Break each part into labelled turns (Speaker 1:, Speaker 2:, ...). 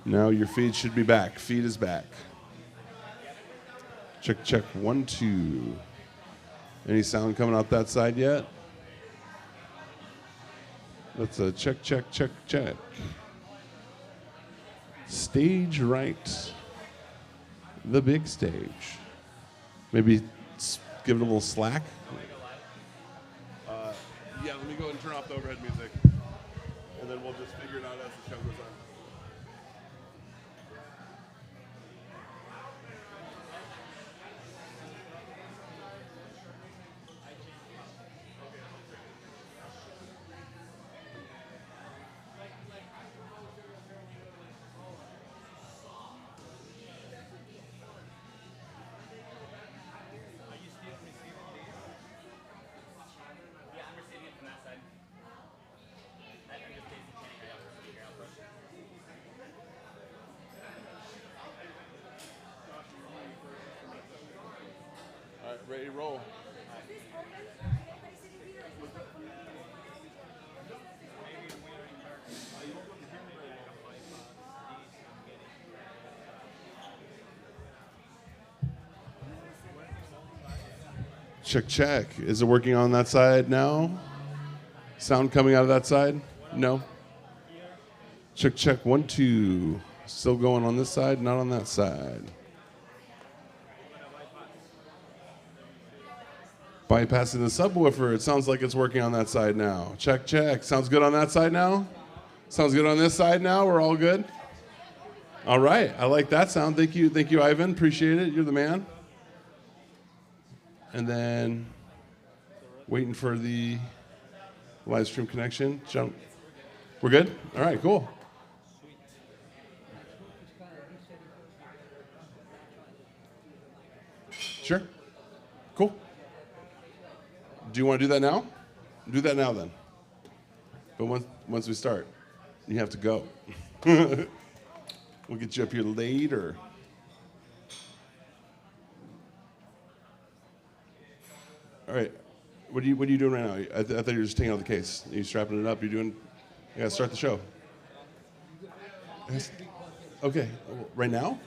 Speaker 1: Now your feed should be back. Feed is back. Check, check, 1, 2. Any sound coming out that side yet? That's a check, check, check, check. Stage right. The big stage. Maybe give it a little slack. Yeah, let me go and turn off the overhead music. And then we'll just figure it out as the show goes on. All right, ready to roll. Check, check. Is it working on that side now? Sound coming out of that side? No? Check, check, 1, 2. Still going on this side, not on that side. Bypassing the subwoofer. It sounds like it's working on that side now. Check, check. Sounds good on that side now? Sounds good on this side now? We're all good? All right. I like that sound. Thank you, Ivan. Appreciate it. You're the man. And then waiting for the live stream connection. Jump. We're good? All right, cool. Sure. Cool. Do you want to do that now? Do that now then. But once we start, you have to go. We'll get you up here later. All right. What are you doing right now? I thought you were just taking out the case. Are you strapping it up? You gotta start the show. Okay. Right now?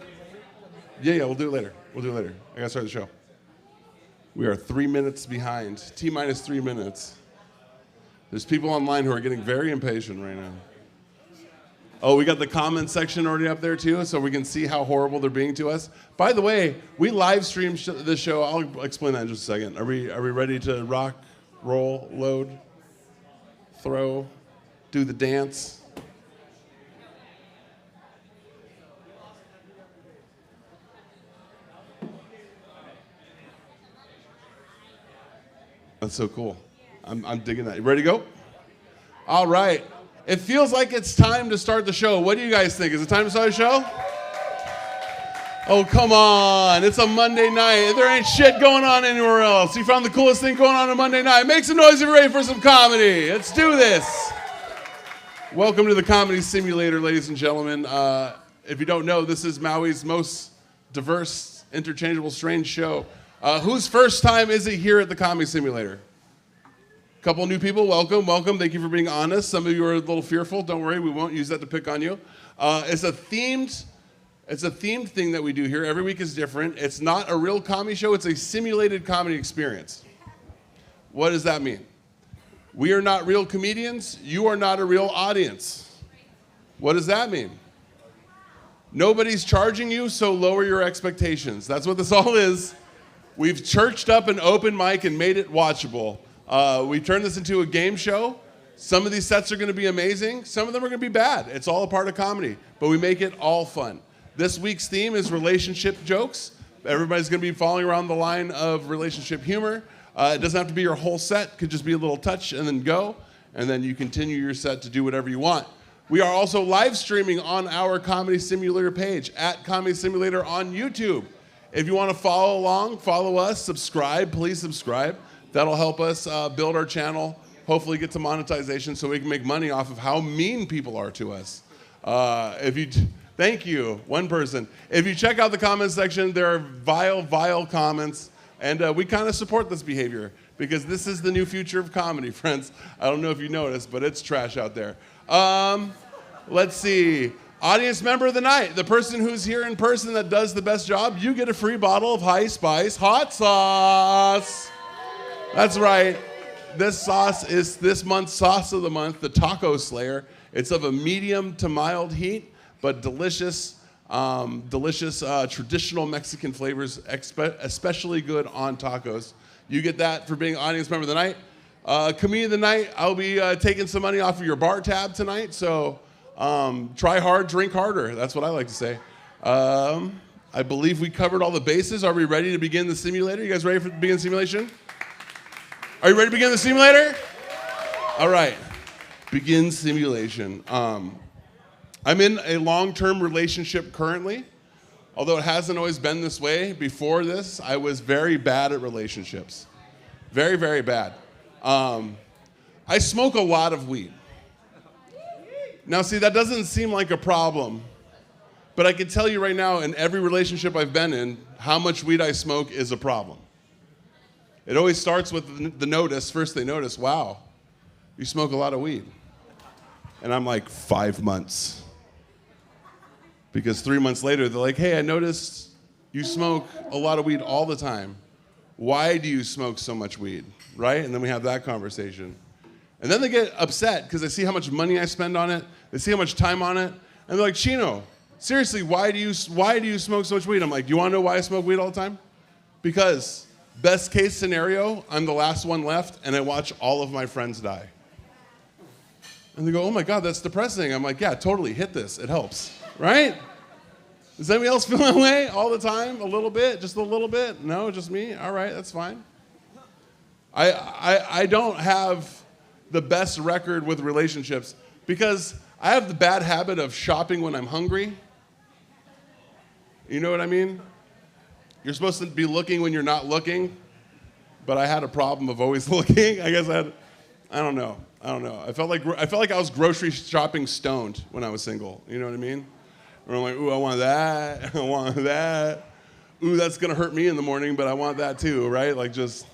Speaker 1: Yeah, we'll do it later. I gotta start the show. We are 3 minutes behind. T-minus 3 minutes. There's people online who are getting very impatient right now. Oh, we got the comment section already up there too, so we can see how horrible they're being to us. By the way, we live stream this show. I'll explain that in just a second. Are we ready to rock, roll, load, throw, do the dance? That's so cool. I'm digging that. You ready to go? All right. It feels like it's time to start the show. What do you guys think? Is it time to start the show? Oh, come on. It's a Monday night. There ain't shit going on anywhere else. You found the coolest thing going on Monday night. Make some noise if you're ready for some comedy. Let's do this. Welcome to the Comedy Simulator, ladies and gentlemen. If you don't know, this is Maui's most diverse, interchangeable, strange show. Whose first time is it here at the Comedy Simulator? Couple new people, welcome. Thank you for being honest. Some of you are a little fearful. Don't worry, we won't use that to pick on you. It's a themed thing that we do here. Every week is different. It's not a real comedy show. It's a simulated comedy experience. What does that mean? We are not real comedians. You are not a real audience. What does that mean? Nobody's charging you, so lower your expectations. That's what this all is. We've churched up an open mic and made it watchable. We turned this into a game show. Some of these sets are going to be amazing. Some of them are going to be bad. It's all a part of comedy, but we make it all fun. This week's theme is relationship jokes. Everybody's going to be following around the line of relationship humor. It doesn't have to be your whole set. It could just be a little touch and then go, and then you continue your set to do whatever you want. We are also live streaming on our Comedy Simulator page, at Comedy Simulator on YouTube. If you want to follow along, follow us, subscribe, please subscribe. That'll help us build our channel, hopefully get to monetization so we can make money off of how mean people are to us. Thank you, one person. If you check out the comments section, there are vile comments, and we kind of support this behavior because this is the new future of comedy, friends. I don't know if you noticed, but it's trash out there. Let's see. Audience member of the night, the person who's here in person that does the best job, you get a free bottle of High Spice hot sauce. That's right. This sauce is this month's sauce of the month, the Taco Slayer. It's of a medium to mild heat, but delicious traditional Mexican flavors, especially good on tacos. You get that for being audience member of the night. Comedian of the night, I'll be taking some money off of your bar tab tonight, so try hard, drink harder. That's what I like to say. I believe we covered all the bases. Are we ready to begin the simulator? You guys ready to begin the simulation? Are you ready to begin the simulator? All right, begin simulation. I'm in a long-term relationship currently. Although it hasn't always been this way, before this, I was very bad at relationships. Very, very bad. I smoke a lot of weed. Now, see, that doesn't seem like a problem, but I can tell you right now, in every relationship I've been in, how much weed I smoke is a problem. It always starts with the notice. First they notice, wow, you smoke a lot of weed. And I'm like, 5 months. Because 3 months later, they're like, hey, I noticed you smoke a lot of weed all the time. Why do you smoke so much weed, right? And then we have that conversation. And then they get upset because they see how much money I spend on it. They see how much time on it. And they're like, Chino, seriously, why do you smoke so much weed? I'm like, do you want to know why I smoke weed all the time? Because best case scenario, I'm the last one left, and I watch all of my friends die. And they go, oh my God, that's depressing. I'm like, yeah, totally, hit this. It helps, right? Does anybody else feel that way all the time? A little bit? Just a little bit? No, just me? All right, that's fine. I don't have the best record with relationships because I have the bad habit of shopping when I'm hungry. You know what I mean? You're supposed to be looking when you're not looking, but I had a problem of always looking. I guess I don't know. I felt like I was grocery shopping stoned when I was single. You know what I mean? Where I'm like, ooh, I want that. I want that. Ooh, that's gonna hurt me in the morning, but I want that too, right? Like just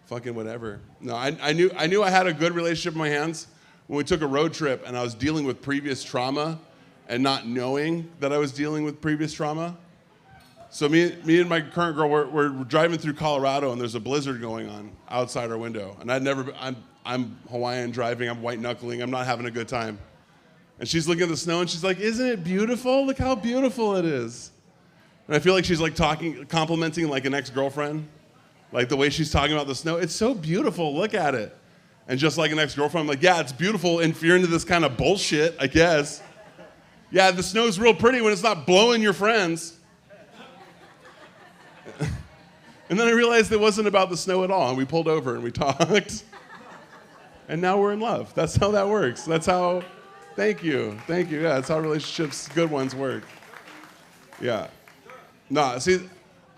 Speaker 1: fucking whatever. No, I knew I had a good relationship in my hands when we took a road trip and I was dealing with previous trauma and not knowing that I was dealing with previous trauma. So me and my current girl, we're driving through Colorado and there's a blizzard going on outside our window. And I'm Hawaiian driving, I'm white knuckling, I'm not having a good time. And she's looking at the snow and she's like, isn't it beautiful? Look how beautiful it is. And I feel like she's like complimenting like an ex-girlfriend. Like the way she's talking about the snow, it's so beautiful, look at it. And just like an ex-girlfriend, I'm like, yeah, it's beautiful if you're into this kind of bullshit, I guess. Yeah, the snow's real pretty when it's not blowing your friends. And then I realized it wasn't about the snow at all, and we pulled over and we talked. And now we're in love. That's how that works. That's how, thank you. Yeah, that's how relationships, good ones, work. Yeah. No, see,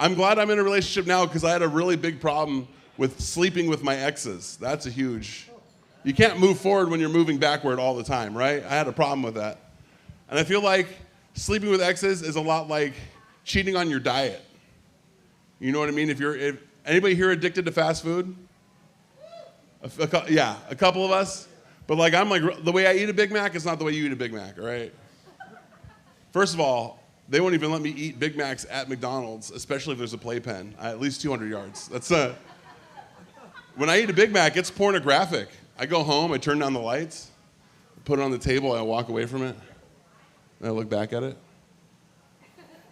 Speaker 1: I'm glad I'm in a relationship now because I had a really big problem with sleeping with my exes. That's a huge, you can't move forward when you're moving backward all the time, right? I had a problem with that. And I feel like sleeping with exes is a lot like cheating on your diet. You know what I mean? If anybody here addicted to fast food? Yeah, a couple of us. But like I'm like, the way I eat a Big Mac is not the way you eat a Big Mac, all right? First of all, they won't even let me eat Big Macs at McDonald's, especially if there's a playpen, at least 200 yards. When I eat a Big Mac, it's pornographic. I go home, I turn down the lights, put it on the table, I walk away from it, and I look back at it,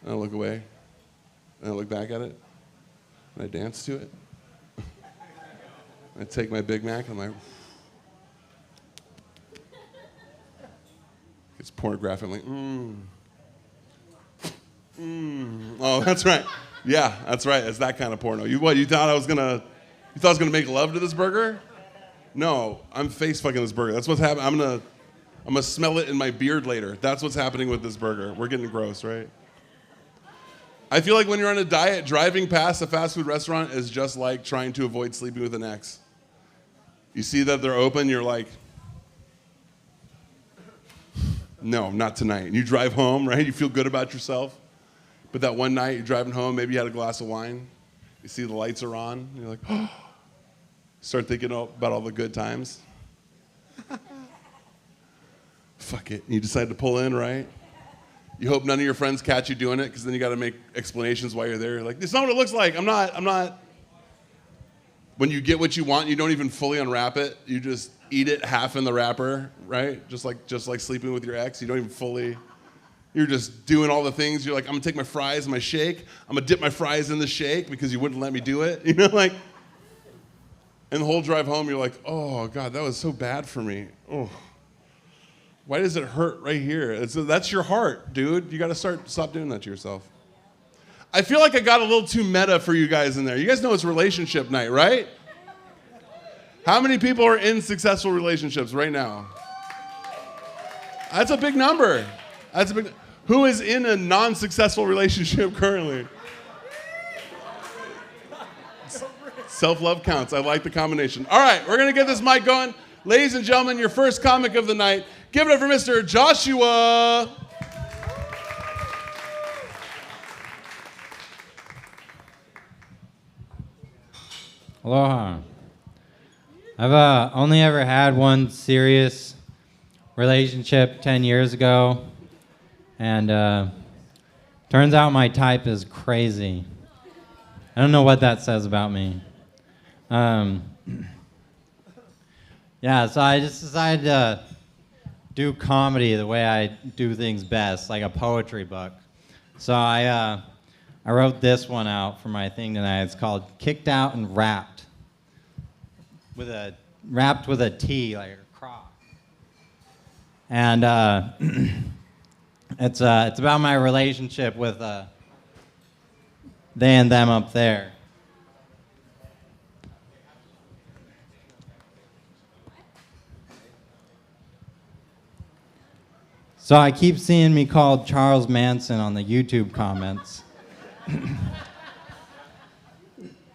Speaker 1: and I look away, and I look back at it, and I dance to it. I take my Big Mac, and I'm like, it's pornographic, I'm like, Oh, that's right. Yeah, that's right. It's that kind of porno. You thought I was gonna make love to this burger? No, I'm face fucking this burger. That's what's happening. I'm gonna smell it in my beard later. That's what's happening with this burger. We're getting gross, right? I feel like when you're on a diet, driving past a fast food restaurant is just like trying to avoid sleeping with an ex. You see that they're open, you're like, no, not tonight. And you drive home, right? You feel good about yourself. But that one night you're driving home, maybe you had a glass of wine. You see the lights are on. And you're like, oh. Start thinking about all the good times. Fuck it. And you decide to pull in, right? You hope none of your friends catch you doing it, because then you got to make explanations why you're there. Like, it's not what it looks like. I'm not. When you get what you want, you don't even fully unwrap it. You just eat it half in the wrapper, right? Just like sleeping with your ex. You don't even fully. You're just doing all the things. You're like, I'm gonna take my fries and my shake. I'm gonna dip my fries in the shake because you wouldn't let me do it. You know, like. And the whole drive home, you're like, oh God, that was so bad for me. Oh, why does it hurt right here? That's your heart, dude. You got to stop doing that to yourself. I feel like I got a little too meta for you guys in there. You guys know it's relationship night, right? How many people are in successful relationships right now? That's a big number. Who is in a non-successful relationship currently? Self-love counts. I like the combination. All right, we're going to get this mic going. Ladies and gentlemen, your first comic of the night. Give it up for Mr. Joshua.
Speaker 2: Aloha. I've only ever had one serious relationship 10 years ago, and turns out my type is crazy. I don't know what that says about me. Yeah, so I just decided to do comedy the way I do things best, like a poetry book. So I wrote this one out for my thing tonight. It's called Kicked Out and Wrapped. Wrapped with a T, like a cross. And it's about my relationship with they and them up there. So I keep seeing me called Charles Manson on the YouTube comments.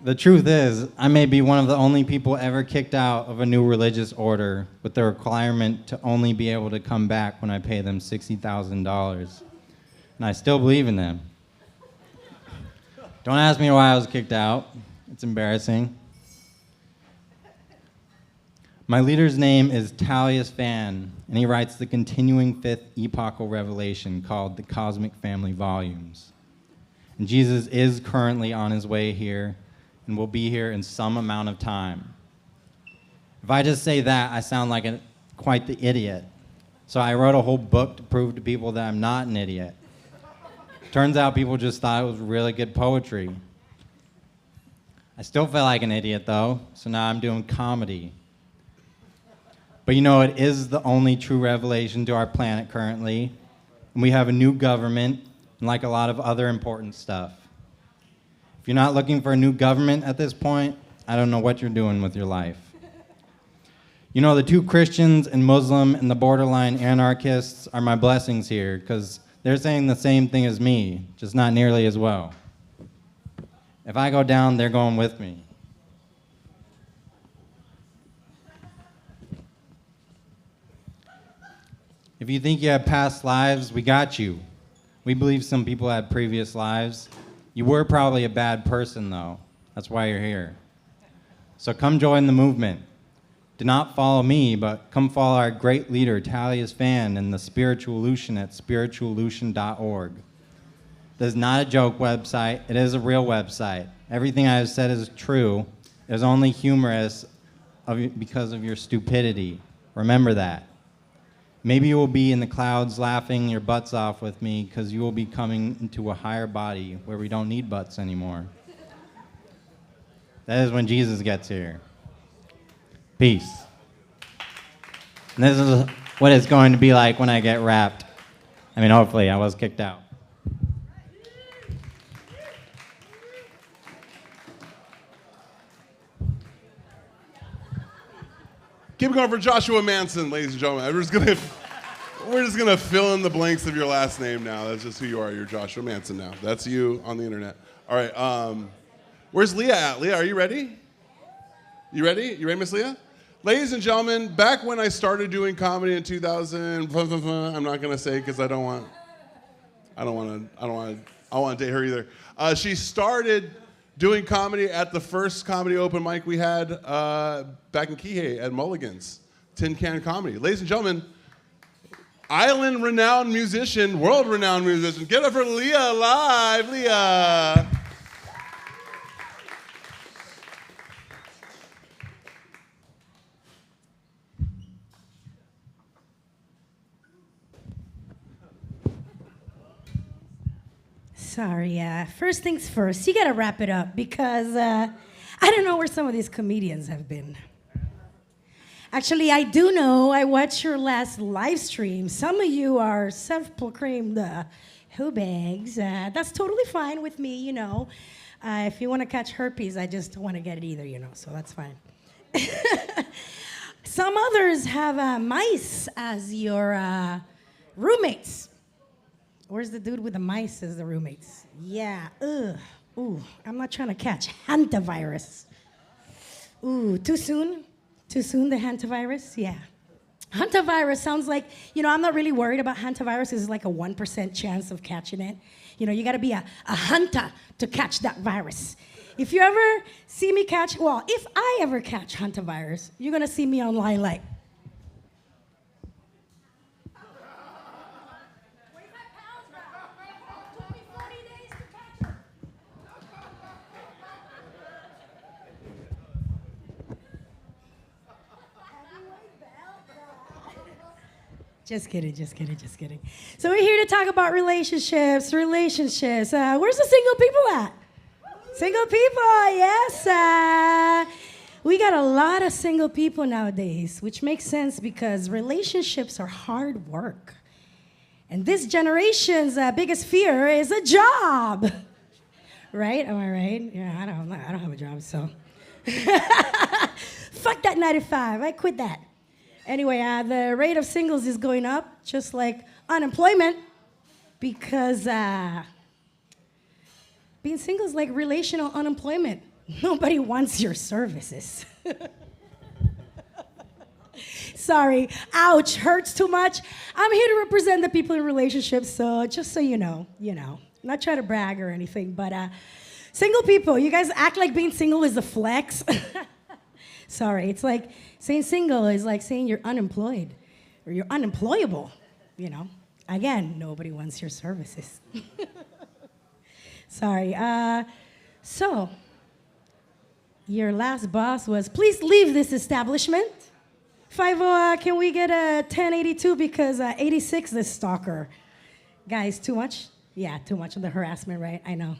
Speaker 2: The truth is, I may be one of the only people ever kicked out of a new religious order with the requirement to only be able to come back when I pay them $60,000. And I still believe in them. Don't ask me why I was kicked out. It's embarrassing. My leader's name is Talius Fan, and he writes the continuing fifth epochal revelation called the Cosmic Family Volumes. And Jesus is currently on his way here and will be here in some amount of time. If I just say that, I sound like quite the idiot. So I wrote a whole book to prove to people that I'm not an idiot. Turns out people just thought it was really good poetry. I still feel like an idiot though, so now I'm doing comedy. But you know, it is the only true revelation to our planet currently. And we have a new government, and like a lot of other important stuff. If you're not looking for a new government at this point, I don't know what you're doing with your life. You know, the two Christians and Muslim and the borderline anarchists are my blessings here, because they're saying the same thing as me, just not nearly as well. If I go down, they're going with me. If you think you have past lives, we got you. We believe some people had previous lives. You were probably a bad person, though. That's why you're here. So come join the movement. Do not follow me, but come follow our great leader, Talius Fan, and the Spiritualution at spiritualution.org. This is not a joke website. It is a real website. Everything I have said is true. It is only humorous because of your stupidity. Remember that. Maybe you will be in the clouds laughing your butts off with me because you will be coming into a higher body where we don't need butts anymore. That is when Jesus gets here. Peace. And this is what it's going to be like when I get wrapped. I mean, hopefully, I was kicked out.
Speaker 1: Keep it going for Joshua Manson, ladies and gentlemen. We're just gonna fill in the blanks of your last name now. That's just who you are. You're Joshua Manson now. That's you on the internet. All right. Where's Leah at? Leah, are you ready? You ready? You ready, Miss Leah? Ladies and gentlemen, back when I started doing comedy in 2000, I'm not gonna say because I don't want to date her either. She started doing comedy at the first comedy open mic we had back in Kihei at Mulligan's, Tin Can Comedy. Ladies and gentlemen, island-renowned musician, world-renowned musician. Give it up for Leah live. Leah.
Speaker 3: Sorry, first things first, you gotta wrap it up because I don't know where some of these comedians have been. Actually, I do know. I watched your last live stream. Some of you are self-proclaimed bags. That's totally fine with me, you know. If you want to catch herpes, I just don't want to get it either, you know, so that's fine. Some others have mice as your roommates. Where's the dude with the mice as the roommates? Yeah, ugh. Ooh, I'm not trying to catch hantavirus. Ooh, too soon? Too soon, the hantavirus? Yeah. Hantavirus sounds like, you know, I'm not really worried about hantavirus. It's like a 1% chance of catching it. You know, you gotta be a hunter to catch that virus. If you ever see me catch, well, if I ever catch hantavirus, you're gonna see me online like, Just kidding, just kidding, just kidding. So we're here to talk about relationships. Where's the single people at? Single people, yes. We got a lot of single people nowadays, which makes sense because relationships are hard work. And this generation's biggest fear is a job. Right? Am I right? Yeah, I don't have a job, so. Fuck that 9 to 5. I quit that. Anyway, the rate of singles is going up, just like unemployment, because being single is like relational unemployment. Nobody wants your services. Sorry, ouch, hurts too much. I'm here to represent the people in relationships, so just so you know, not trying to brag or anything, but single people, you guys act like being single is a flex. Sorry, it's like saying single is like saying you're unemployed or you're unemployable, you know. Again, nobody wants your services. Sorry. So, your last boss was, please leave this establishment. 50, can we get a 1082 because 86 this stalker. Guys, too much? Yeah, too much of the harassment, right? I know.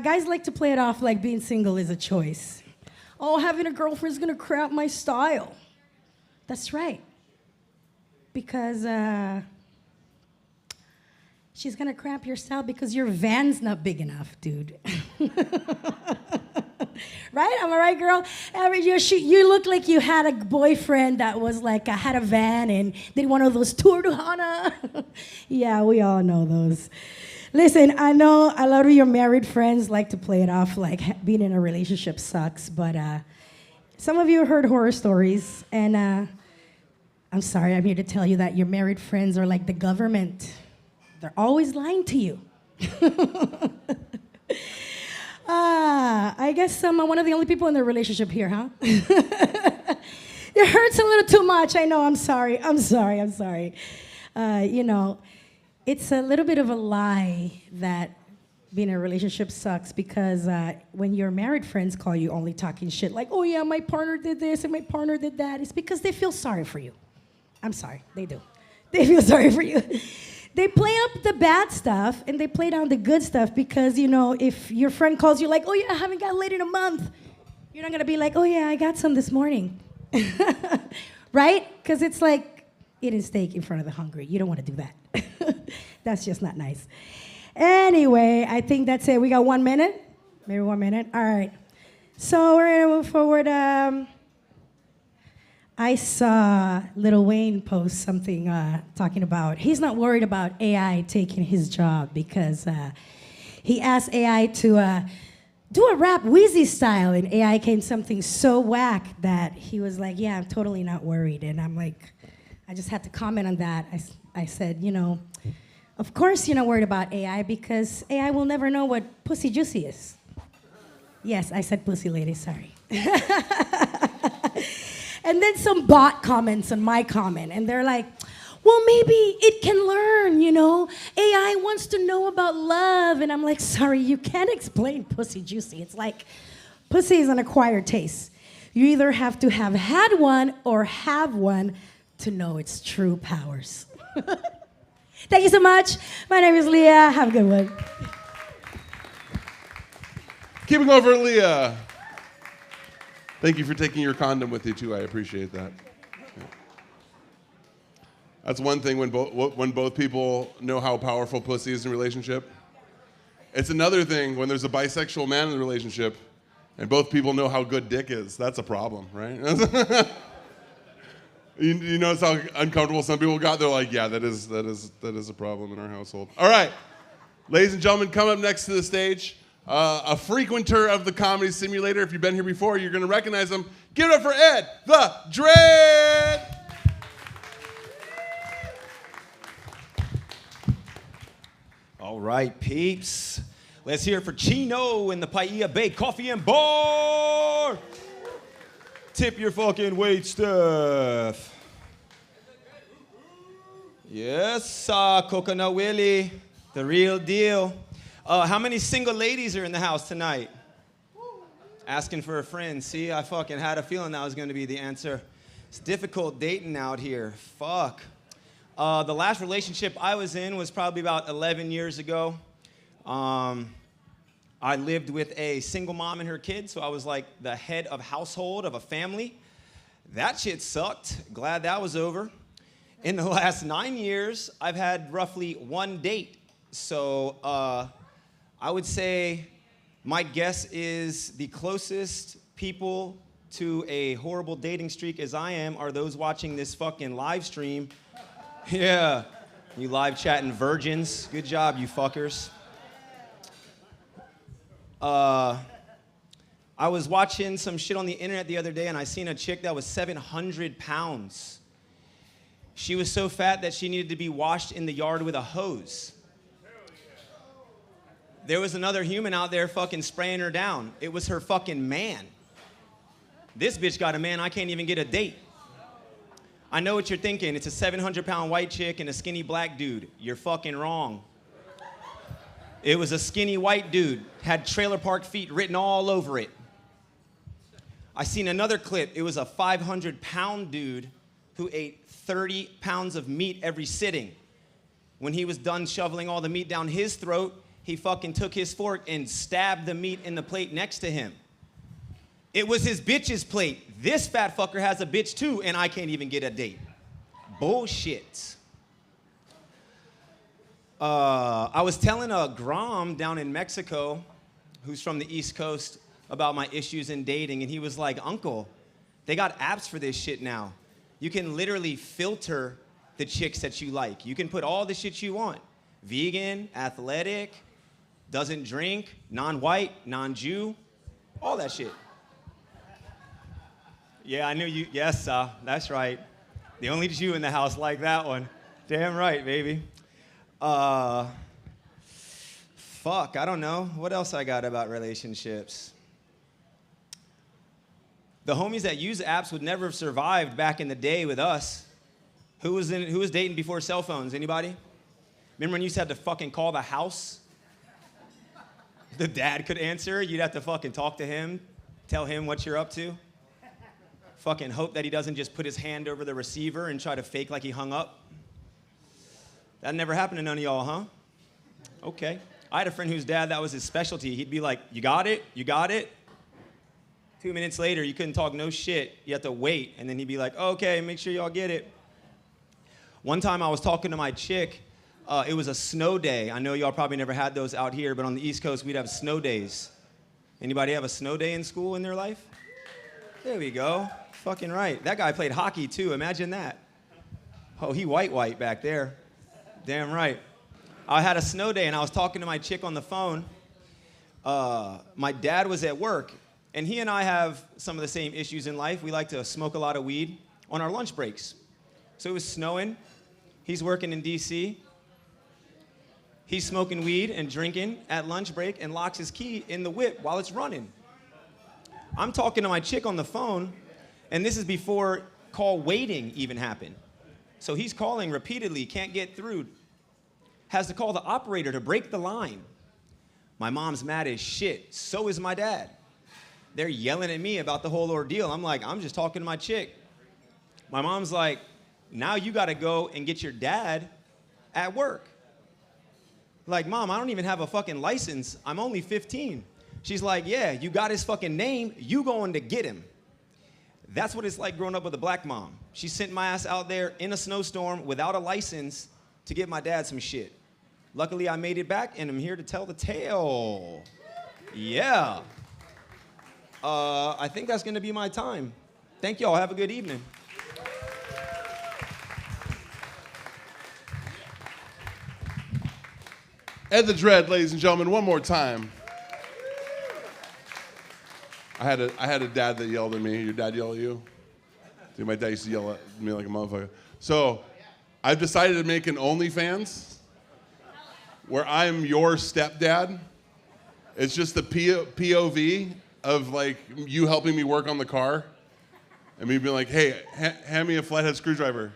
Speaker 3: Guys like to play it off like being single is a choice. Oh, having a girlfriend's gonna crap my style. That's right. Because she's gonna crap your style because your van's not big enough, dude. Right? Am I right, girl? You look like you had a boyfriend that was like, had a van and did one of those Tour de Hana. Yeah, we all know those. Listen, I know a lot of your married friends like to play it off like being in a relationship sucks, but some of you heard horror stories, and I'm sorry, I'm here to tell you that your married friends are like the government. They're always lying to you. I guess I'm one of the only people in the relationship here, huh? It hurts a little too much. I know, I'm sorry. You know, it's a little bit of a lie that being in a relationship sucks because when your married friends call you only talking shit like, oh yeah, my partner did this and my partner did that, it's because they feel sorry for you. I'm sorry, they do. They feel sorry for you. They play up the bad stuff and they play down the good stuff because, you know, if your friend calls you like, oh yeah, I haven't got laid in a month, you're not gonna be like, oh yeah, I got some this morning. Right? Because it's like eating steak in front of the hungry. You don't want to do that. That's just not nice. Anyway, I think that's it. We got 1 minute? Maybe 1 minute? All right. So we're going to move forward. I saw Lil Wayne post something talking about he's not worried about AI taking his job because he asked AI to do a rap Wheezy style, and AI came something so whack that he was like, yeah, I'm totally not worried. And I'm like, I just had to comment on that. I said, you know, of course you're not worried about AI because AI will never know what pussy juicy is. Yes, I said pussy, lady, sorry. And then some bot comments on my comment, and they're like, well, maybe it can learn, you know? AI wants to know about love. And I'm like, sorry, you can't explain pussy juicy. It's like, pussy is an acquired taste. You either have to have had one or have one to know its true powers. Thank you so much. My name is Leah. Have a good one.
Speaker 1: Keeping over Leah. Thank you for taking your condom with you too. I appreciate that. Yeah. That's one thing when both people know how powerful pussy is in a relationship. It's another thing when there's a bisexual man in the relationship and both people know how good dick is. That's a problem, right? You notice how uncomfortable some people got? They're like, yeah, that is a problem in our household. All right, ladies and gentlemen, come up next to the stage. A frequenter of the Comedy Simulator. If you've been here before, you're going to recognize him. Give it up for Ed the Dread.
Speaker 4: All right, peeps. Let's hear it for Chino in the Paia Bay Coffee and Bar. Tip your fucking wait staff. Yes, Coconut Willie, the real deal. How many single ladies are in the house tonight? Asking for a friend. See, I fucking had a feeling that was going to be the answer. It's difficult dating out here. Fuck. The last relationship I was in was probably about 11 years ago. I lived with a single mom and her kids, so I was like the head of household of a family. That shit sucked. Glad that was over. In the last 9 years, I've had roughly one date. So I would say my guess is the closest people to a horrible dating streak as I am are those watching this fucking live stream. Yeah, you live chatting virgins. Good job, you fuckers. I was watching some shit on the internet the other day and I seen a chick that was 700 pounds. She was so fat that she needed to be washed in the yard with a hose. There was another human out there fucking spraying her down. It was her fucking man. This bitch got a man, I can't even get a date. I know what you're thinking. It's a 700-pound white chick and a skinny black dude. You're fucking wrong. It was a skinny white dude, had trailer park feet written all over it. I seen another clip. It was a 500-pound dude who ate 30 pounds of meat every sitting. When he was done shoveling all the meat down his throat, he fucking took his fork and stabbed the meat in the plate next to him. It was his bitch's plate. This fat fucker has a bitch too, and I can't even get a date. Bullshit. I was telling a Grom down in Mexico, who's from the East Coast, about my issues in dating, and he was like, Uncle, they got apps for this shit now. You can literally filter the chicks that you like. You can put all the shit you want. Vegan, athletic, doesn't drink, non-white, non-Jew, all that shit. Yeah, I knew you. Yes, that's right. The only Jew in the house like that one. Damn right, baby. Fuck, I don't know. What else I got about relationships? The homies that use apps would never have survived back in the day with us. Who was dating before cell phones? Anybody? Remember when you used to have to fucking call the house? The dad could answer. You'd have to fucking talk to him, tell him what you're up to. Fucking hope that he doesn't just put his hand over the receiver and try to fake like he hung up. That never happened to none of y'all, huh? Okay. I had a friend whose dad, that was his specialty. He'd be like, you got it? You got it? 2 minutes later, you couldn't talk no shit. You had to wait. And then he'd be like, okay, make sure y'all get it. One time I was talking to my chick. It was a snow day. I know y'all probably never had those out here, but on the East Coast, we'd have snow days. Anybody have a snow day in school in their life? There we go. Fucking right. That guy played hockey, too. Imagine that. Oh, he white back there. Damn right. I had a snow day, and I was talking to my chick on the phone. My dad was at work, and he and I have some of the same issues in life. We like to smoke a lot of weed on our lunch breaks. So it was snowing. He's working in D.C. He's smoking weed and drinking at lunch break and locks his key in the whip while it's running. I'm talking to my chick on the phone, And this is before call waiting even happened. So he's calling repeatedly, can't get through. Has to call the operator to break the line. My mom's mad as shit. So is my dad. They're yelling at me about the whole ordeal. I'm like, I'm just talking to my chick. My mom's like, now you got to go and get your dad at work. Like, Mom, I don't even have a fucking license. I'm only 15. She's like, yeah, you got his fucking name. You going to get him. That's what it's like growing up with a black mom. She sent my ass out there in a snowstorm without a license to get my dad some shit. Luckily, I made it back, and I'm here to tell the tale. Yeah. I think that's going to be my time. Thank y'all. Have a good evening.
Speaker 1: Ed the Dread, ladies and gentlemen, one more time. I had a dad that yelled at me. Your dad yelled at you? Dude, my dad used to yell at me like a motherfucker. So I've decided to make an OnlyFans where I'm your stepdad. It's just the POV of like you helping me work on the car and me being like, hey, hand me a flathead screwdriver.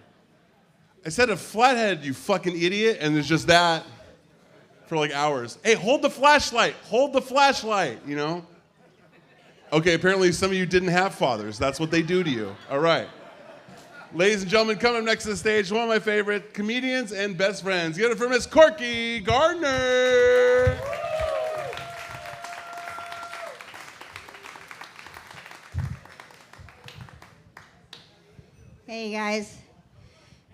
Speaker 1: I said a flathead, you fucking idiot, and there's just that for like hours. Hey, hold the flashlight, you know? Okay, apparently some of you didn't have fathers. That's what they do to you. All right. Ladies and gentlemen, coming up next to the stage, one of my favorite comedians and best friends. Get it for Miss Corky Gardner.
Speaker 5: Hey guys,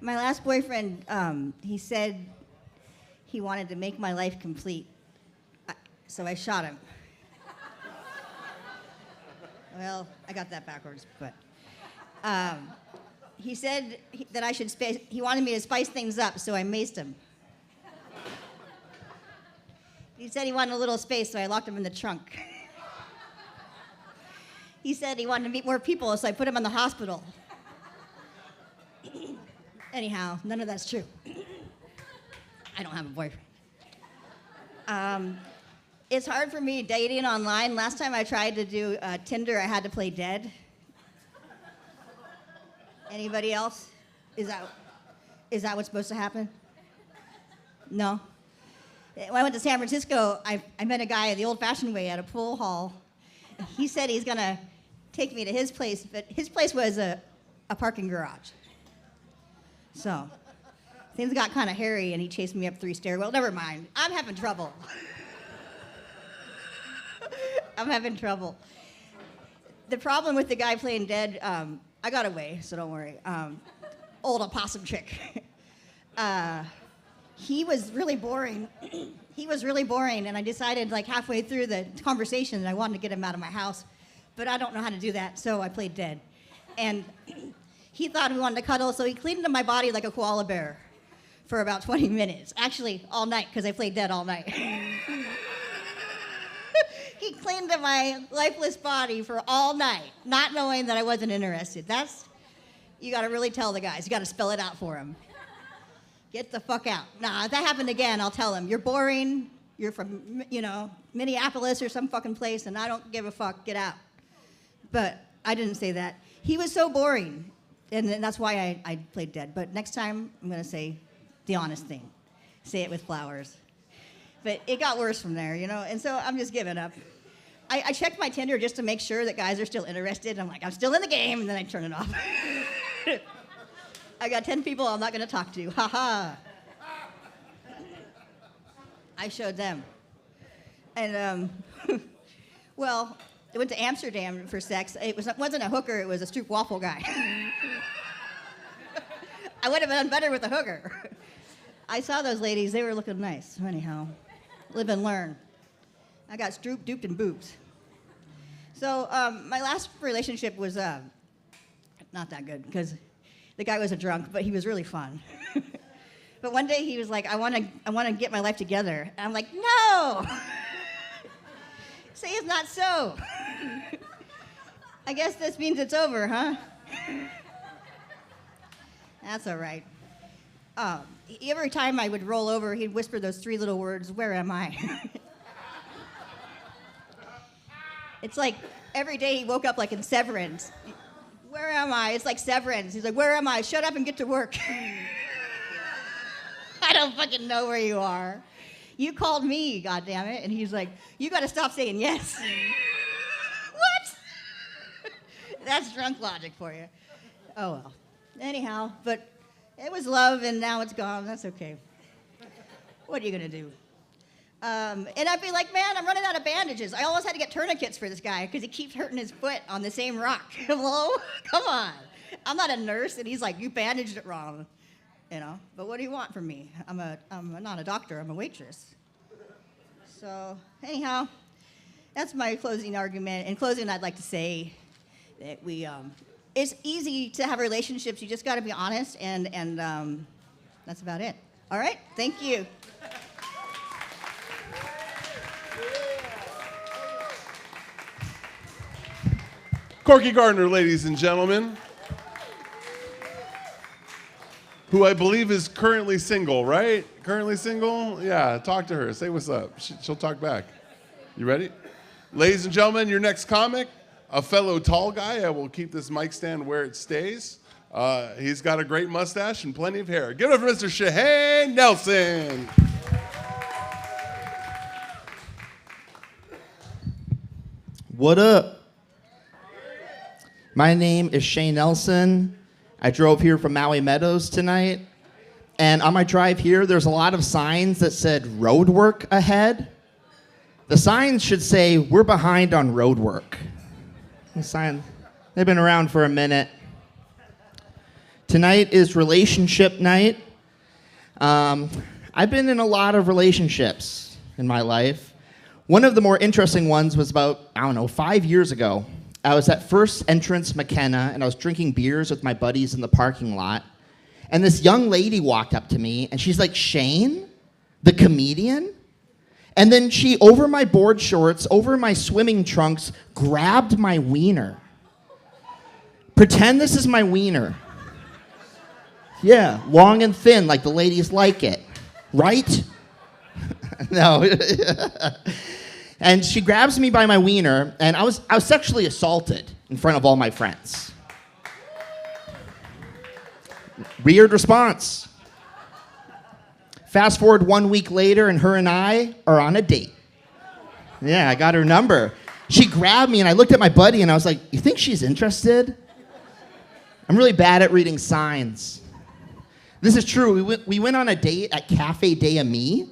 Speaker 5: my last boyfriend, he said he wanted to make my life complete, so I shot him. Well, I got that backwards, but he said that I should he wanted me to spice things up, so I maced him. He said he wanted a little space, so I locked him in the trunk. He said he wanted to meet more people, so I put him in the hospital. Anyhow, none of that's true. I don't have a boyfriend. It's hard for me dating online. Last time I tried to do Tinder, I had to play dead. Anybody else? Is that what's supposed to happen? No? When I went to San Francisco, I met a guy the old-fashioned way at a pool hall. He said he's gonna take me to his place, but his place was a parking garage. So things got kind of hairy, and he chased me up 3 stairwells. Never mind. I'm having trouble. I'm having trouble. The problem with the guy playing dead, I got away, so don't worry. Old opossum trick. He was really boring. He was really boring, and I decided like halfway through the conversation that I wanted to get him out of my house, but I don't know how to do that, so I played dead. And he thought we wanted to cuddle, so he cleaned into my body like a koala bear for about 20 minutes. Actually, all night, because I played dead all night. He cleaned into my lifeless body for all night, not knowing that I wasn't interested. You gotta really tell the guys. You gotta spell it out for him. Get the fuck out. Nah, if that happened again, I'll tell him, you're boring, you're from, Minneapolis or some fucking place, and I don't give a fuck, get out. But I didn't say that. He was so boring, and that's why I played dead. But next time, I'm gonna say the honest thing. Say it with flowers. But it got worse from there, and so I'm just giving up. I checked my Tinder just to make sure that guys are still interested. I'm like, I'm still in the game, and then I turn it off. I got 10 people I'm not gonna talk to, ha. I showed them. And, well, I went to Amsterdam for sex. It wasn't a hooker, it was a stroopwafel guy. I would have done better with a hooker. I saw those ladies, they were looking nice. Anyhow, live and learn. I got strooped, duped, and booped. So my last relationship was not that good because the guy was a drunk, but he was really fun. But one day he was like, I want to get my life together. And I'm like, no! Say it's not so. I guess this means it's over, huh? That's all right. Every time I would roll over, he'd whisper those 3 little words, where am I? It's like every day he woke up like in Severance. Where Where am I? It's like Severance. He's like, where am I? Shut up and get to work. I don't fucking know where you are. You called me, goddammit. And he's like, you got to stop saying yes. What? That's drunk logic for you. Oh, well. Anyhow, but it was love, and now it's gone. That's okay. What are you going to do? And I'd be like, man, I'm running out of bandages. I almost had to get tourniquets for this guy because he keeps hurting his foot on the same rock. Hello? Come on. I'm not a nurse, and he's like, you bandaged it wrong. You know, but what do you want from me? I'm not a doctor, I'm a waitress. So, anyhow, that's my closing argument. In closing, I'd like to say that it's easy to have relationships. You just got to be honest, and that's about it. All right? Thank you.
Speaker 1: Corky Gardner, ladies and gentlemen, who I believe is currently single, right? Currently single? Yeah, talk to her. Say what's up. She'll talk back. You ready? Ladies and gentlemen, your next comic, a fellow tall guy. I will keep this mic stand where it stays. He's got a great mustache and plenty of hair. Give it up for Mr. Shahane Nelson.
Speaker 6: What up? My name is Shane Nelson. I drove here from Maui Meadows tonight. And on my drive here, there's a lot of signs that said road work ahead. The signs should say, we're behind on road work. The sign, they've been around for a minute. Tonight is relationship night. I've been in a lot of relationships in my life. One of the more interesting ones was about, 5 years ago. I was at First Entrance McKenna, and I was drinking beers with my buddies in the parking lot. And this young lady walked up to me, and she's like, Shane, the comedian? And then she, over my board shorts, over my swimming trunks, grabbed my wiener. Pretend this is my wiener. Yeah, long and thin, like the ladies like it. Right? No. And she grabs me by my wiener, and I was sexually assaulted in front of all my friends. Weird response. Fast forward 1 week later, and her and I are on a date. Yeah, I got her number. She grabbed me, and I looked at my buddy, and I was like, you think she's interested? I'm really bad at reading signs. This is true. We went on a date at Cafe Des Amis,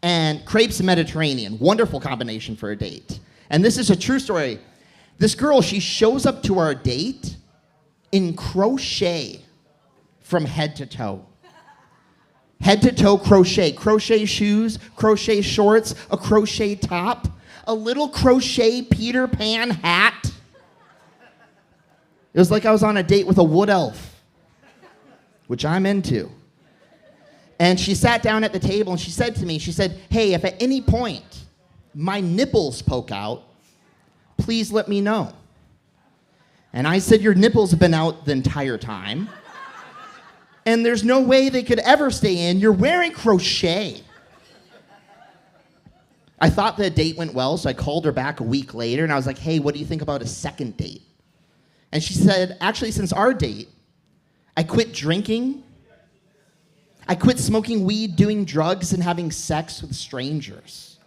Speaker 6: and crepes Mediterranean. Wonderful combination for a date. And this is a true story. This girl, she shows up to our date in crochet from head to toe. Head to toe crochet. Crochet shoes, crochet shorts, a crochet top, a little crochet Peter Pan hat. It was like I was on a date with a wood elf, which I'm into. And she sat down at the table and she said to me, she said, hey, if at any point my nipples poke out, please let me know. And I said, your nipples have been out the entire time. And there's no way they could ever stay in. You're wearing crochet. I thought the date went well, so I called her back a week later and I was like, hey, what do you think about a second date? And she said, actually, since our date, I quit drinking. I quit smoking weed, doing drugs, and having sex with strangers.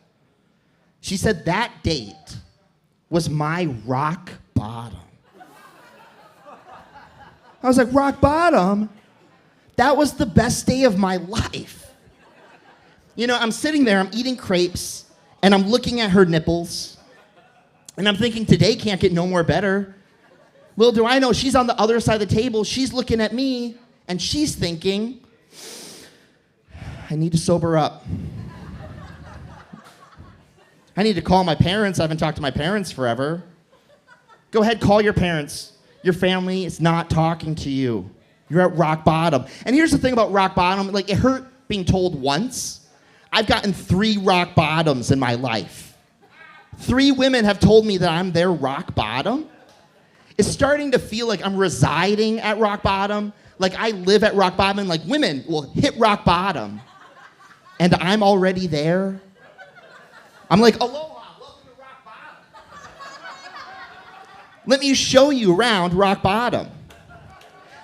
Speaker 6: She said that date was my rock bottom. I was like, rock bottom? That was the best day of my life. You know, I'm sitting there, I'm eating crepes, and I'm looking at her nipples, and I'm thinking, today can't get no more better. Little do I know, she's on the other side of the table, she's looking at me, and she's thinking, I need to sober up. I need to call my parents. I haven't talked to my parents forever. Go ahead, call your parents. Your family is not talking to you. You're at rock bottom. And here's the thing about rock bottom. Like, it hurt being told once. I've gotten 3 rock bottoms in my life. 3 women have told me that I'm their rock bottom. It's starting to feel like I'm residing at rock bottom. Like, I live at rock bottom, and like, women will hit rock bottom. And I'm already there. I'm like, aloha, welcome to rock bottom. Let me show you around Rock Bottom.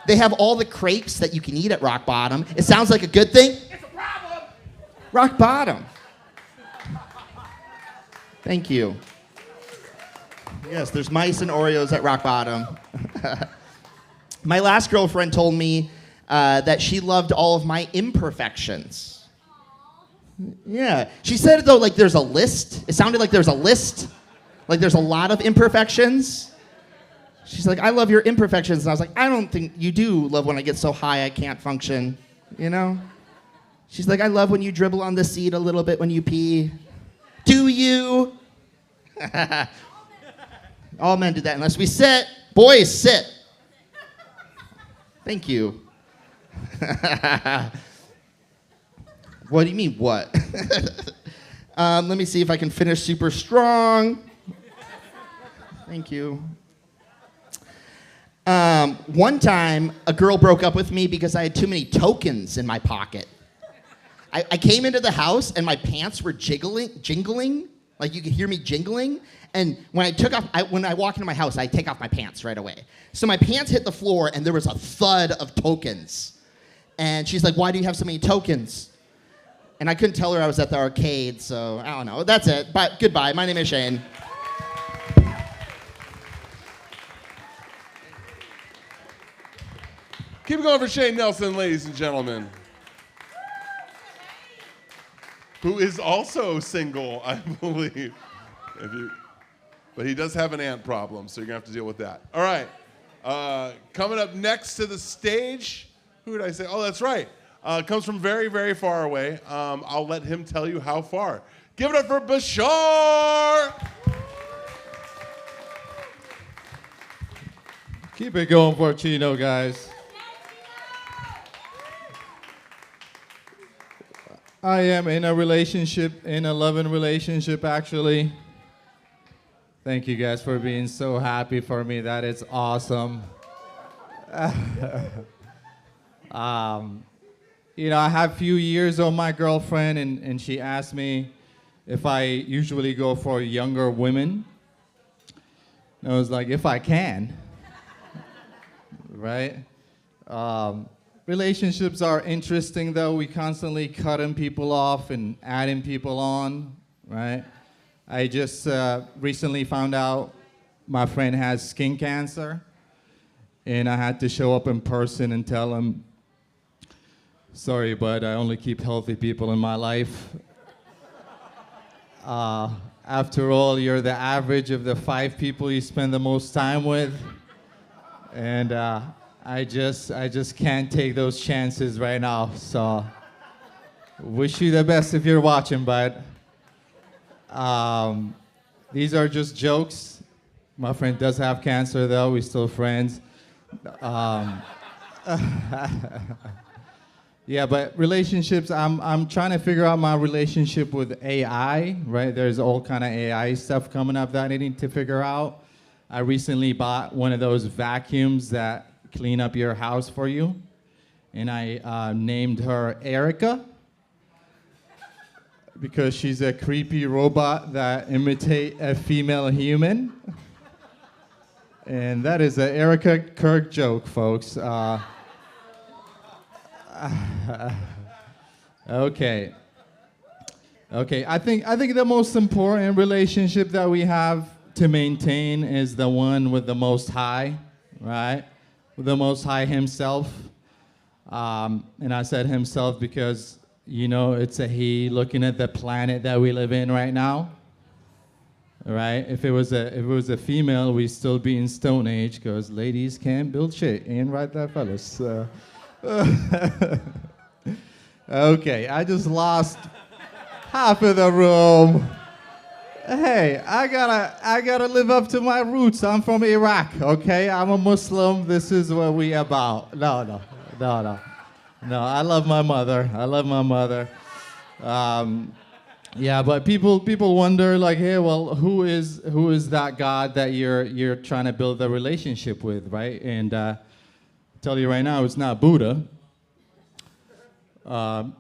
Speaker 6: They have all the crepes that you can eat at Rock Bottom. It sounds like a good thing? It's a problem. Rock Bottom. Thank you. Yes, there's mice and Oreos at Rock Bottom. My last girlfriend told me that she loved all of my imperfections. Yeah. She said, though, like there's a list. It sounded like there's a list. Like there's a lot of imperfections. She's like, I love your imperfections. And I was like, I don't think you do love when I get so high I can't function. You know? She's like, I love when you dribble on the seat a little bit when you pee. Do you? All men do that unless we sit. Boys, sit. Thank you. What do you mean, what? Let me see if I can finish super strong. Thank you. One time, a girl broke up with me because I had too many tokens in my pocket. I came into the house and my pants were jingling. Like you could hear me jingling. And when I walk into my house, I take off my pants right away. So my pants hit the floor and there was a thud of tokens. And she's like, why do you have so many tokens? And I couldn't tell her I was at the arcade, so I don't know. That's it. But goodbye. My name is Shane.
Speaker 1: Keep it going for Shane Nelson, ladies and gentlemen. Who is also single, I believe. But he does have an ant problem, so you're going to have to deal with that. All right. Coming up next to the stage, who did I say? Oh, that's right. Comes from very, very far away. I'll let him tell you how far. Give it up for Bashar!
Speaker 7: Keep it going for Chino, guys. I am in a relationship, in a loving relationship, actually. Thank you guys for being so happy for me. That is awesome. You know, I have a few years on my girlfriend, and she asked me if I usually go for younger women. And I was like, if I can, right? Relationships are interesting, though. We constantly cutting people off and adding people on, right? I just recently found out my friend has skin cancer, and I had to show up in person and tell him, sorry, but I only keep healthy people in my life. After all, you're the average of the 5 people you spend the most time with, and I just can't take those chances right now. So, wish you the best if you're watching, bud. These are just jokes. My friend does have cancer, though. We're still friends. Yeah, but relationships, I'm trying to figure out my relationship with AI, right? There's all kind of AI stuff coming up that I need to figure out. I recently bought one of those vacuums that clean up your house for you, and I named her Erica because she's a creepy robot that imitates a female human. And that is an Erica Kirk joke, folks. Okay. I think the most important relationship that we have to maintain is the one with the Most High, right? With the Most High himself. And I said himself because, you know, it's a he looking at the planet that we live in right now. Right? If it was a female, we'd still be in Stone Age because ladies can't build shit. Ain't right there, fellas? Okay, I just lost half of the room. Hey, I gotta live up to my roots. I'm from Iraq, okay? I'm a Muslim. This is what we about. No. I love my mother. Yeah, but people wonder like, hey, well, who is that God that you're trying to build a relationship with, right? And tell you right now, it's not Buddha.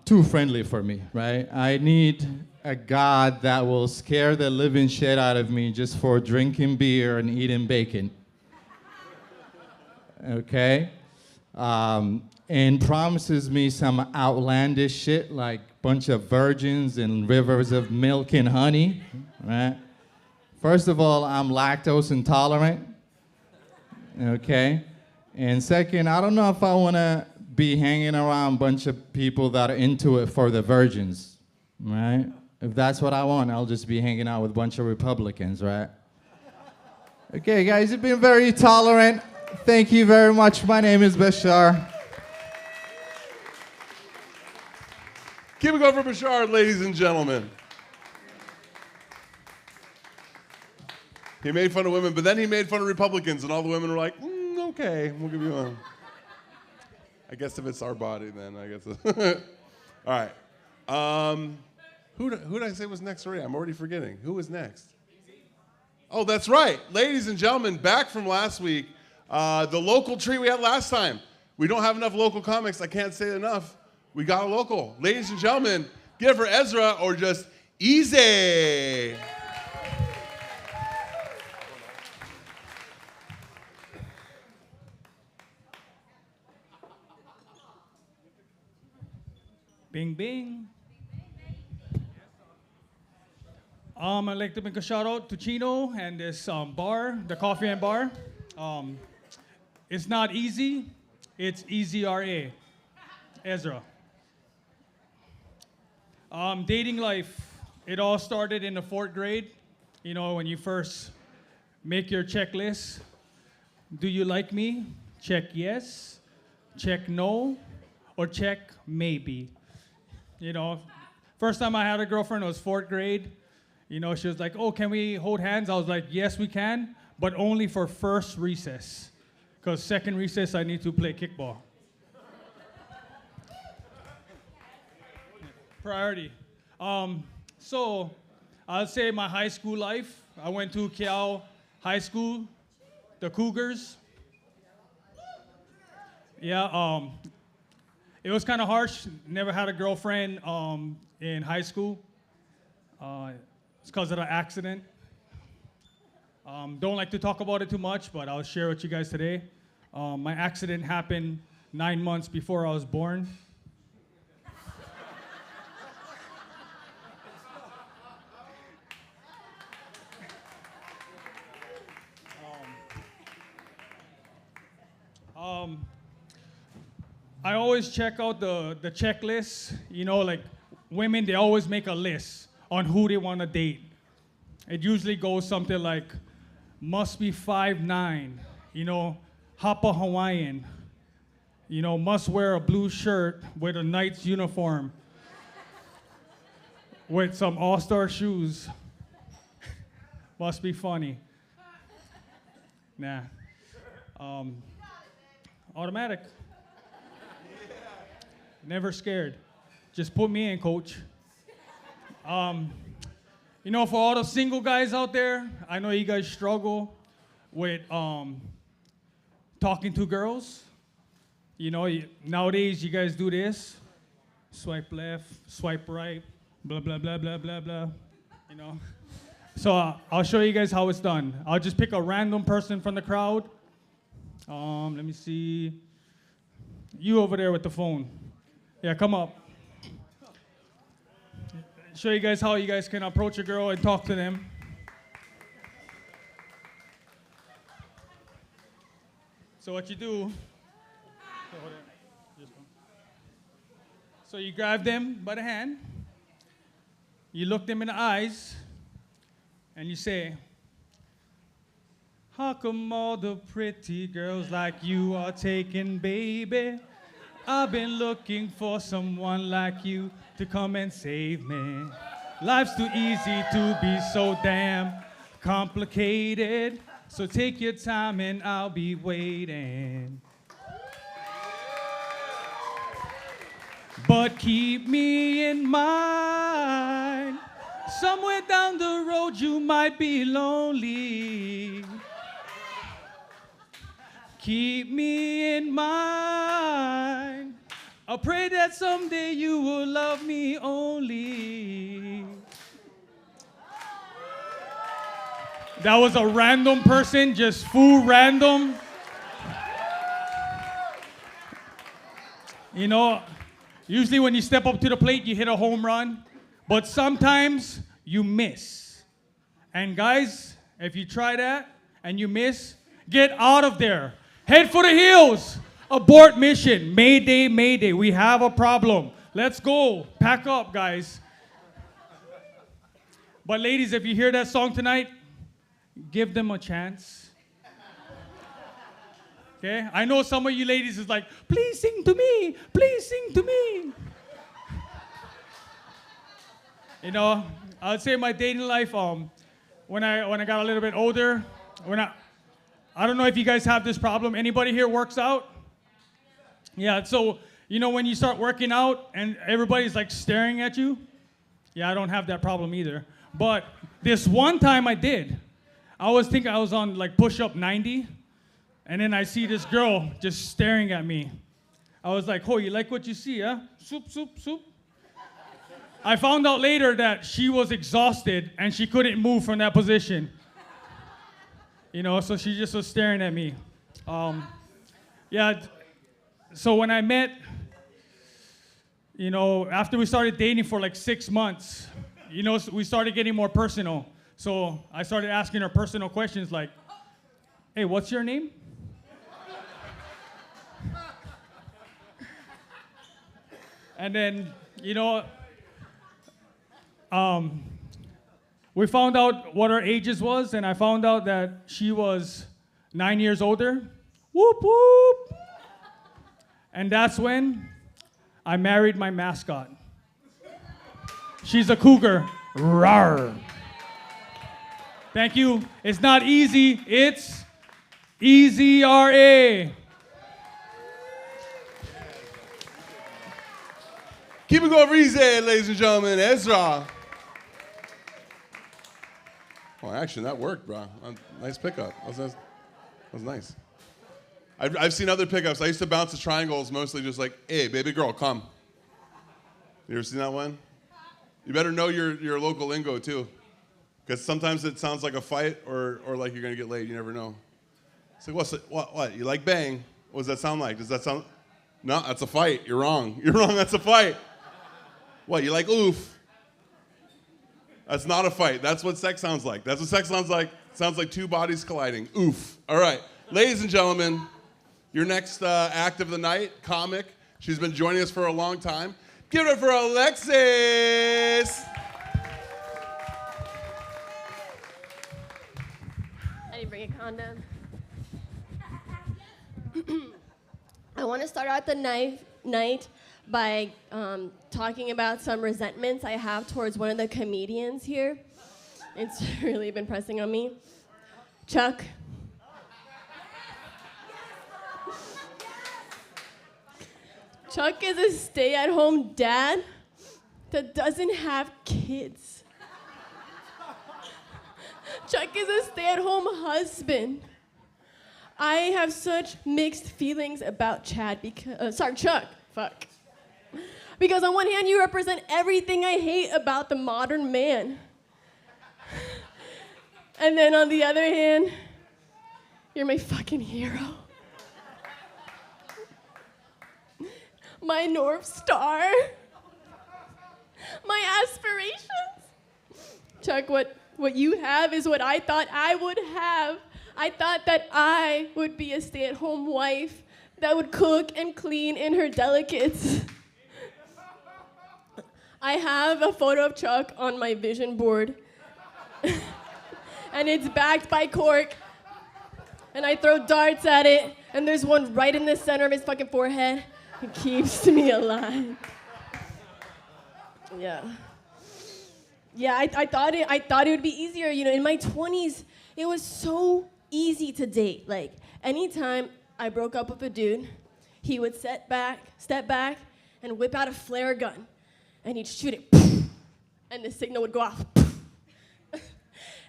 Speaker 7: Too friendly for me, right? I need a God that will scare the living shit out of me just for drinking beer and eating bacon. okay? And promises me some outlandish shit like bunch of virgins and rivers of milk and honey, right? First of all, I'm lactose intolerant, okay? And second, I don't know if I want to be hanging around a bunch of people that are into it for the virgins, right? If that's what I want, I'll just be hanging out with a bunch of Republicans, right? Okay, guys, you've been very tolerant. Thank you very much. My name is Bashar.
Speaker 1: Keep it going for Bashar, ladies and gentlemen. He made fun of women, but then he made fun of Republicans, and all the women were like, okay, we'll give you one. I guess if it's our body, then I guess. All right. Who did I say was next already? I'm already forgetting. Who was next? Oh, that's right. Ladies and gentlemen, back from last week, the local treat we had last time. We don't have enough local comics. I can't say it enough. We got a local. Ladies and gentlemen, give her Ezra or just Easy.
Speaker 8: Bing, bing. I'd like to make a shout out to Chino and this bar, the Coffee and Bar. It's not easy, it's EZRA. Ezra. Dating life, it all started in the 4th grade. You know, when you first make your checklist. Do you like me? Check yes, check no, or check maybe. You know, first time I had a girlfriend, it was 4th grade. You know, she was like, oh, can we hold hands? I was like, yes, we can, but only for first recess. Because second recess, I need to play kickball. Priority. So, I'll say my high school life. I went to Kiao High School, the Cougars. Yeah, it was kind of harsh. Never had a girlfriend in high school. It's because of the accident. Don't like to talk about it too much, but I'll share with you guys today. My accident happened 9 months before I was born. I always check out the checklist. You know, like women, they always make a list on who they want to date. It usually goes something like, must be 5'9", you know, Hapa Hawaiian, you know, must wear a blue shirt with a Knights uniform, with some all-star shoes. Must be funny. Nah. Automatic. Never scared. Just put me in, coach. You know, for all the single guys out there, I know you guys struggle with talking to girls. You know, nowadays you guys do this. Swipe left, swipe right, blah, blah, blah, blah, blah, blah. You know? So I'll show you guys how it's done. I'll just pick a random person from the crowd. Let me see. You over there with the phone. Yeah, come up. Show you guys how you guys can approach a girl and talk to them. So what you do, so you grab them by the hand, you look them in the eyes, and you say, how come all the pretty girls like you are taken, baby? I've been looking for someone like you to come and save me. Life's too easy to be so damn complicated. So take your time and I'll be waiting. But keep me in mind. Somewhere down the road you might be lonely. Keep me in mind. I pray that someday you will love me only. That was a random person, just full random. You know, usually when you step up to the plate, you hit a home run, but sometimes you miss. And guys, if you try that and you miss, get out of there. Head for the hills. Abort mission. Mayday, mayday. We have a problem. Let's go. Pack up, guys. But ladies, if you hear that song tonight, give them a chance. Okay? I know some of you ladies is like, please sing to me. Please sing to me. You know, I would say my dating life, when I got a little bit older, I don't know if you guys have this problem. Anybody here works out? Yeah, so, you know, when you start working out and everybody's like staring at you, yeah, I don't have that problem either. But this one time I did. I was thinking I was on like push-up 90, and then I see this girl just staring at me. I was like, oh, you like what you see, huh? Soup, soup, soup. I found out later that she was exhausted and she couldn't move from that position. You know, so she just was staring at me. Yeah, so when I met, you know, after we started dating for like 6 months, you know, we started getting more personal. So I started asking her personal questions like, hey, what's your name? And then, you know, we found out what our ages was, and I found out that she was 9 years older. Whoop, whoop. And that's when I married my mascot. She's a cougar. Rawr. Thank you. It's not easy, it's EZRA.
Speaker 1: Keep it going for easy, ladies and gentlemen. Ezra. Well, actually, that worked, bro. Nice pickup. That was nice. I've seen other pickups. I used to bounce the triangles mostly just like, hey, baby girl, come. You ever seen that one? You better know your local lingo, too. Because sometimes it sounds like a fight or like you're going to get laid. You never know. It's like, what? You like bang? What does that sound like? Does that sound... No, that's a fight. You're wrong. You're wrong. That's a fight. What, you like oof? That's not a fight. That's what sex sounds like. That's what sex sounds like. It sounds like two bodies colliding. Oof. All right. Ladies and gentlemen, your next act of the night, comic. She's been joining us for a long time. Give it up for Alexis.
Speaker 9: I didn't bring a condom. I want to start out the night by talking about some resentments I have towards one of the comedians here. It's really been pressing on me. Chuck. Chuck is a stay-at-home dad that doesn't have kids. Chuck is a stay-at-home husband. I have such mixed feelings about Chuck. Fuck. Because on one hand, you represent everything I hate about the modern man. And then on the other hand, you're my fucking hero. My North Star. My aspirations. Chuck, what you have is what I thought I would have. I thought that I would be a stay-at-home wife that would cook and clean in her delicates. I have a photo of Chuck on my vision board. And it's backed by cork. And I throw darts at it, and there's one right in the center of his fucking forehead. It keeps me alive. Yeah. Yeah, I thought it would be easier. You know, in my 20s, it was so easy to date. Like, anytime I broke up with a dude, he would step back, and whip out a flare gun. And he'd shoot it. And the signal would go off.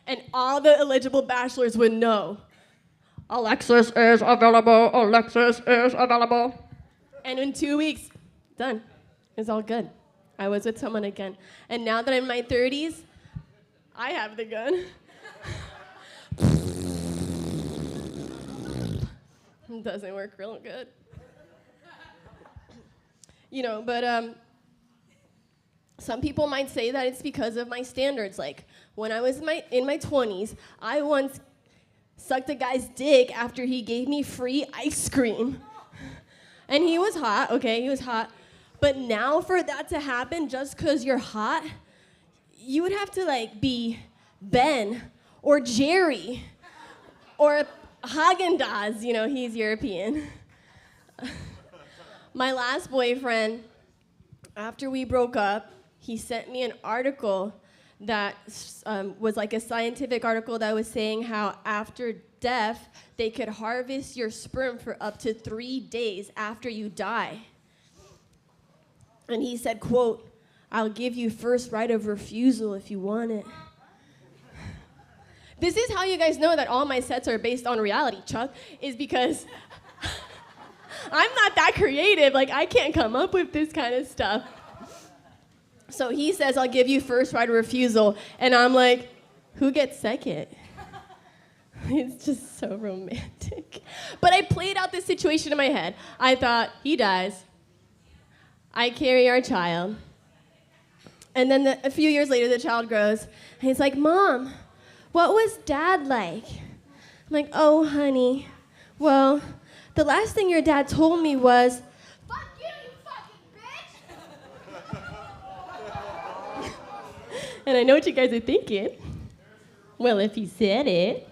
Speaker 9: And all the eligible bachelors would know. Alexis is available. Alexis is available. And in 2 weeks, done. It's all good. I was with someone again. And now that I'm in my 30s, I have the gun. It doesn't work real good. you know, but some people might say that it's because of my standards. Like, when I was in my 20s, I once sucked a guy's dick after he gave me free ice cream. And he was hot, okay, he was hot. But now for that to happen just because you're hot, you would have to like be Ben or Jerry or Haagen-Dazs, you know, he's European. My last boyfriend, after we broke up, he sent me an article that was like a scientific article that was saying how after death, they could harvest your sperm for up to 3 days after you die. And he said, quote, "I'll give you first right of refusal if you want it." This is how you guys know that all my sets are based on reality, Chuck, is because I'm not that creative. Like, I can't come up with this kind of stuff. So he says, "I'll give you first right of refusal." And I'm like, who gets second? It's just so romantic. But I played out this situation in my head. I thought, he dies. I carry our child. And then a few years later, the child grows. And he's like, "Mom, what was Dad like?" I'm like, "Oh, honey, well, the last thing your dad told me was, 'Fuck you, you fucking bitch!'" And I know what you guys are thinking. Well, if he said it.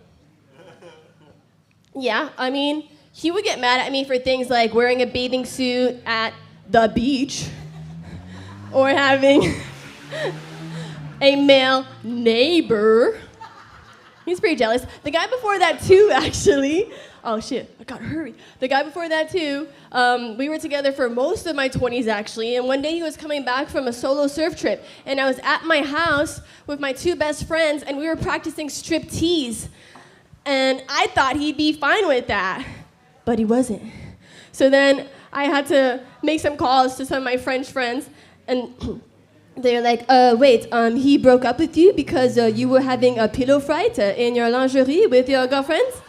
Speaker 9: Yeah, I mean, he would get mad at me for things like wearing a bathing suit at the beach or having a male neighbor. He's pretty jealous. The guy before that, too, actually. Oh, shit, I gotta hurry. The guy before that, too, we were together for most of my 20s, actually, and one day he was coming back from a solo surf trip, and I was at my house with my 2 best friends, and we were practicing striptease. And I thought he'd be fine with that, but he wasn't. So then I had to make some calls to some of my French friends, and they're like, wait, he broke up with you because you were having a pillow fight in your lingerie with your girlfriends?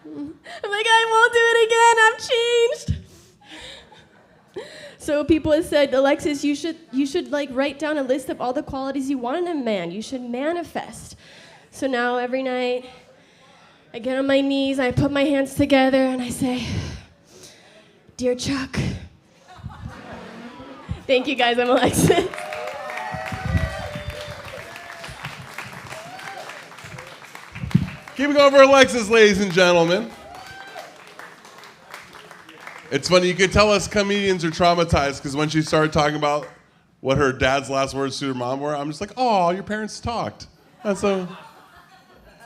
Speaker 9: I'm like, I won't do it again, I've changed. So people have said, "Alexis, you should like write down a list of all the qualities you want in a man. You should manifest." So now every night, I get on my knees, I put my hands together, and I say, "Dear Chuck." Thank you guys, I'm Alexis.
Speaker 1: Keep it going for Alexis, ladies and gentlemen. It's funny, you could tell us comedians are traumatized because when she started talking about what her dad's last words to her mom were, I'm just like, oh, your parents talked. And so,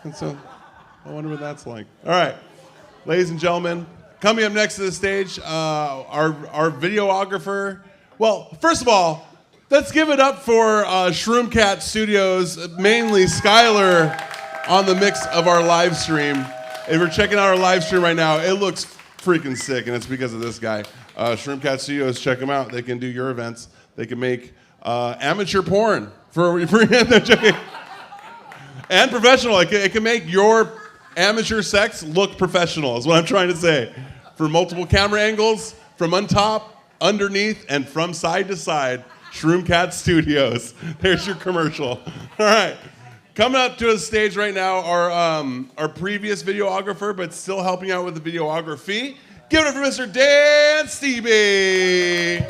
Speaker 1: I wonder what that's like. All right, ladies and gentlemen, coming up next to the stage, our videographer. Well, first of all, let's give it up for Shroomcat Studios, mainly Skylar, on the mix of our live stream. If you're checking out our live stream right now, it looks freaking sick, and it's because of this guy. Shroomcat Studios, check them out. They can do your events. They can make amateur porn for and professional. It can make your amateur sex look professional, is what I'm trying to say. For multiple camera angles, from on top, underneath, and from side to side, Shroomcat Studios. There's your commercial. All right. Coming up to the stage right now, our previous videographer, but still helping out with the videography. Give it up for Mr. Dan Stevie.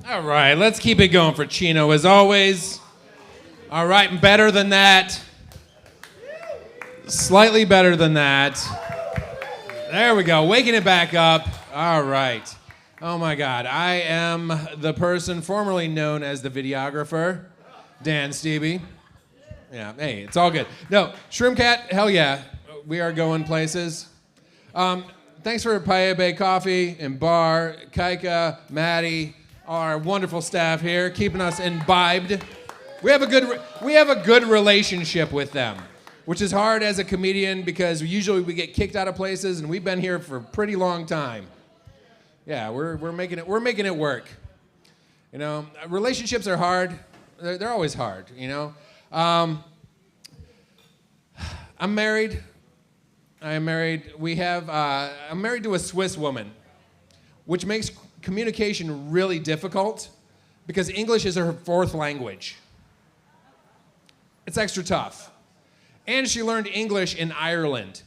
Speaker 10: All right, let's keep it going for Chino as always. All right, and better than that. Slightly better than that. There we go, waking it back up. All right. Oh my God, I am the person formerly known as the videographer, Dan Stevie. Yeah, hey, it's all good. No, Shroomcat, hell yeah, we are going places. Thanks for Paella Bay Coffee and Bar, Kaika, Maddie, our wonderful staff here, keeping us imbibed. We have a good relationship with them, which is hard as a comedian because usually we get kicked out of places, and we've been here for a pretty long time. Yeah, we're making it work. You know, relationships are hard. They're always hard. You know, I'm married. I am married. I'm married to a Swiss woman, which makes communication really difficult because English is her fourth language. It's extra tough. And she learned English in Ireland,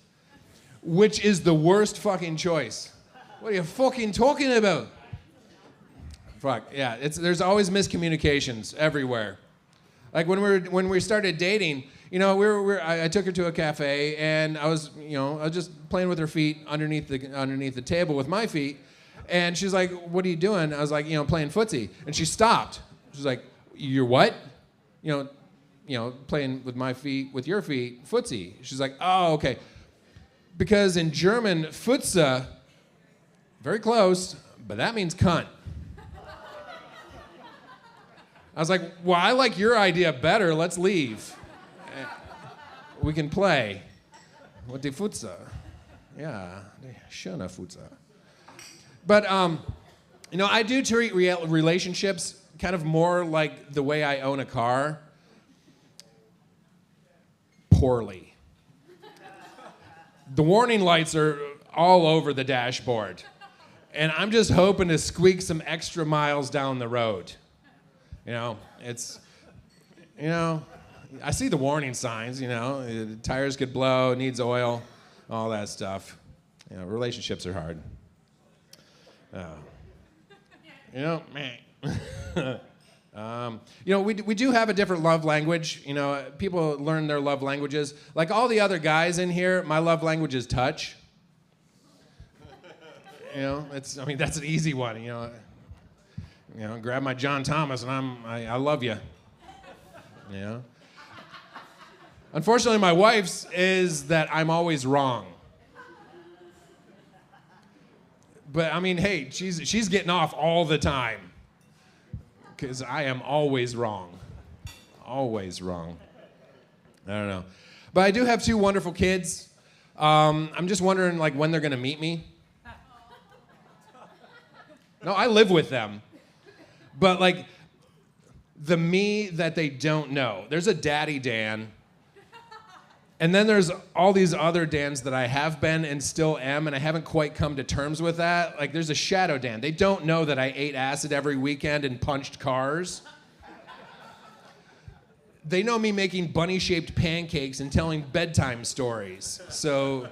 Speaker 10: which is the worst fucking choice. What are you fucking talking about? Fuck, yeah, there's always miscommunications everywhere. Like when we started dating, you know, I took her to a cafe and I was just playing with her feet underneath the table with my feet, and she's like, "What are you doing?" I was like, "Playing footsie," and she stopped. She's like, "You're what?" Playing with my feet, with your feet, footsie. She's like, "Oh, okay," because in German, Futze, very close, but that means cunt. I was like, well, I like your idea better. Let's leave. We can play with the Futze. Yeah, schöne Futze. But, I do treat relationships kind of more like the way I own a car. Poorly. The warning lights are all over the dashboard. And I'm just hoping to squeak some extra miles down the road. I see the warning signs, the tires could blow, it needs oil, all that stuff. Relationships are hard. We do have a different love language. People learn their love languages. Like all the other guys in here, my love language is touch. That's an easy one, grab my John Thomas and I love you. Unfortunately, my wife's is that I'm always wrong. But hey, she's getting off all the time. Because I am always wrong. Always wrong. I don't know. But I do have two wonderful kids. I'm just wondering when they're gonna meet me. No, I live with them. But the me that they don't know. There's a daddy Dan. And then there's all these other Dans that I have been and still am, and I haven't quite come to terms with that. There's a shadow Dan. They don't know that I ate acid every weekend and punched cars. They know me making bunny-shaped pancakes and telling bedtime stories. So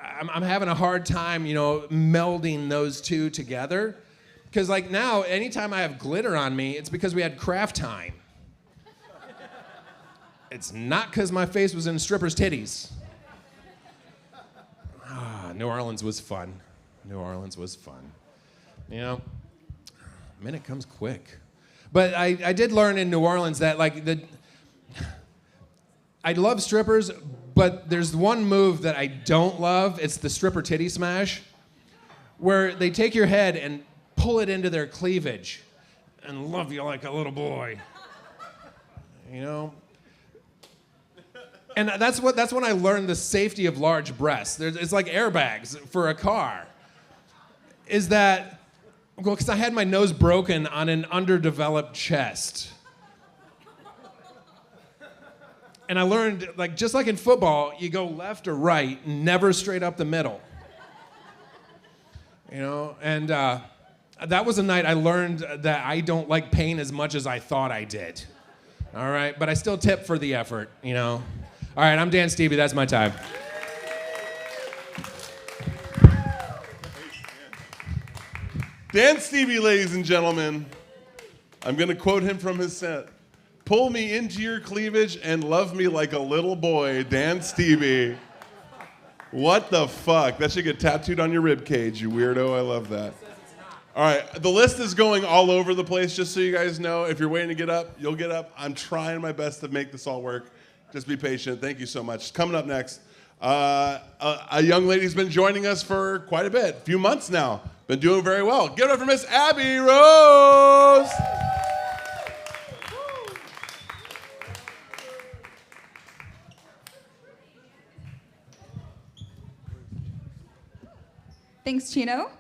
Speaker 10: I'm having a hard time, melding those two together. Because now, anytime I have glitter on me, it's because we had craft time. It's not because my face was in strippers' titties. New Orleans was fun. New Orleans was fun. Minute comes quick. But I did learn in New Orleans that I love strippers, but there's one move that I don't love. It's the stripper titty smash, where they take your head and pull it into their cleavage and love you like a little boy. And that's when I learned the safety of large breasts. It's like airbags for a car. Is that, because I had my nose broken on an underdeveloped chest. And I learned, just like in football, you go left or right, never straight up the middle. And that was a night I learned that I don't like pain as much as I thought I did. All right, but I still tip for the effort, All right, I'm Dan Stevie. That's my time.
Speaker 1: Dan Stevie, ladies and gentlemen. I'm going to quote him from his set. Pull me into your cleavage and love me like a little boy, Dan Stevie. What the fuck? That should get tattooed on your rib cage, you weirdo. I love that. All right, the list is going all over the place, just so you guys know. If you're waiting to get up, you'll get up. I'm trying my best to make this all work. Just be patient. Thank you so much. Coming up next, a young lady's been joining us for quite a few months now. Been doing very well. Give it up for Miss Abby Rose.
Speaker 11: Thanks, Chino.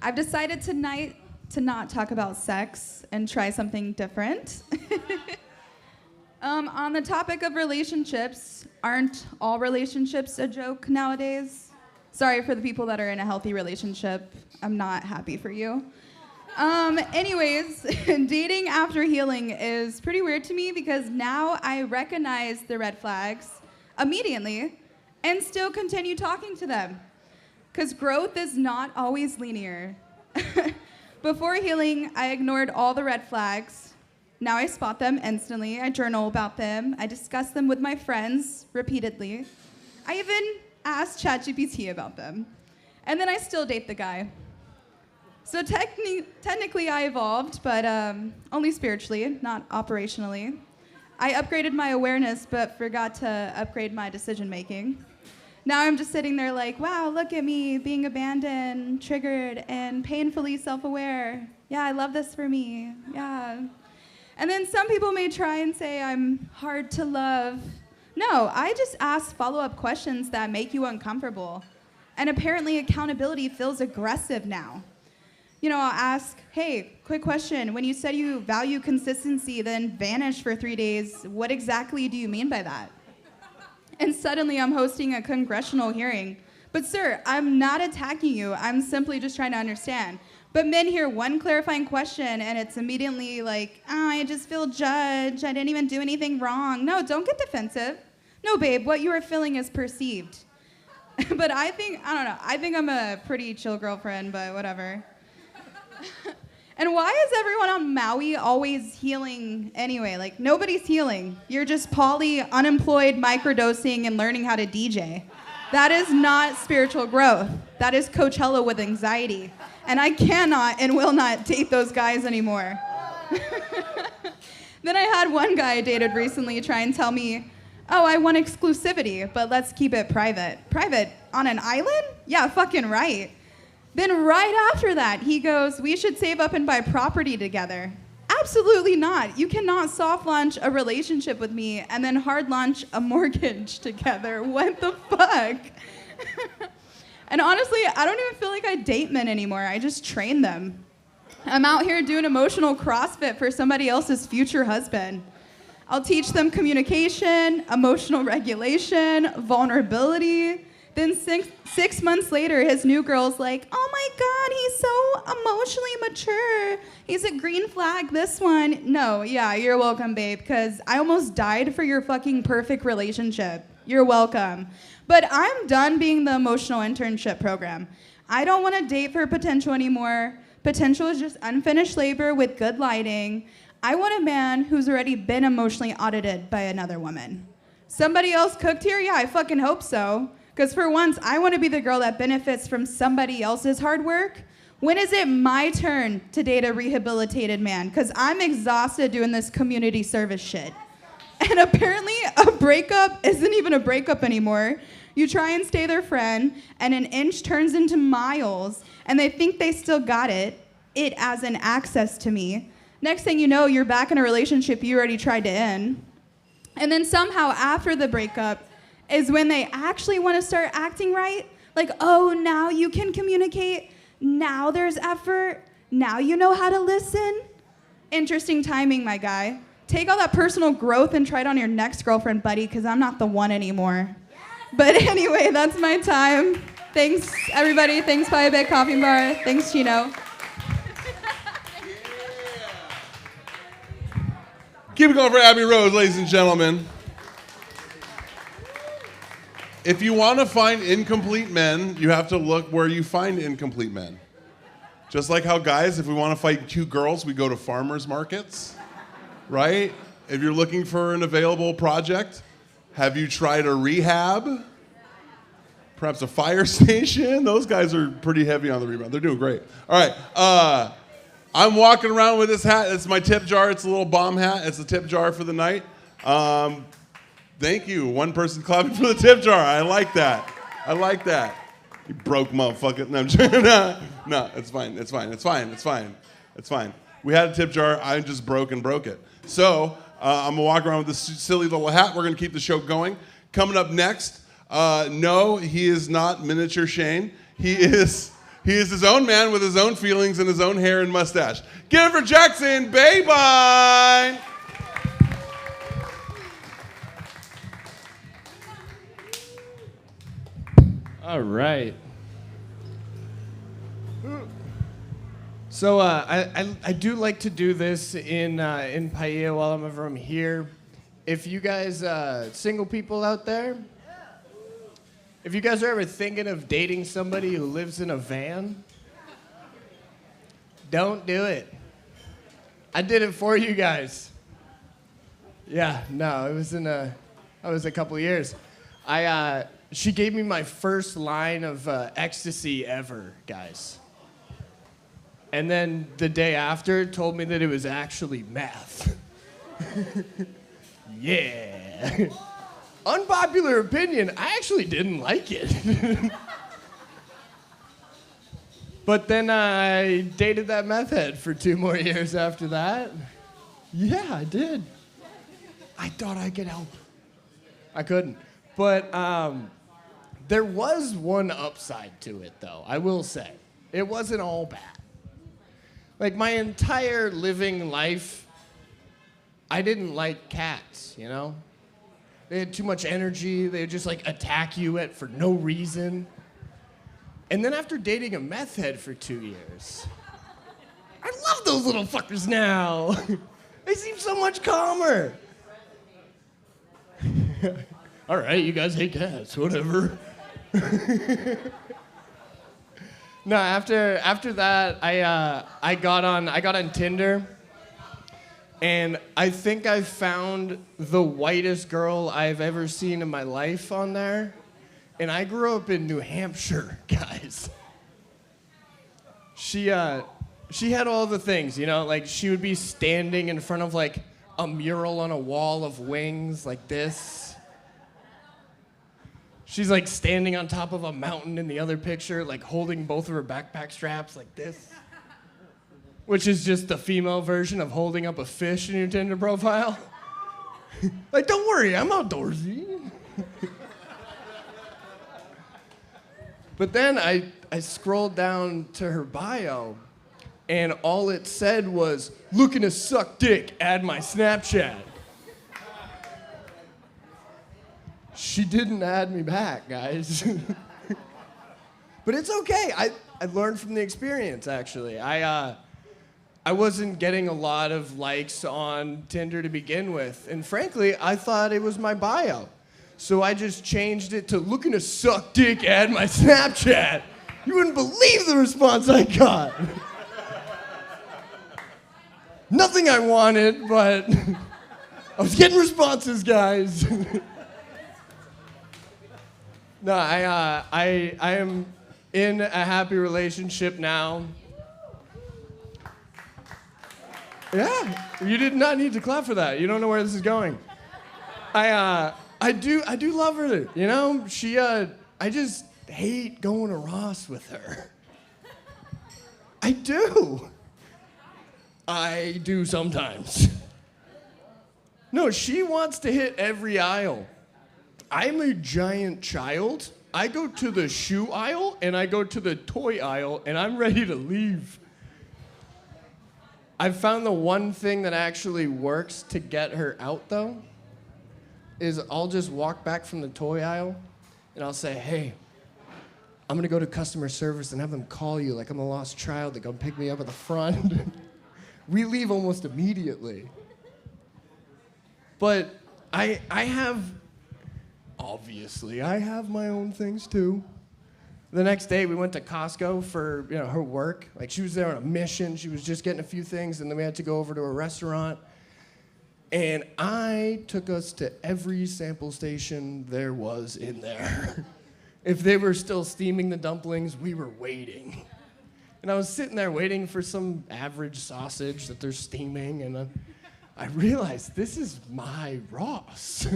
Speaker 11: I've decided tonight to not talk about sex and try something different. On the topic of relationships, aren't all relationships a joke nowadays? Sorry for the people that are in a healthy relationship. I'm not happy for you. Anyways, dating after healing is pretty weird to me because now I recognize the red flags immediately and still continue talking to them. Because growth is not always linear. Before healing, I ignored all the red flags. Now I spot them instantly. I journal about them. I discuss them with my friends repeatedly. I even asked ChatGPT about them. And then I still date the guy. So technically I evolved, but only spiritually, not operationally. I upgraded my awareness, but forgot to upgrade my decision making. Now I'm just sitting there like, wow, look at me being abandoned, triggered, and painfully self-aware. Yeah, I love this for me. Yeah. And then some people may try and say I'm hard to love. No, I just ask follow-up questions that make you uncomfortable. And apparently accountability feels aggressive now. You know, I'll ask, hey, quick question. When you said you value consistency, then vanish for 3 days, what exactly do you mean by that? And suddenly I'm hosting a congressional hearing. But sir, I'm not attacking you. I'm simply just trying to understand. But men hear one clarifying question and it's immediately like, oh, I just feel judged. I didn't even do anything wrong. No, don't get defensive. No, babe, what you are feeling is perceived. But I think I'm a pretty chill girlfriend, but whatever. And why is everyone on Maui always healing anyway? Like, nobody's healing. You're just poly, unemployed, microdosing, and learning how to DJ. That is not spiritual growth. That is Coachella with anxiety. And I cannot and will not date those guys anymore. Then I had one guy I dated recently try and tell me, oh, I want exclusivity, but let's keep it private. Private? On an island? Yeah, fucking right. Then right after that, he goes, we should save up and buy property together. Absolutely not. You cannot soft launch a relationship with me and then hard launch a mortgage together. What the fuck? And honestly, I don't even feel like I date men anymore. I just train them. I'm out here doing emotional CrossFit for somebody else's future husband. I'll teach them communication, emotional regulation, vulnerability. Then six months later, his new girl's like, oh my God, he's so emotionally mature. He's a green flag, this one. No, yeah, you're welcome, babe, because I almost died for your fucking perfect relationship. You're welcome. But I'm done being the emotional internship program. I don't want to date for potential anymore. Potential is just unfinished labor with good lighting. I want a man who's already been emotionally audited by another woman. Somebody else cooked here? Yeah, I fucking hope so. Because for once, I want to be the girl that benefits from somebody else's hard work. When is it my turn to date a rehabilitated man? Because I'm exhausted doing this community service shit. And apparently, a breakup isn't even a breakup anymore. You try and stay their friend, and an inch turns into miles, and they think they still got it as an access to me. Next thing you know, you're back in a relationship you already tried to end. And then somehow after the breakup, is when they actually want to start acting right. Like, oh, now you can communicate. Now there's effort. Now you know how to listen. Interesting timing, my guy. Take all that personal growth and try it on your next girlfriend, buddy, because I'm not the one anymore. But anyway, that's my time. Thanks, everybody. Thanks, Pie Bit Coffee Bar. Thanks, Chino.
Speaker 1: Keep it going for Abby Rose, ladies and gentlemen. If you want to find incomplete men, you have to look where you find incomplete men. Just like how guys, if we want to fight cute girls, we go to farmers markets, right? If you're looking for an available project, have you tried a rehab? Perhaps a fire station? Those guys are pretty heavy on the rebound. They're doing great. All right. I'm walking around with this hat. It's my tip jar. It's a little bomb hat. It's the tip jar for the night. Thank you. One person clapping for the tip jar. I like that. I like that. You broke motherfucker. No, I'm joking. No, it's fine. It's fine. It's fine. It's fine. It's fine. We had a tip jar. I just broke it. So I'm going to walk around with this silly little hat. We're going to keep the show going. Coming up next, no, he is not miniature Shane. He is his own man with his own feelings and his own hair and mustache. Give it for Jackson Babine.
Speaker 12: All right. So I do like to do this in Paia while I'm here. If you guys single people out there, if you guys are ever thinking of dating somebody who lives in a van, don't do it. I did it for you guys. Yeah, no, it was that was a couple years. She gave me my first line of ecstasy ever, guys. And then the day after, told me that it was actually meth. Yeah. Unpopular opinion, I actually didn't like it. But then I dated that meth head for 2 more years after that. Yeah, I did. I thought I could help. I couldn't. But there was one upside to it, though, I will say. It wasn't all bad. Like, my entire living life, I didn't like cats, you know? They had too much energy. They would just, like, attack you for no reason. And then after dating a meth head for 2 years, I love those little fuckers now. They seem so much calmer. All right, you guys hate cats, whatever. No, after that, I got on Tinder, and I think I found the whitest girl I've ever seen in my life on there. And I grew up in New Hampshire, guys. She had all the things, you know, like she would be standing in front of like a mural on a wall of wings like this. She's like standing on top of a mountain in the other picture, like holding both of her backpack straps like this. Which is just the female version of holding up a fish in your Tinder profile. Like, don't worry, I'm outdoorsy. But then I scrolled down to her bio, and all it said was, looking to suck dick, add my Snapchat. She didn't add me back, guys. But it's okay. I learned from the experience, actually. I wasn't getting a lot of likes on Tinder to begin with, and frankly, I thought it was my bio. So I just changed it to looking to suck dick, add my Snapchat. You wouldn't believe the response I got. Nothing I wanted, but I was getting responses, guys. No, I am in a happy relationship now. Yeah, you did not need to clap for that. You don't know where this is going. I do love her, you know? I just hate going to Ross with her. I do. I do sometimes. No, she wants to hit every aisle. I'm a giant child. I go to the shoe aisle and I go to the toy aisle and I'm ready to leave. I've found the one thing that actually works to get her out, though, is I'll just walk back from the toy aisle and I'll say, hey, I'm gonna go to customer service and have them call you like I'm a lost child to come pick me up at the front. We leave almost immediately. But I have my own things too. The next day we went to Costco for her work. Like she was there on a mission. She was just getting a few things and then we had to go over to a restaurant. And I took us to every sample station there was in there. If they were still steaming the dumplings, we were waiting. And I was sitting there waiting for some average sausage that they're steaming, and I realized this is my Ross.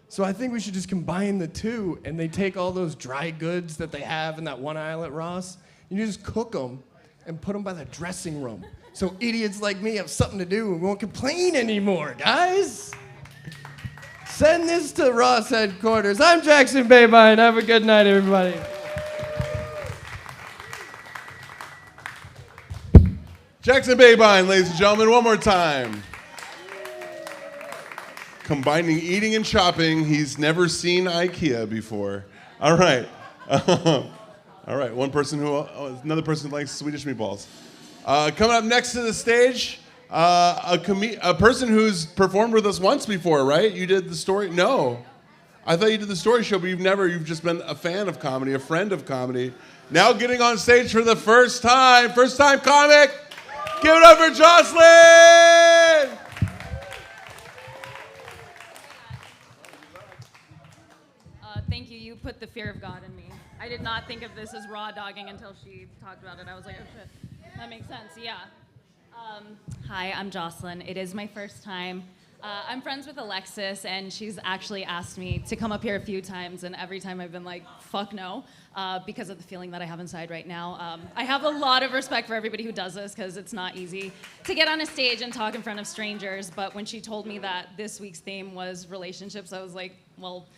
Speaker 12: So I think we should just combine the two, and they take all those dry goods that they have in that one aisle at Ross, and you just cook them and put them by the dressing room. So idiots like me have something to do and won't complain anymore, guys. Send this to Ross headquarters. I'm Jackson Babine. Have a good night, everybody.
Speaker 1: Jackson Babine, ladies and gentlemen, one more time. Combining eating and shopping, he's never seen IKEA before. All right. All right. One person another person who likes Swedish meatballs. Coming up next to the stage, a person who's performed with us once before, right? You did the story? No. I thought you did the story show, but you've just been a fan of comedy, a friend of comedy. Now getting on stage for the first time comic. Give it up for Jocelyn!
Speaker 13: Thank you. You put the fear of God in me. I did not think of this as raw dogging until she talked about it. I was like, oh shit, that makes sense. Yeah. Hi, I'm Jocelyn. It is my first time. I'm friends with Alexis, and she's actually asked me to come up here a few times, and every time I've been like, fuck no, because of the feeling that I have inside right now. I have a lot of respect for everybody who does this, because it's not easy to get on a stage and talk in front of strangers, but when she told me that this week's theme was relationships, I was like, well,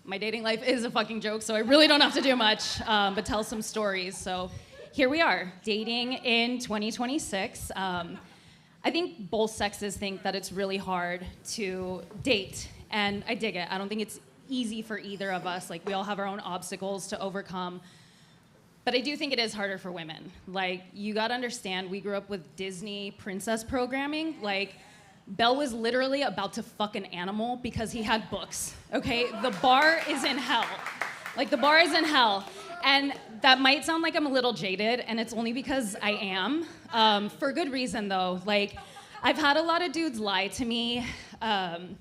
Speaker 13: my dating life is a fucking joke, so I really don't have to do much, but tell some stories. So here we are, dating in 2026. I think both sexes think that it's really hard to date, and I dig it. I don't think it's easy for either of us. Like, we all have our own obstacles to overcome. But I do think it is harder for women. Like, you gotta understand, we grew up with Disney princess programming. Like, Belle was literally about to fuck an animal because he had books, okay? The bar is in hell. Like, the bar is in hell. And that might sound like I'm a little jaded, and it's only because I am. For good reason, though. Like, I've had a lot of dudes lie to me, and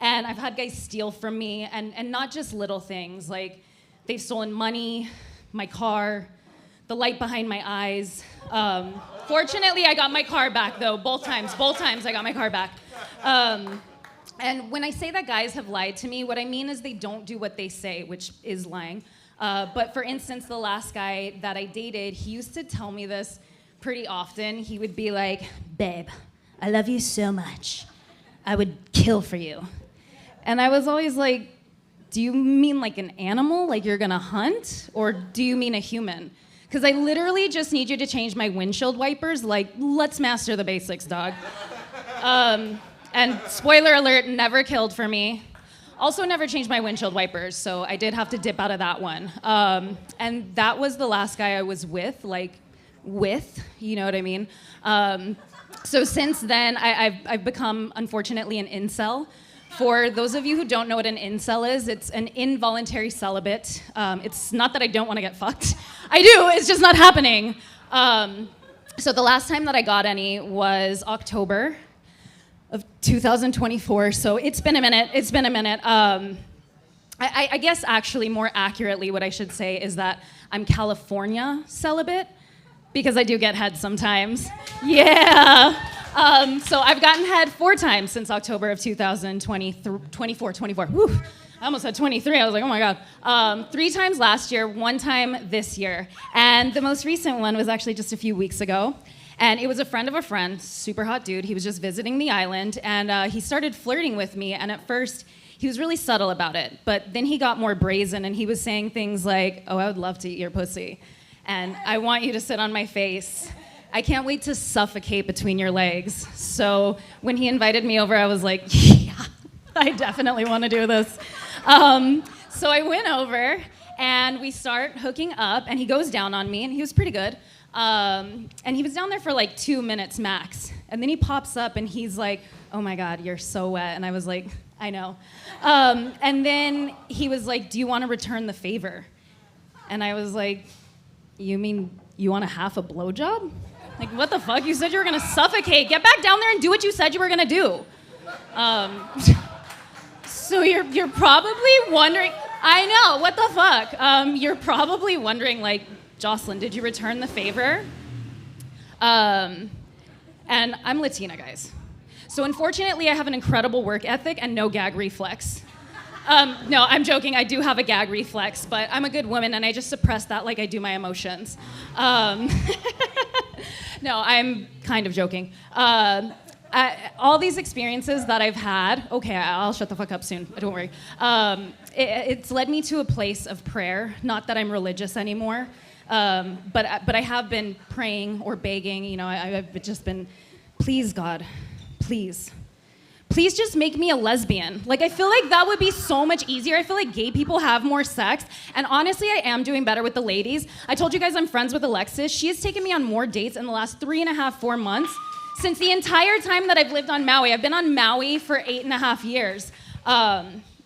Speaker 13: I've had guys steal from me, and not just little things. Like, they've stolen money, my car, the light behind my eyes. Fortunately, I got my car back, though, both times I got my car back. And when I say that guys have lied to me, what I mean is they don't do what they say, which is lying. But for instance, the last guy that I dated, he used to tell me this pretty often. He would be like, babe, I love you so much. I would kill for you. And I was always like, do you mean like an animal, like you're gonna hunt? Or do you mean a human? Because I literally just need you to change my windshield wipers. Like, let's master the basics, dog. And spoiler alert, never killed for me. Also never changed my windshield wipers, so I did have to dip out of that one. And that was the last guy I was with, you know what I mean? So since then, I've become, unfortunately, an incel. For those of you who don't know what an incel is, it's an involuntary celibate. It's not that I don't want to get fucked. I do, it's just not happening. So the last time that I got any was October of 2024, so it's been a minute. I guess actually more accurately what I should say is that I'm California celibate, because I do get head sometimes. Yeah. So I've gotten head 4 times since October of 2024. Whew. I almost said 23. I was like, oh my God. 3 times last year, 1 time this year. And the most recent one was actually just a few weeks ago. And it was a friend of a friend, super hot dude. He was just visiting the island, and he started flirting with me. And at first, he was really subtle about it. But then he got more brazen, and he was saying things like, oh, I would love to eat your pussy. And I want you to sit on my face. I can't wait to suffocate between your legs. So when he invited me over, I was like, yeah, I definitely want to do this. So I went over, and we start hooking up, and he goes down on me, and he was pretty good. And he was down there for like 2 minutes max. And then he pops up and he's like, oh my God, you're so wet. And I was like, I know. And then he was like, do you want to return the favor? And I was like, you mean you want a half a blowjob? Like, what the fuck? You said you were going to suffocate. Get back down there and do what you said you were going to do. So you're probably wondering, I know, what the fuck? You're probably wondering, like, Jocelyn, did you return the favor? And I'm Latina, guys. So unfortunately, I have an incredible work ethic and no gag reflex. No, I'm joking. I do have a gag reflex, but I'm a good woman, and I just suppress that like I do my emotions. No, I'm kind of joking. All these experiences that I've had, okay, I'll shut the fuck up soon, don't worry. It's led me to a place of prayer, not that I'm religious anymore. But I have been praying or begging, you know, I've just been, please God, please please just make me a lesbian. Like, I feel like that would be so much easier. I feel like gay people have more sex. And honestly, I am doing better with the ladies. I told you guys I'm friends with Alexis. She has taken me on more dates in the last 3.5, 4 months since the entire time that I've lived on Maui. I've been on Maui for 8.5 years.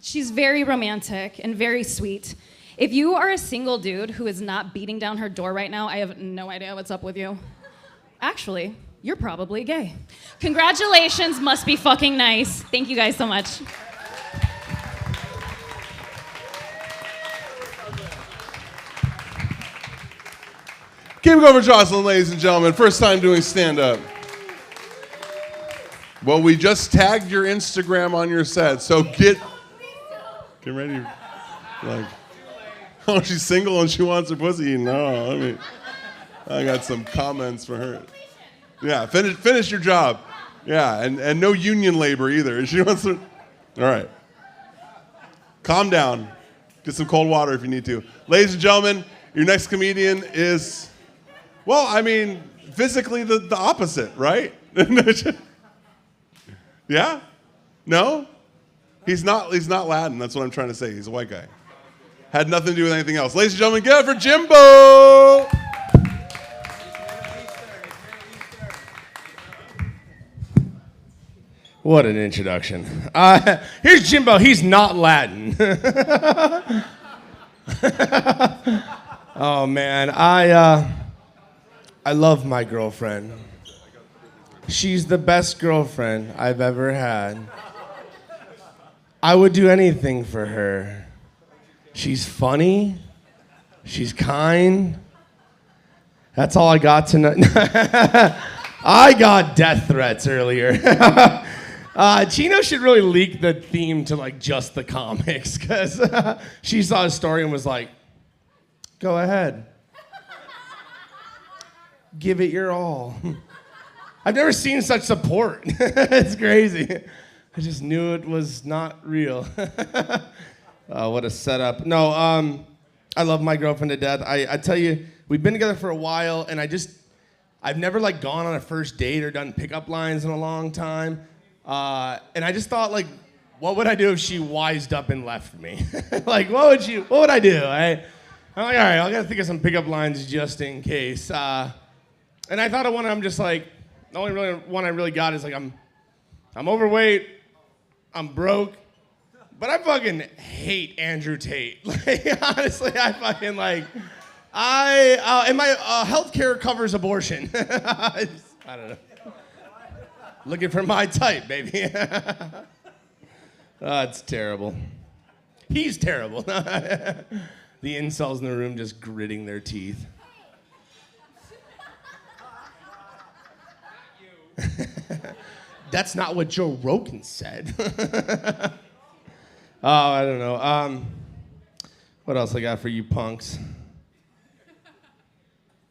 Speaker 13: She's very romantic and very sweet. If you are a single dude who is not beating down her door right now, I have no idea what's up with you. Actually, you're probably gay. Congratulations, must be fucking nice. Thank you guys so much.
Speaker 1: Keep it going for Jocelyn, ladies and gentlemen. First time doing stand-up. Well, we just tagged your Instagram on your set, so get ready. Like, oh, she's single and she wants her pussy. No, I got some comments for her. Yeah, finish your job. Yeah, and no union labor either. She wants to. All right. Calm down. Get some cold water if you need to. Ladies and gentlemen, your next comedian is, well, I mean, physically the opposite, right? Yeah? No? He's not Latin. That's what I'm trying to say. He's a white guy. Had nothing to do with anything else. Ladies and gentlemen, get it for Jimbo!
Speaker 14: What an introduction. Here's Jimbo. He's not Latin. Oh, man. I love my girlfriend. She's the best girlfriend I've ever had. I would do anything for her. She's funny. She's kind. That's all I got tonight. I got death threats earlier. Chino should really leak the theme to like just the comics, because she saw a story and was like, go ahead. Give it your all. I've never seen such support. It's crazy. I just knew it was not real. What a setup. No, I love my girlfriend to death. I tell you, we've been together for a while, and I've never like gone on a first date or done pickup lines in a long time. And I just thought, like, what would I do if she wised up and left me? Like, what would I do? I'm like, all right, I gotta think of some pickup lines just in case. And I thought of one. I'm just like, the only one I really got is like, I'm overweight, I'm broke, but I fucking hate Andrew Tate. Like, honestly, I fucking like, and my healthcare covers abortion. I don't know. Looking for my type, baby. Oh, it's terrible. He's terrible. The incels in the room just gritting their teeth. That's not what Joe Rogan said. Oh, I don't know. What else I got for you punks?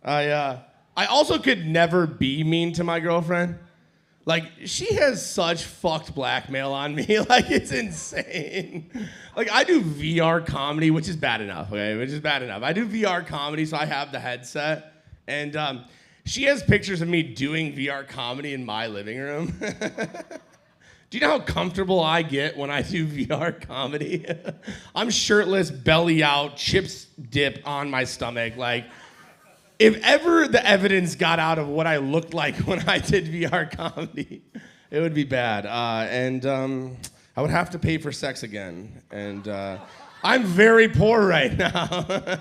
Speaker 14: I also could never be mean to my girlfriend. Like, she has such fucked blackmail on me. Like, it's insane. Like, I do VR comedy, which is bad enough, okay? Which is bad enough. I do VR comedy, so I have the headset. And she has pictures of me doing VR comedy in my living room. Do you know how comfortable I get when I do VR comedy? I'm shirtless, belly out, chips dip on my stomach. Like, if ever the evidence got out of what I looked like when I did VR comedy, it would be bad. And I would have to pay for sex again. And I'm very poor right now.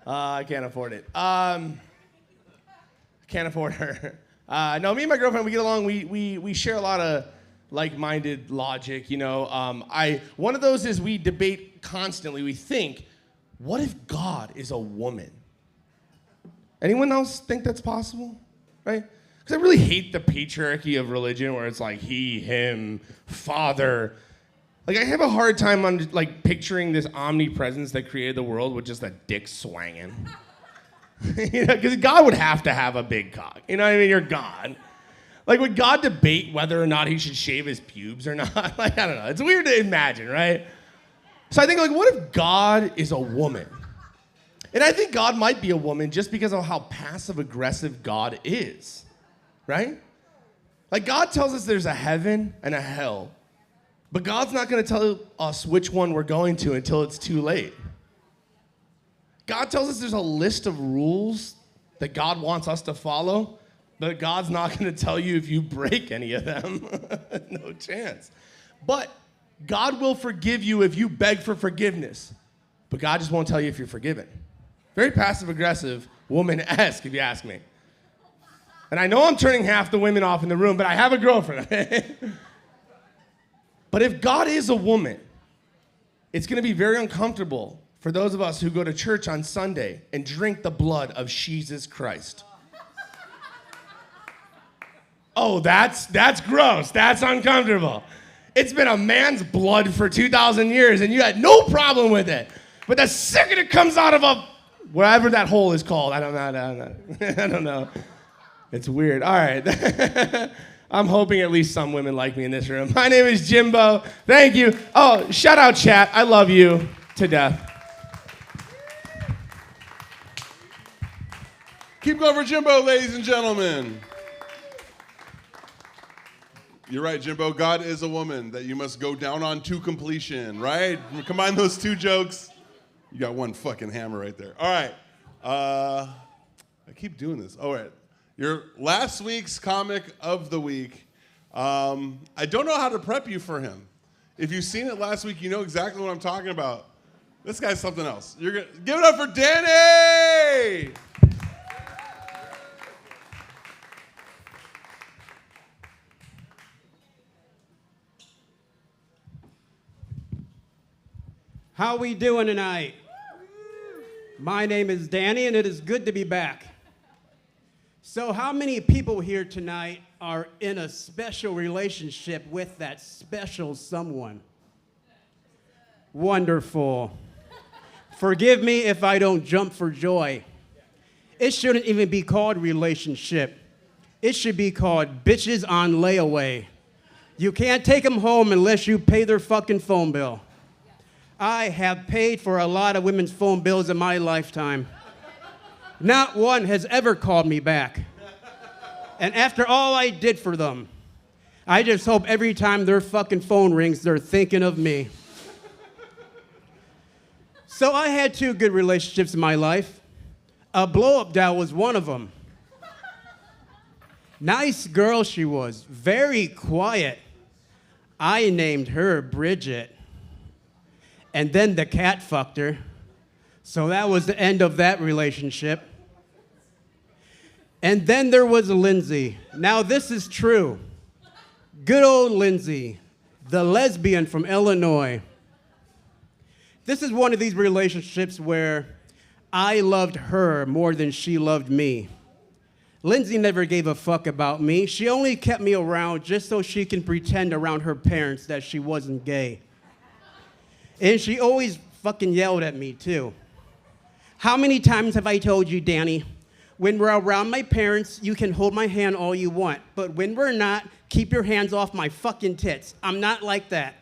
Speaker 14: I can't afford it. Can't afford her. No, me and my girlfriend, we get along. We share a lot of like-minded logic, you know. One of those is we debate constantly. We think, what if God is a woman? Anyone else think that's possible? Right? Because I really hate the patriarchy of religion where it's like he, him, father. Like, I have a hard time on like picturing this omnipresence that created the world with just a dick swanging. You know, because God would have to have a big cock. You know what I mean? You're God. Like, would God debate whether or not he should shave his pubes or not? Like, I don't know. It's weird to imagine, right? So I think, like, what if God is a woman? And I think God might be a woman just because of how passive-aggressive God is, right? Like, God tells us there's a heaven and a hell, but God's not going to tell us which one we're going to until it's too late. God tells us there's a list of rules that God wants us to follow, but God's not going to tell you if you break any of them. No chance. But God will forgive you if you beg for forgiveness, but God just won't tell you if you're forgiven. Very passive-aggressive, woman-esque, if you ask me. And I know I'm turning half the women off in the room, but I have a girlfriend. But if God is a woman, it's going to be very uncomfortable for those of us who go to church on Sunday and drink the blood of Jesus Christ. Oh, that's gross. That's uncomfortable. It's been a man's blood for 2,000 years, and you had no problem with it. But the second it comes out of wherever that hole is called, I don't know. I don't know. It's weird. All right. I'm hoping at least some women like me in this room. My name is Jimbo. Thank you. Oh, shout out chat. I love you to death.
Speaker 1: Keep going for Jimbo, ladies and gentlemen. You're right, Jimbo. God is a woman that you must go down on to completion, right? Combine those two jokes. You got one fucking hammer right there. All right. I keep doing this. All right. Your last week's comic of the week. I don't know how to prep you for him. If you've seen it last week, you know exactly what I'm talking about. This guy's something else. You're gonna give it up for Danny!
Speaker 15: How we doing tonight? My name is Danny, and it is good to be back. So how many people here tonight are in a special relationship with that special someone? Wonderful. Forgive me if I don't jump for joy. It shouldn't even be called relationship. It should be called bitches on layaway. You can't take them home unless you pay their fucking phone bill. I have paid for a lot of women's phone bills in my lifetime. Not one has ever called me back. And after all I did for them, I just hope every time their fucking phone rings, they're thinking of me. So I had 2 good relationships in my life. A blow-up doll was one of them. Nice girl she was, very quiet. I named her Bridget. And then the cat fucked her. So that was the end of that relationship. And then there was Lindsay. Now this is true. Good old Lindsay, the lesbian from Illinois. This is one of these relationships where I loved her more than she loved me. Lindsay never gave a fuck about me. She only kept me around just so she can pretend around her parents that she wasn't gay. And she always fucking yelled at me, too. How many times have I told you, Danny, when we're around my parents, you can hold my hand all you want, but when we're not, keep your hands off my fucking tits. I'm not like that.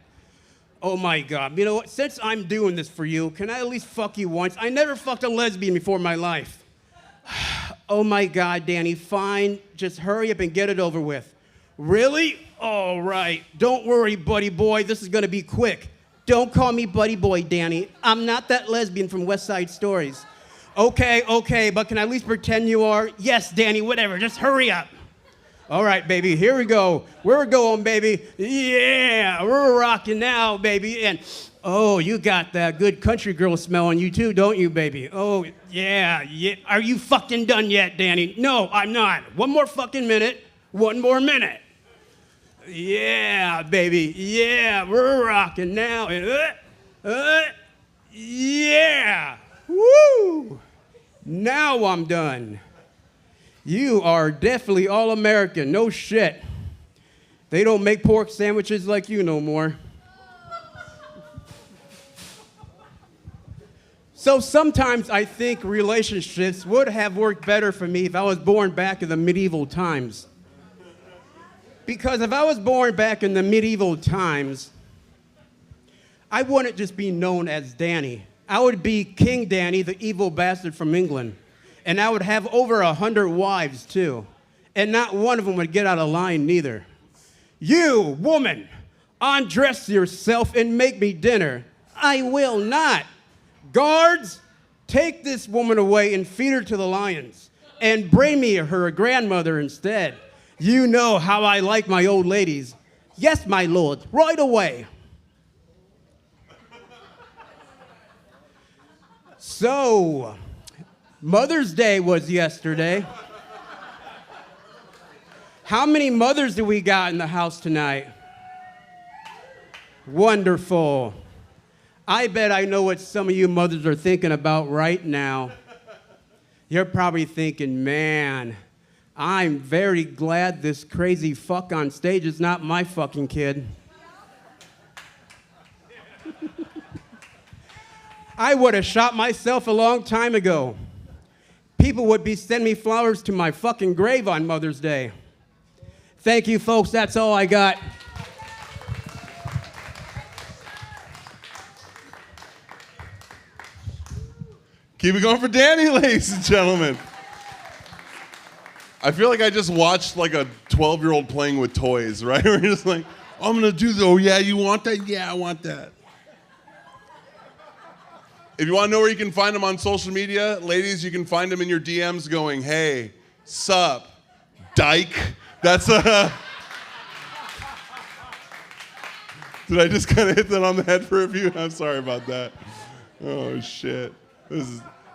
Speaker 15: Oh my God, you know what? Since I'm doing this for you, can I at least fuck you once? I never fucked a lesbian before in my life. Oh my God, Danny, fine. Just hurry up and get it over with. Really? All right. Don't worry, buddy boy. This is gonna be quick. Don't call me buddy boy, Danny. I'm not that lesbian from West Side Stories. Okay, but can I at least pretend you are? Yes, Danny, whatever. Just hurry up. All right, baby, here we go. We're going, baby. Yeah, we're rocking now, baby. And, oh, you got that good country girl smell on you too, don't you, baby? Oh, yeah. Are you fucking done yet, Danny? No, I'm not. One more fucking minute. One more minute. Yeah, baby. Yeah, we're rocking now. Yeah. Woo. Now I'm done. You are definitely all-American. No shit. They don't make pork sandwiches like you no more. So sometimes I think relationships would have worked better for me if I was born back in the medieval times. Because if I was born back in the medieval times, I wouldn't just be known as Danny. I would be King Danny, the evil bastard from England. And I would have over 100 wives, too. And not one of them would get out of line neither. You, woman, undress yourself and make me dinner. I will not. Guards, take this woman away and feed her to the lions. And bring me her grandmother instead. You know how I like my old ladies. Yes, my lord, right away. So, Mother's Day was yesterday. How many mothers do we got in the house tonight? Wonderful. I bet I know what some of you mothers are thinking about right now. You're probably thinking, man, I'm very glad this crazy fuck on stage is not my fucking kid. I would have shot myself a long time ago. People would be sending me flowers to my fucking grave on Mother's Day. Thank you, folks. That's all I got.
Speaker 1: Keep it going for Danny, ladies and gentlemen. I feel like I just watched like a 12-year-old playing with toys, right? We're just like, oh, I'm gonna do this. Oh yeah, you want that? Yeah, I want that. If you want to know where you can find them on social media, ladies, you can find them in your DMs going, hey, sup, dyke. That's a... Did I just kind of hit that on the head for a few? I'm sorry about that. Oh, shit.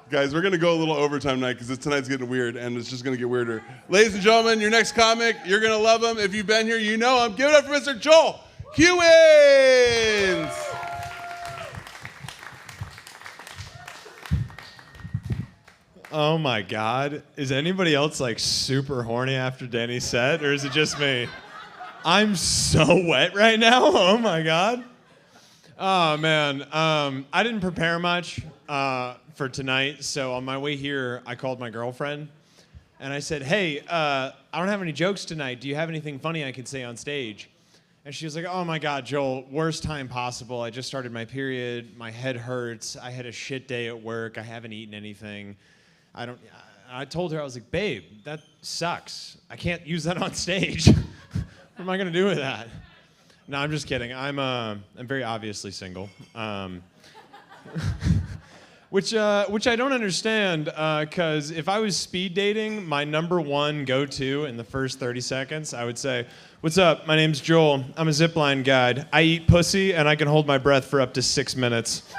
Speaker 1: Guys, we're going to go a little overtime tonight because tonight's getting weird, and it's just going to get weirder. Ladies and gentlemen, your next comic, you're going to love him. If you've been here, you know him. Give it up for Mr. Joel Hewins.
Speaker 16: Oh my God. Is anybody else like super horny after Danny's set, or is it just me? I'm so wet right now. Oh my God. Oh man. I didn't prepare much for tonight, so on my way here, I called my girlfriend and I said, hey, I don't have any jokes tonight. Do you have anything funny I could say on stage? And she was like, oh my God, Joel, worst time possible. I just started my period. My head hurts. I had a shit day at work. I haven't eaten anything. I told her, I was like, babe, that sucks. I can't use that on stage. What am I gonna do with that? No, I'm just kidding. I'm very obviously single. Which I don't understand, because if I was speed dating, my number one go-to in the first 30 seconds, I would say, what's up, my name's Joel. I'm a zipline guide. I eat pussy, and I can hold my breath for up to 6 minutes.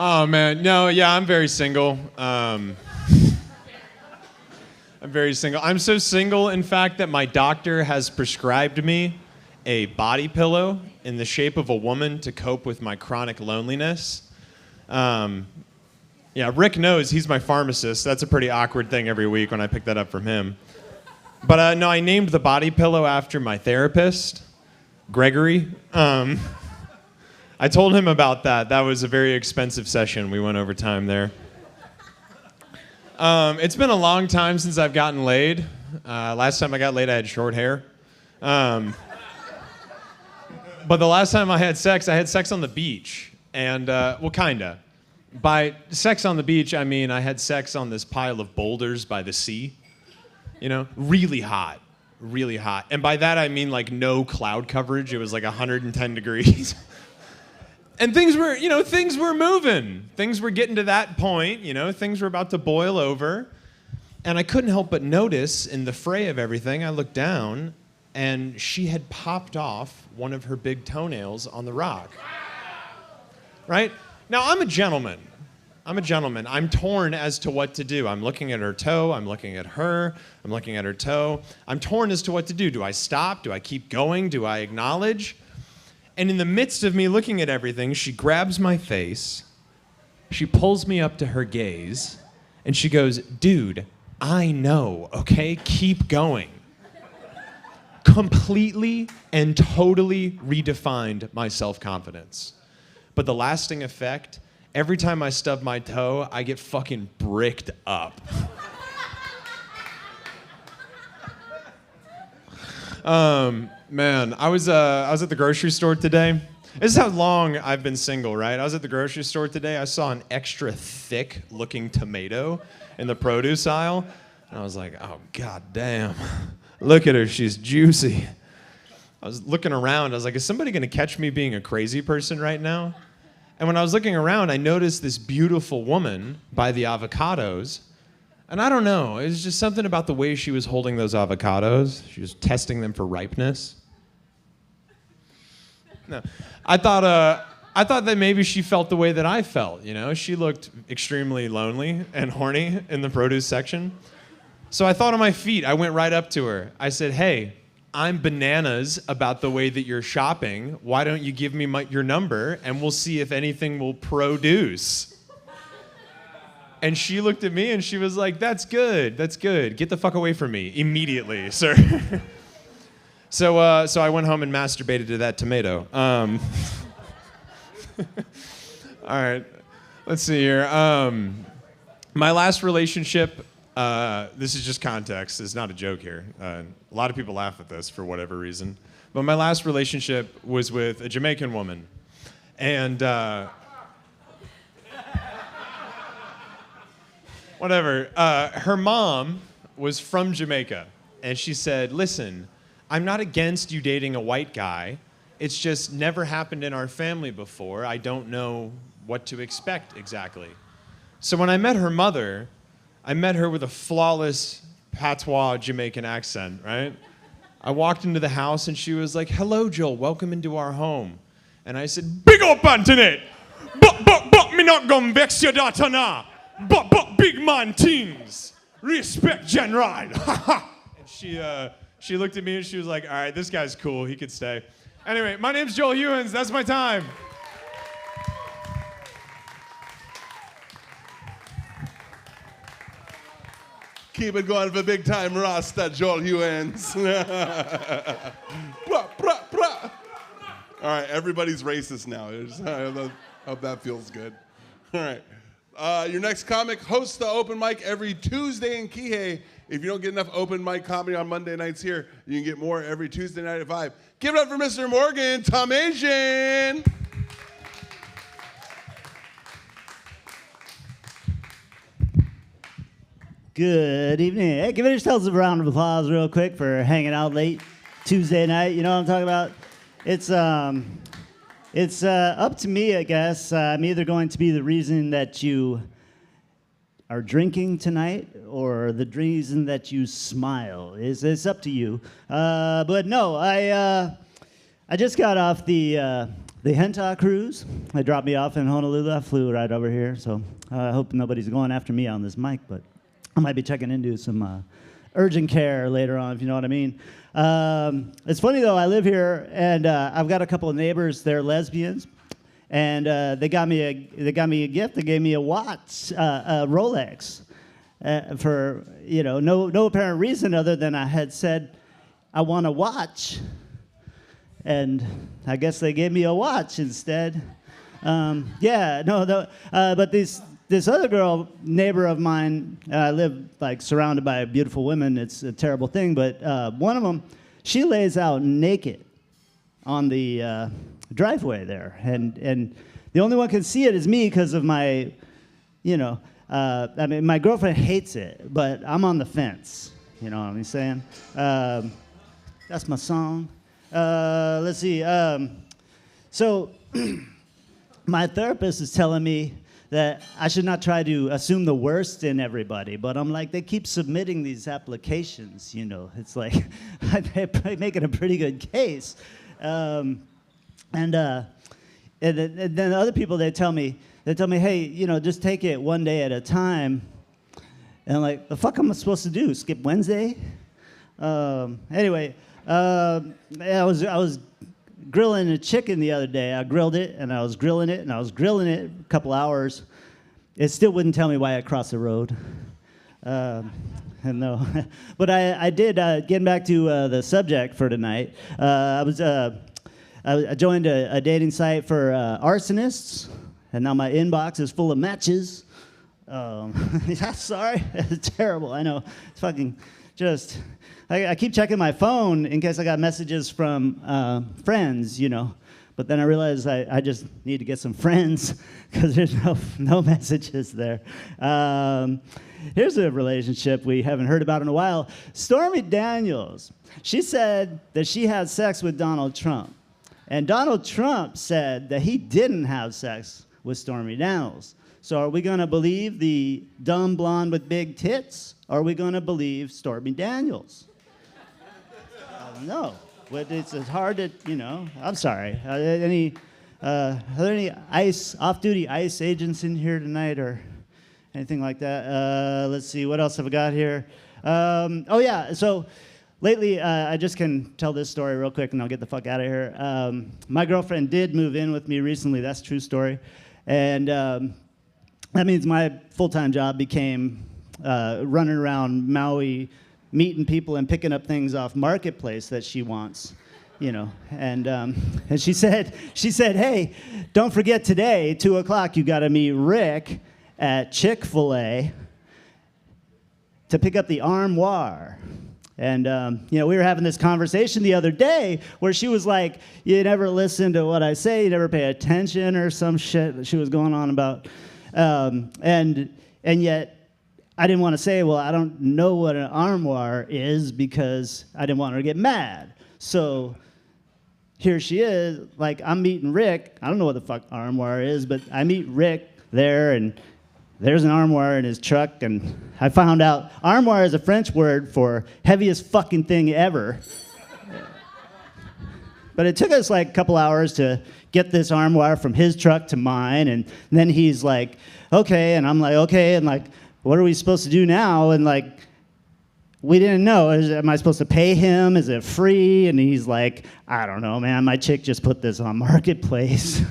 Speaker 16: Oh man, no, yeah, I'm very single. I'm very single. I'm so single, in fact, that my doctor has prescribed me a body pillow in the shape of a woman to cope with my chronic loneliness. Yeah, Rick knows, he's my pharmacist. That's a pretty awkward thing every week when I pick that up from him. But no, I named the body pillow after my therapist, Gregory. I told him about that. That was a very expensive session. We went over time there. It's been a long time since I've gotten laid. Last time I got laid, I had short hair. But the last time I had sex on the beach. And, well, kinda. By sex on the beach, I mean I had sex on this pile of boulders by the sea. You know, really hot. Really hot. And by that, I mean like no cloud coverage. It was like 110 degrees. And things were moving. Things were getting to that point, things were about to boil over. And I couldn't help but notice in the fray of everything, I looked down and she had popped off one of her big toenails on the rock. Right? Now, I'm a gentleman. I'm torn as to what to do. I'm looking at her toe. I'm looking at her. I'm looking at her toe. I'm torn as to what to do. Do I stop? Do I keep going? Do I acknowledge? And in the midst of me looking at everything, she grabs my face, she pulls me up to her gaze, and she goes, dude, I know, okay? Keep going. Completely and totally redefined my self-confidence. But the lasting effect, every time I stub my toe, I get fucking bricked up. Man, I was at the grocery store today, This is how long I've been single, right? I was at the grocery store today. I saw an extra thick looking tomato in the produce aisle. And I was like, oh, god damn. Look at her, she's juicy. I was looking around. I was like, is somebody going to catch me being a crazy person right now? And when I was looking around, I noticed this beautiful woman by the avocados. And I don't know, it was just something about the way she was holding those avocados. She was testing them for ripeness. No, I thought that maybe she felt the way that I felt, you know? She looked extremely lonely and horny in the produce section. So I thought on my feet, I went right up to her. I said, hey, I'm bananas about the way that you're shopping. Why don't you give me your number and we'll see if anything will produce. And she looked at me and she was like, that's good. Get the fuck away from me immediately, sir. So I went home and masturbated to that tomato. All right, let's see here. My last relationship, this is just context. It's not a joke here. A lot of people laugh at this for whatever reason. But my last relationship was with a Jamaican woman. And whatever. Her mom was from Jamaica. And she said, listen, I'm not against you dating a white guy. It's just never happened in our family before. I don't know what to expect exactly. So when I met her mother, I met her with a flawless patois Jamaican accent, right? I walked into the house and she was like, hello, Joel, welcome into our home. And I said, big up, Antoinette! But, me not gonna vex your daughter now. But, big man things. Respect general. And she looked at me and she was like, all right, this guy's cool, he could stay. Anyway, my name's Joel Hewins, that's my time.
Speaker 1: Keep it going for big time Rasta Joel Hewins. All right, everybody's racist now. I hope that feels good. All right. Your next comic hosts the open mic every Tuesday in Kihei. If you don't get enough open mic comedy on Monday nights here, you can get more every Tuesday night at 5. Give it up for Mr. Morgan Tomasian.
Speaker 17: Good evening. Hey, give yourselves a round of applause real quick for hanging out late Tuesday night. You know what I'm talking about? It's up to me, I guess. I'm either going to be the reason that you are drinking tonight or the reason that you smile. It's up to you. But no, I just got off the Henta cruise. They dropped me off in Honolulu. I flew right over here, so I hope nobody's going after me on this mic, but I might be checking into some urgent care later on, if you know what I mean. It's funny though, I live here and I've got a couple of neighbors, they're lesbians, and they got me a gift. They gave me a watch, a Rolex, for no apparent reason other than I had said I want a watch, and I guess they gave me a watch instead. But this other girl, neighbor of mine, I live like surrounded by beautiful women. It's a terrible thing, but one of them, she lays out naked on the driveway there, and the only one can see it is me because of my, my girlfriend hates it, but I'm on the fence. You know what I'm saying? That's my song. Let's see. So my therapist is telling me that I should not try to assume the worst in everybody, but I'm like, they keep submitting these applications, It's like, they're making a pretty good case. And then other people, they tell me, hey, just take it one day at a time. And I'm like, the fuck am I supposed to do? Skip Wednesday? Anyway, I was grilling a chicken the other day. I grilled it, and I was grilling it, and I was grilling it a couple hours. It still wouldn't tell me why I crossed the road. No, but I did. Getting back to the subject for tonight, I joined a dating site for arsonists, and now my inbox is full of matches. Sorry, it's terrible. I know. It's fucking just. I keep checking my phone in case I got messages from friends, but But then I realized I just need to get some friends because there's no messages there. Here's a relationship we haven't heard about in a while. Stormy Daniels. She said that she had sex with Donald Trump. And Donald Trump said that he didn't have sex with Stormy Daniels. So are we going to believe the dumb blonde with big tits? Or are we going to believe Stormy Daniels? I don't know. But it's hard to, I'm sorry. Are there any off-duty ICE agents in here tonight or anything like that? Let's see, what else have I got here? So lately, I just can tell this story real quick and I'll get the fuck out of here. My girlfriend did move in with me recently. That's a true story. And that means my full-time job became running around Maui, meeting people and picking up things off Marketplace that she wants, And she said, hey, don't forget today, 2 o'clock, you got to meet Rick at Chick-fil-A to pick up the armoire. And, we were having this conversation the other day where she was like, you never listen to what I say, you never pay attention or some shit that she was going on about. And yet I didn't want to say, well, I don't know what an armoire is because I didn't want her to get mad. So here she is, like I'm meeting Rick. I don't know what the fuck armoire is, but I meet Rick there and there's an armoire in his truck, and I found out armoire is a French word for heaviest fucking thing ever. But it took us like a couple hours to get this armoire from his truck to mine, and then he's like, okay, and I'm like, okay, and like, what are we supposed to do now? And like, we didn't know. Am I supposed to pay him? Is it free? And he's like, I don't know, man. My chick just put this on Marketplace.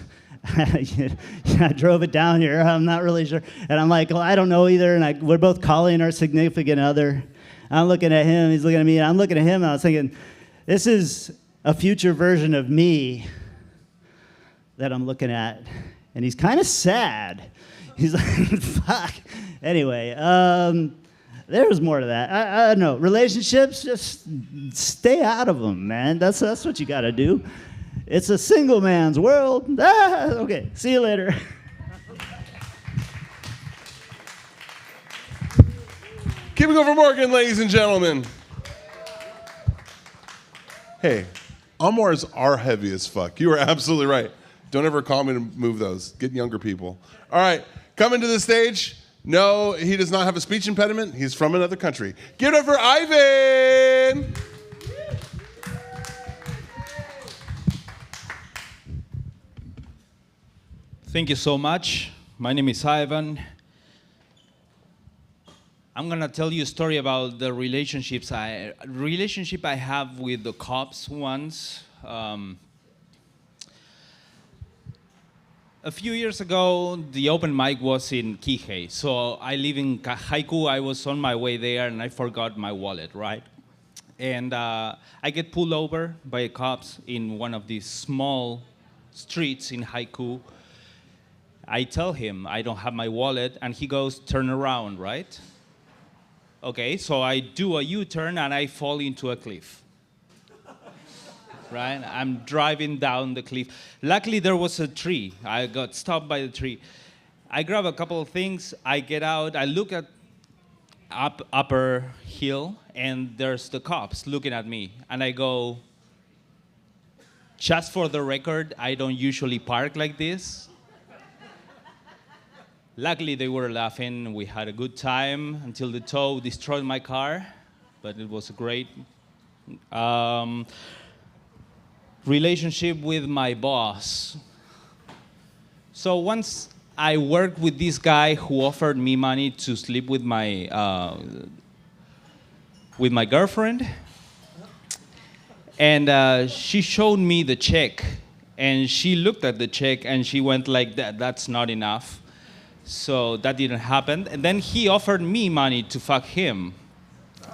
Speaker 17: I drove it down here. I'm not really sure. And I'm like, well, I don't know either. And we're both calling our significant other. I'm looking at him. He's looking at me. And I'm looking at him. And I was thinking, this is a future version of me that I'm looking at. And he's kind of sad. He's like, fuck. Anyway, there was more to that. I don't know. Relationships, just stay out of them, man. That's what you got to do. It's a single man's world. Okay, see you later.
Speaker 1: Keep it going for Morgan, ladies and gentlemen. Hey, armoires are heavy as fuck. You are absolutely right. Don't ever call me to move those. Get younger people. All right, coming to the stage. No, he does not have a speech impediment. He's from another country. Give it up for Ivan.
Speaker 18: Thank you so much. My name is Ivan. I'm gonna tell you a story about the relationship I have with the cops once. A few years ago, the open mic was in Kihei. So I live in Haiku. I was on my way there and I forgot my wallet, right? And I get pulled over by cops in one of these small streets in Haiku. I tell him I don't have my wallet, and he goes, turn around, right? Okay, so I do a U-turn, and I fall into a cliff. Right? I'm driving down the cliff. Luckily, there was a tree. I got stopped by the tree. I grab a couple of things. I get out. I look at upper hill, and there's the cops looking at me. And I go, just for the record, I don't usually park like this. Luckily, they were laughing. We had a good time until the tow destroyed my car, but it was a great relationship with my boss. So once I worked with this guy who offered me money to sleep with my girlfriend, and she showed me the check, and she looked at the check and she went like, that's not enough. So that didn't happen. And then he offered me money to fuck him.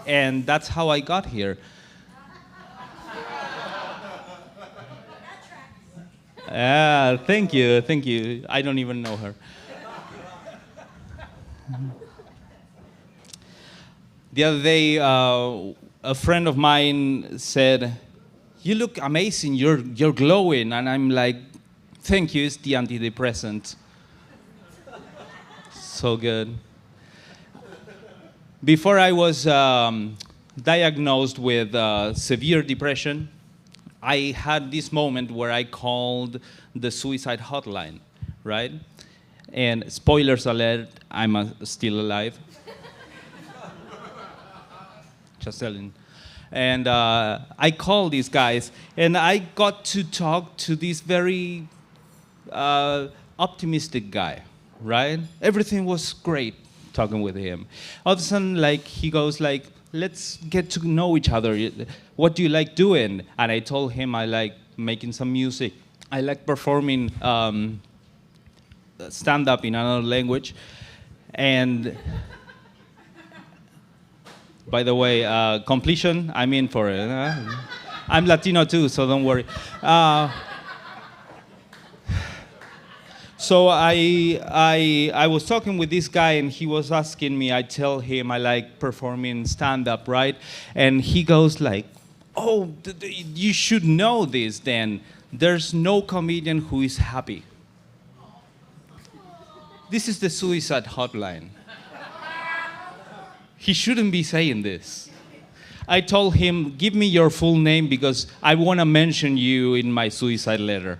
Speaker 18: And that's how I got here. Thank you, thank you. I don't even know her. The other day, a friend of mine said you look amazing, you're glowing. And I'm like, thank you, it's the antidepressant. So good. Before I was diagnosed with severe depression, I had this moment where I called the suicide hotline, right? And spoilers alert, I'm still alive. Just telling. And I called these guys, and I got to talk to this very optimistic guy, right? Everything was great talking with him. All of a sudden, like, he goes like, let's get to know each other. What do you like doing? And I told him I like making some music. I like performing stand-up in another language. And by the way, completion, I'm in for it. I'm Latino too, so don't worry. So I was talking with this guy, and he was asking me, I tell him I like performing stand-up, right? And he goes like, oh, you should know this then. There's no comedian who is happy. This is the suicide hotline. He shouldn't be saying this. I told him, give me your full name because I want to mention you in my suicide letter.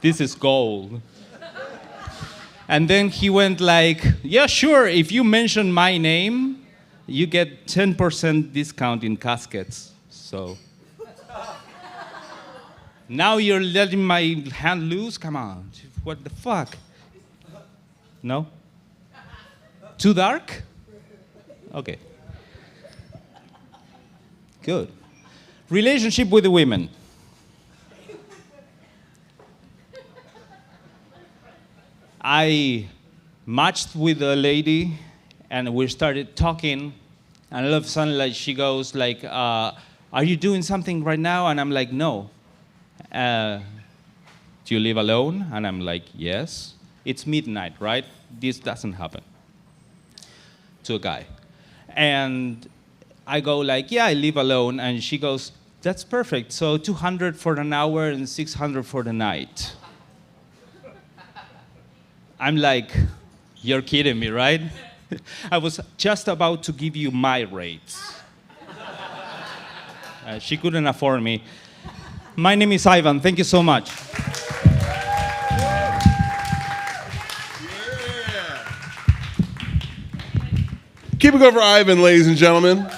Speaker 18: This is gold. And then he went like, yeah, sure, if you mention my name, you get 10% discount in caskets. So now you're letting my hand loose? Come on, what the fuck? No? Too dark? Okay. Good. Relationship with the women. I matched with a lady, and we started talking, and all of a sudden, like, she goes like, are you doing something right now? And I'm like, no. Do you live alone? And I'm like, yes. It's midnight, right? This doesn't happen to a guy. And I go like, yeah, I live alone. And she goes, that's perfect. So 200 for an hour and 600 for the night. I'm like, you're kidding me, right? I was just about to give you my rates. She couldn't afford me. My name is Ivan. Thank you so much.
Speaker 1: Keep it going for Ivan, ladies and gentlemen.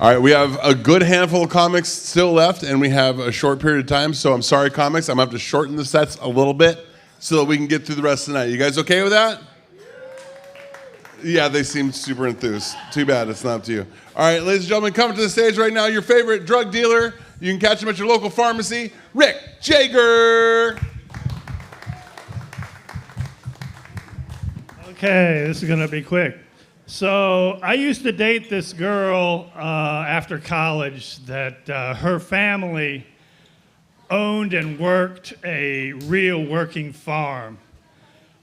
Speaker 1: All right, we have a good handful of comics still left, and we have a short period of time, so I'm sorry, comics. I'm going to have to shorten the sets a little bit so that we can get through the rest of the night. You guys okay with that? Yeah, they seem super enthused. Too bad it's not up to you. All right, ladies and gentlemen, coming to the stage right now, your favorite drug dealer. You can catch him at your local pharmacy, Rick Jager.
Speaker 19: Okay, this is going to be quick. So I used to date this girl after college that her family owned and worked a real working farm.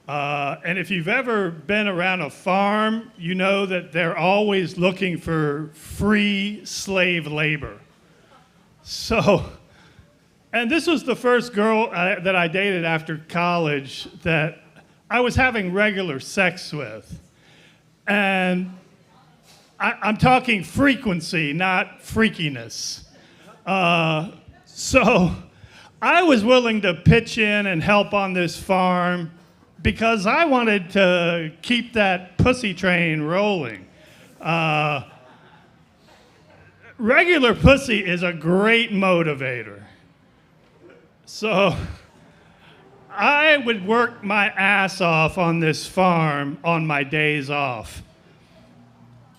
Speaker 19: And if you've ever been around a farm, you know that they're always looking for free slave labor. So, and this was the first girl that I dated after college that I was having regular sex with. And I'm talking frequency, not freakiness. So I was willing to pitch in and help on this farm because I wanted to keep that pussy train rolling. Regular pussy is a great motivator. So I would work my ass off on this farm on my days off.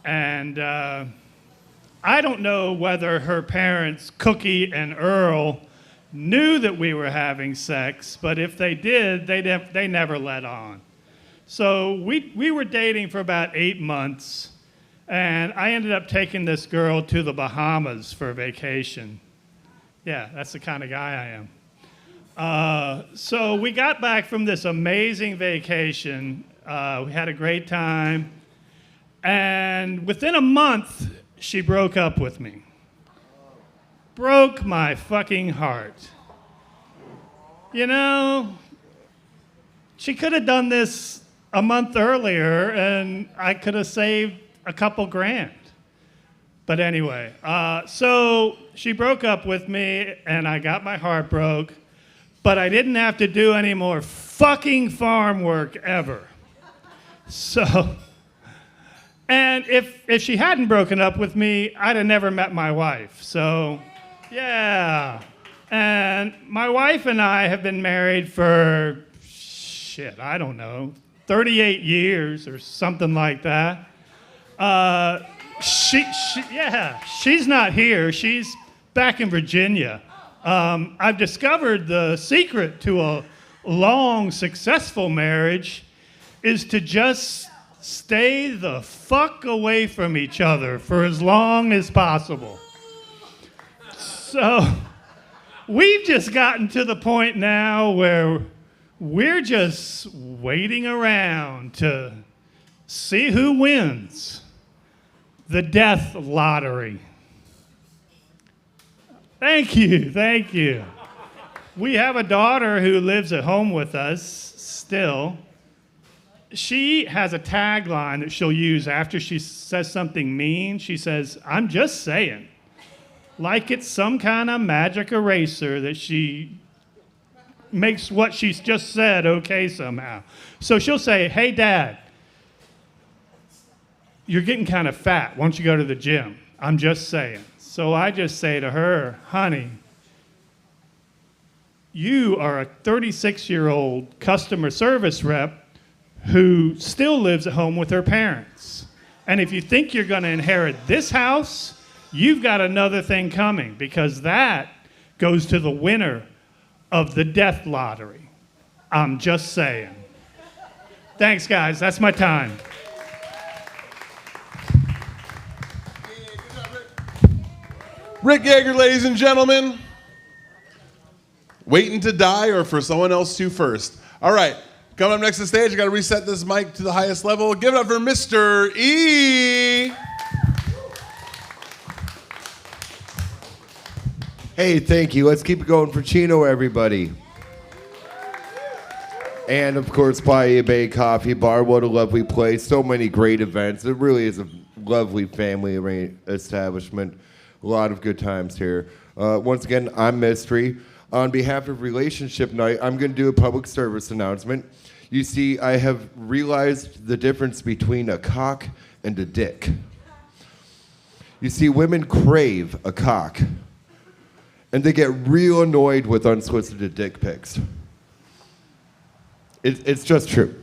Speaker 19: And I don't know whether her parents, Cookie and Earl, knew that we were having sex, but if they did, they never let on. So we were dating for about 8 months, and I ended up taking this girl to the Bahamas for vacation. Yeah, that's the kind of guy I am. So we got back from this amazing vacation. We had a great time. And within a month, she broke up with me. Broke my fucking heart. You know, she could have done this a month earlier and I could have saved a couple grand. But anyway, so she broke up with me and I got my heart broke, but I didn't have to do any more fucking farm work ever. So, and if she hadn't broken up with me, I'd have never met my wife. So, yeah. And my wife and I have been married for, I don't know, 38 years or something like that. She's not here. She's back in Virginia. I've discovered the secret to a long, successful marriage is to just stay the fuck away from each other for as long as possible. So we've just gotten to the point now where we're just waiting around to see who wins the death lottery. Thank you, thank you. We have a daughter who lives at home with us still. She has a tagline that she'll use after she says something mean. She says, "I'm just saying," like it's some kind of magic eraser that she makes what she's just said okay somehow. So she'll say, "Hey, Dad, you're getting kind of fat. Why don't you go to the gym? I'm just saying." So I just say to her, "Honey, you are a 36-year-old customer service rep who still lives at home with her parents. And if you think you're going to inherit this house, you've got another thing coming, because that goes to the winner of the death lottery. I'm just saying." Thanks, guys. That's my time.
Speaker 1: Rick Yeager, ladies and gentlemen. Waiting to die or for someone else to first. All right, coming up next to the stage, I got to reset this mic to the highest level. Give it up for Mr. E.
Speaker 20: Hey, thank you. Let's keep it going for Chino, everybody. And of course, Bahia Bay Coffee Bar. What a lovely place. So many great events. It really is a lovely family establishment. A lot of good times here. Once again, I'm Mystery. On behalf of Relationship Night, I'm going to do a public service announcement. You see, I have realized the difference between a cock and a dick. You see, women crave a cock, and they get real annoyed with unsolicited dick pics. It's just true.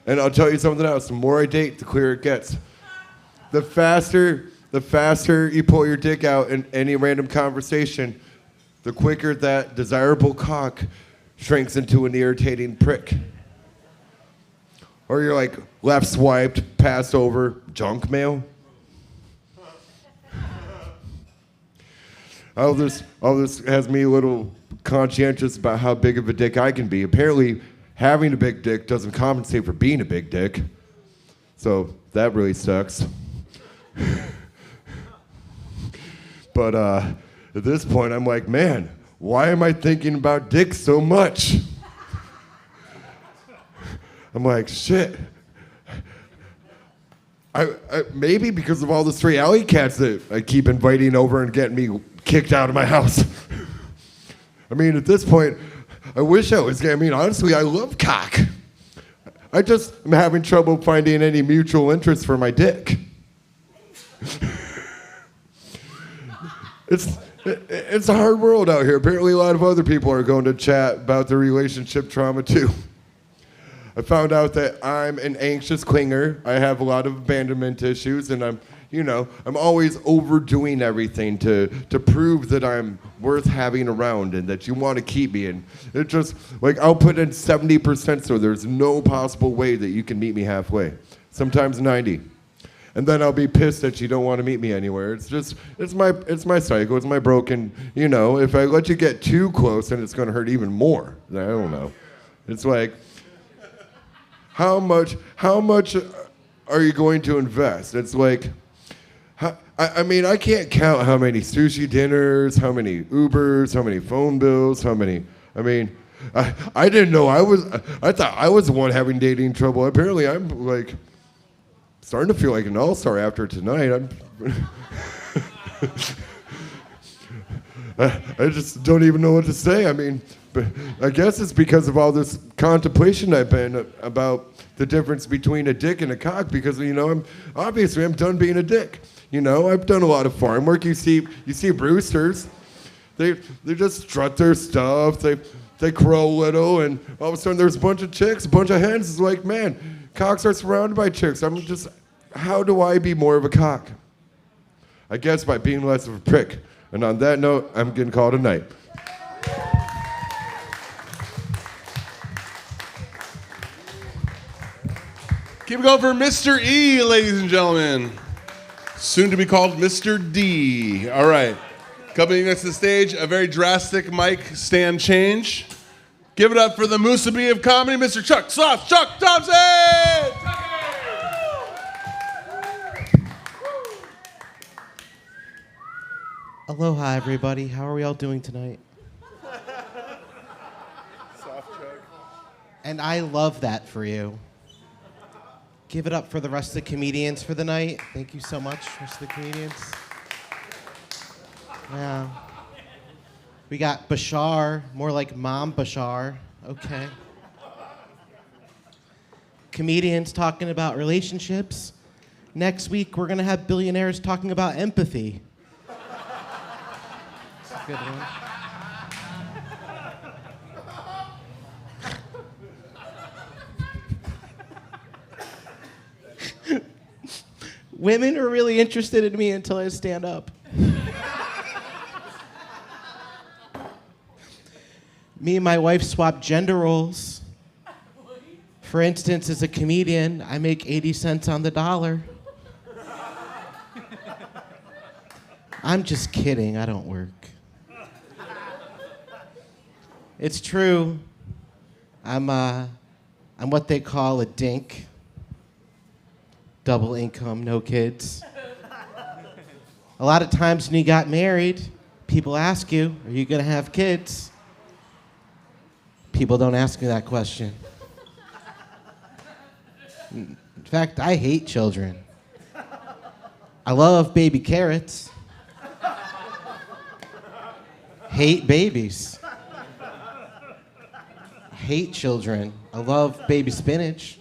Speaker 20: And I'll tell you something else. The more I date, the clearer it gets. The faster you pull your dick out in any random conversation, the quicker that desirable cock shrinks into an irritating prick. Or you're like left swiped, passed over, junk mail. All this has me a little conscientious about how big of a dick I can be. Apparently, having a big dick doesn't compensate for being a big dick. So that really sucks. But at this point, I'm like, man, why am I thinking about dicks so much? I'm like, shit. I maybe because of all the stray alley cats that I keep inviting over and getting me kicked out of my house. I mean, at this point, I wish I was. I mean, honestly, I love cock. I just am having trouble finding any mutual interest for my dick. It's a hard world out here. Apparently, a lot of other people are going to chat about their relationship trauma too. I found out that I'm an anxious clinger. I have a lot of abandonment issues, and I'm always overdoing everything to prove that I'm worth having around and that you want to keep me. And it just, like, I'll put in 70% so there's no possible way that you can meet me halfway. Sometimes 90. And then I'll be pissed that you don't want to meet me anywhere. It's my cycle. It's my broken, if I let you get too close, then it's going to hurt even more. I don't know. It's like, how much are you going to invest? It's like, I mean, I can't count how many sushi dinners, how many Ubers, how many phone bills, how many. I mean, I didn't know I thought I was the one having dating trouble. Apparently, I'm like starting to feel like an all-star after tonight. I just don't even know what to say. I mean, but I guess it's because of all this contemplation I've been about the difference between a dick and a cock. Because I'm done being a dick. I've done a lot of farm work. You see Brewsters, they just strut their stuff. They crow a little, and all of a sudden there's a bunch of chicks, a bunch of hens. It's like, man, cocks are surrounded by chicks. How do I be more of a cock? I guess by being less of a prick. And on that note, I'm getting called a night.
Speaker 1: Keep it going for Mr. E, ladies and gentlemen. Soon to be called Mr. D. All right. Coming next to the stage, a very drastic mic stand change. Give it up for the Musabi of comedy, Mr. Chuck Thompson!
Speaker 21: Aloha, everybody. How are we all doing tonight? And I love that for you. Give it up for the rest of the comedians for the night. Thank you so much, rest of the comedians. Yeah. We got Bashar, more like Mom Bashar. Okay. Comedians talking about relationships. Next week, we're going to have billionaires talking about empathy. That's a good one. Women are really interested in me until I stand up. Me and my wife swap gender roles. For instance, as a comedian, I make 80 cents on the dollar. I'm just kidding, I don't work. It's true. I'm what they call a dink. Double income, no kids. A lot of times when you got married, people ask you, are you gonna have kids? People don't ask me that question. In fact, I hate children. I love baby carrots. Hate babies. Hate children. I love baby spinach.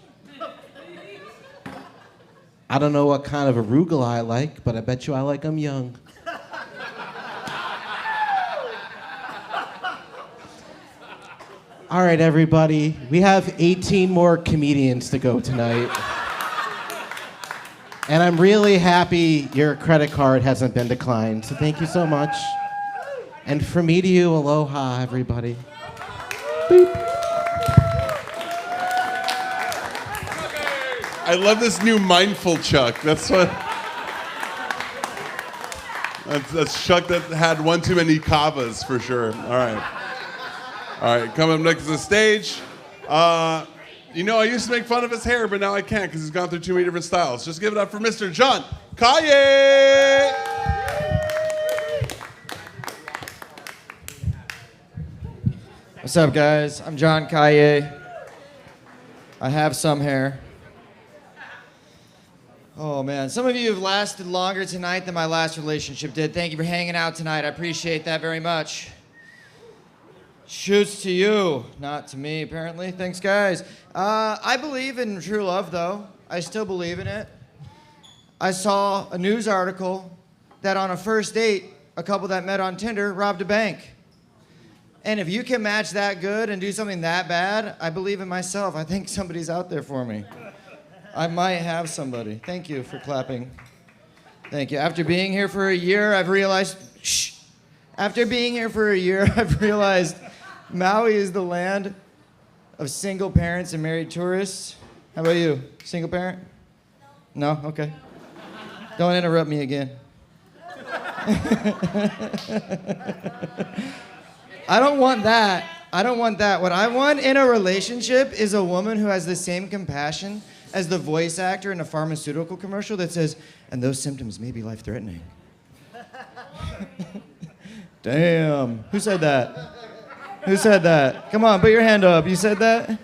Speaker 21: I don't know what kind of arugula I like, but I bet you I like them young. All right, everybody. We have 18 more comedians to go tonight. And I'm really happy your credit card hasn't been declined, so thank you so much. And from me to you, aloha, everybody. Boop.
Speaker 1: I love this new mindful Chuck. That's Chuck that had one too many kavas for sure. All right, coming up next to the stage. I used to make fun of his hair, but now I can't because he's gone through too many different styles. Just give it up for Mr. John Kaye.
Speaker 22: What's up, guys? I'm John Kaye. I have some hair. Oh, man. Some of you have lasted longer tonight than my last relationship did. Thank you for hanging out tonight. I appreciate that very much. Shoots to you, not to me, apparently. Thanks, guys. I believe in true love, though. I still believe in it. I saw a news article that on a first date, a couple that met on Tinder robbed a bank. And if you can match that good and do something that bad, I believe in myself. I think somebody's out there for me. I might have somebody. Thank you for clapping. Thank you. After being here for a year, I've realized, Maui is the land of single parents and married tourists. How about you? Single parent? No? Okay. Don't interrupt me again. I don't want that. What I want in a relationship is a woman who has the same compassion as the voice actor in a pharmaceutical commercial that says, and those symptoms may be life-threatening. Damn. Who said that? Who said that? Come on, put your hand up. You said that?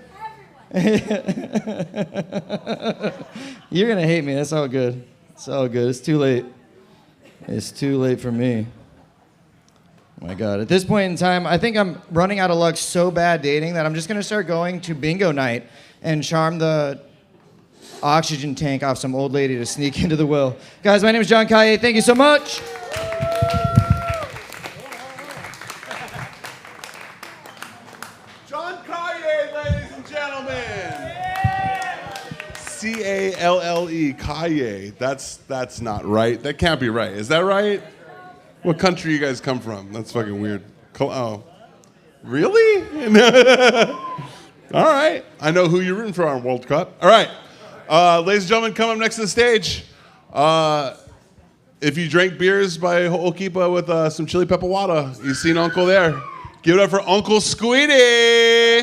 Speaker 22: You're gonna hate me. That's all good. It's all good. It's too late. It's too late for me. Oh my God. At this point in time, I think I'm running out of luck so bad dating that I'm just gonna start going to bingo night and charm the oxygen tank off some old lady to sneak into the will. Guys, my name is John Kaye. Thank you so much.
Speaker 1: John Kaye, ladies and gentlemen. C-A-L-L-E, Kaye. That's not right. That can't be right. Is that right? What country you guys come from? That's fucking weird. Oh, really? All right. I know who you're rooting for on World Cup. All right. Ladies and gentlemen, come up next to the stage. If you drank beers by Ho'okipa with some chili pepper water, you've seen Uncle there. Give it up for Uncle Squeedy.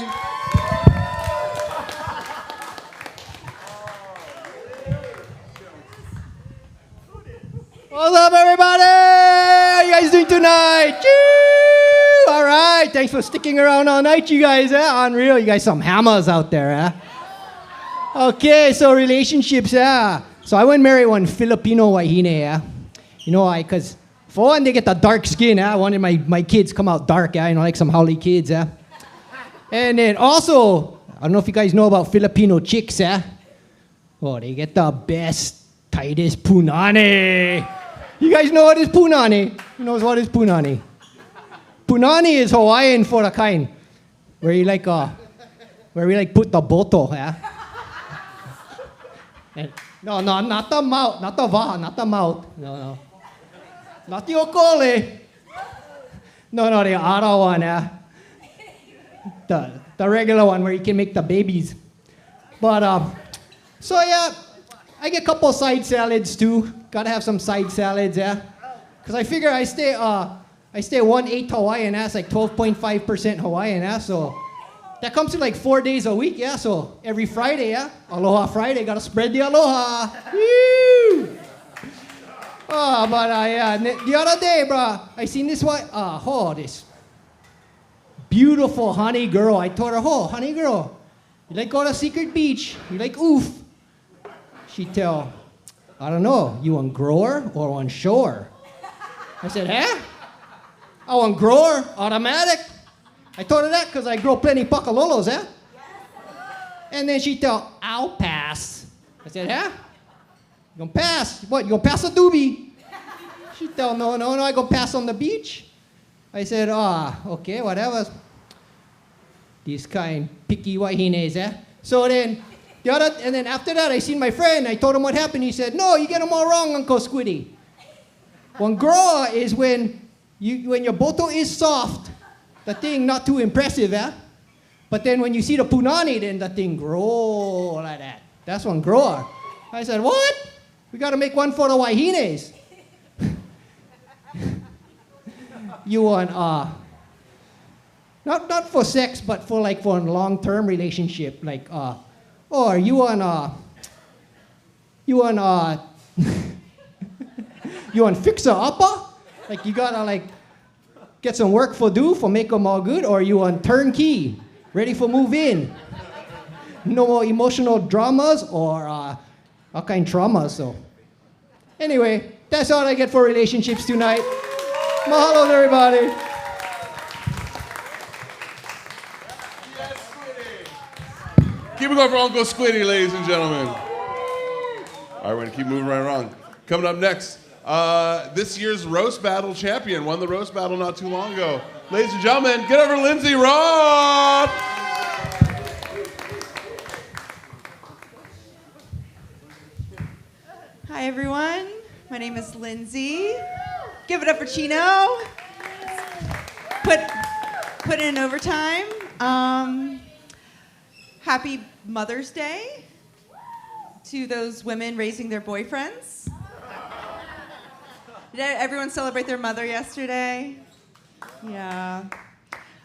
Speaker 2: What's up, everybody? How you guys doing tonight? Choo! All right, thanks for sticking around all night, you guys. Unreal. You guys some hammers out there, Okay, so relationships, So I went marry one Filipino wahine, You know why? Because for one, they get the dark skin, I wanted my kids come out dark, You know, like some Howley kids, And then also, I don't know if you guys know about Filipino chicks, Oh, they get the best, tightest punani. You guys know what is punani? Who knows what is punani? Punani is Hawaiian for the kind where you like where we like put the boto, And, no, not the mouth, not the va, not the mouth. No. Not the okole. No, the other one, The regular one where you can make the babies. But so yeah, I get a couple side salads too. Gotta have some side salads, Cause I figure I stay 1/8 Hawaiian, It's like 12.5% Hawaiian, So that comes to like 4 days a week, So every Friday, Aloha Friday, gotta spread the aloha. Woo! Oh, but the other day, bro, I seen this one. This beautiful honey girl. I told her, honey girl, you like go to Secret Beach? You like oof? She tell, I don't know, you on grower or on shore? I said, I want grower, automatic. I told her that because I grow plenty pakalolos, And then she tell, I'll pass. I said, You gonna pass? What, you gonna pass a doobie? She tell, no, I gonna pass on the beach. I said, okay, whatever. These kind picky wahines, So then, and then after that, I seen my friend. I told him what happened. He said, no, you get them all wrong, Uncle Squiddy. One grower is when your boto is soft, the thing not too impressive, But then when you see the punani, then the thing grow like that. That's one grower. I said, what? We got to make one for the wahines. You want, not for sex, but for a long-term relationship. Like, or you want fixer-upper? Like, you got to, get some work for make them all good? Or you want turnkey, ready for move in? No more emotional dramas or all kind of traumas, so. Anyway, that's all I get for relationships tonight. Mahalo, everybody.
Speaker 1: Keep it going for Uncle Squiddy, ladies and gentlemen. All right, we're gonna keep moving right along. Coming up next, this year's roast battle champion won the roast battle not too long ago. Ladies and gentlemen, get over Lindsay Roth.
Speaker 3: Hi, everyone. My name is Lindsay. Give it up for Chino. Put in overtime. Happy Mother's Day to those women raising their boyfriends. Did everyone celebrate their mother yesterday? Yeah.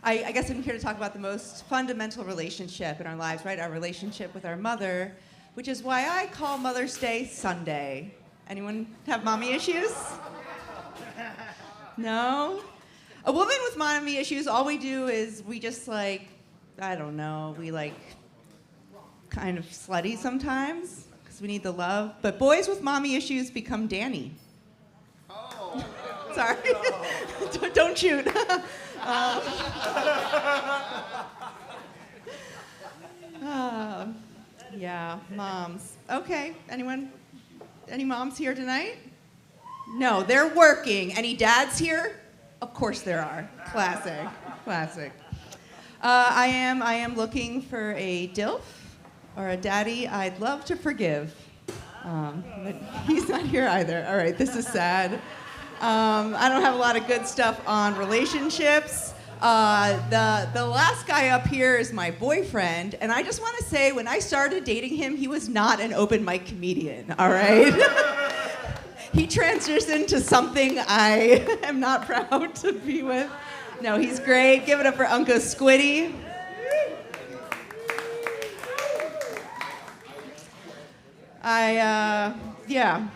Speaker 3: I guess I'm here to talk about the most fundamental relationship in our lives, right? Our relationship with our mother, which is why I call Mother's Day Sunday. Anyone have mommy issues? No? A woman with mommy issues, all we do is we just like, I don't know, we like kind of slutty sometimes because we need the love. But boys with mommy issues become Danny. Oh. Sorry. Don't shoot. Yeah, moms. Okay, anyone? Any moms here tonight? No, they're working. Any dads here? Of course there are. Classic, classic. I am looking for a DILF or a daddy I'd love to forgive. But he's not here either. All right, this is sad. I don't have a lot of good stuff on relationships. The last guy up here is my boyfriend, and I just want to say, when I started dating him, he was not an open mic comedian, all right? He transitioned to something I am not proud to be with. No, he's great. Give it up for Uncle Squiddy. Yeah.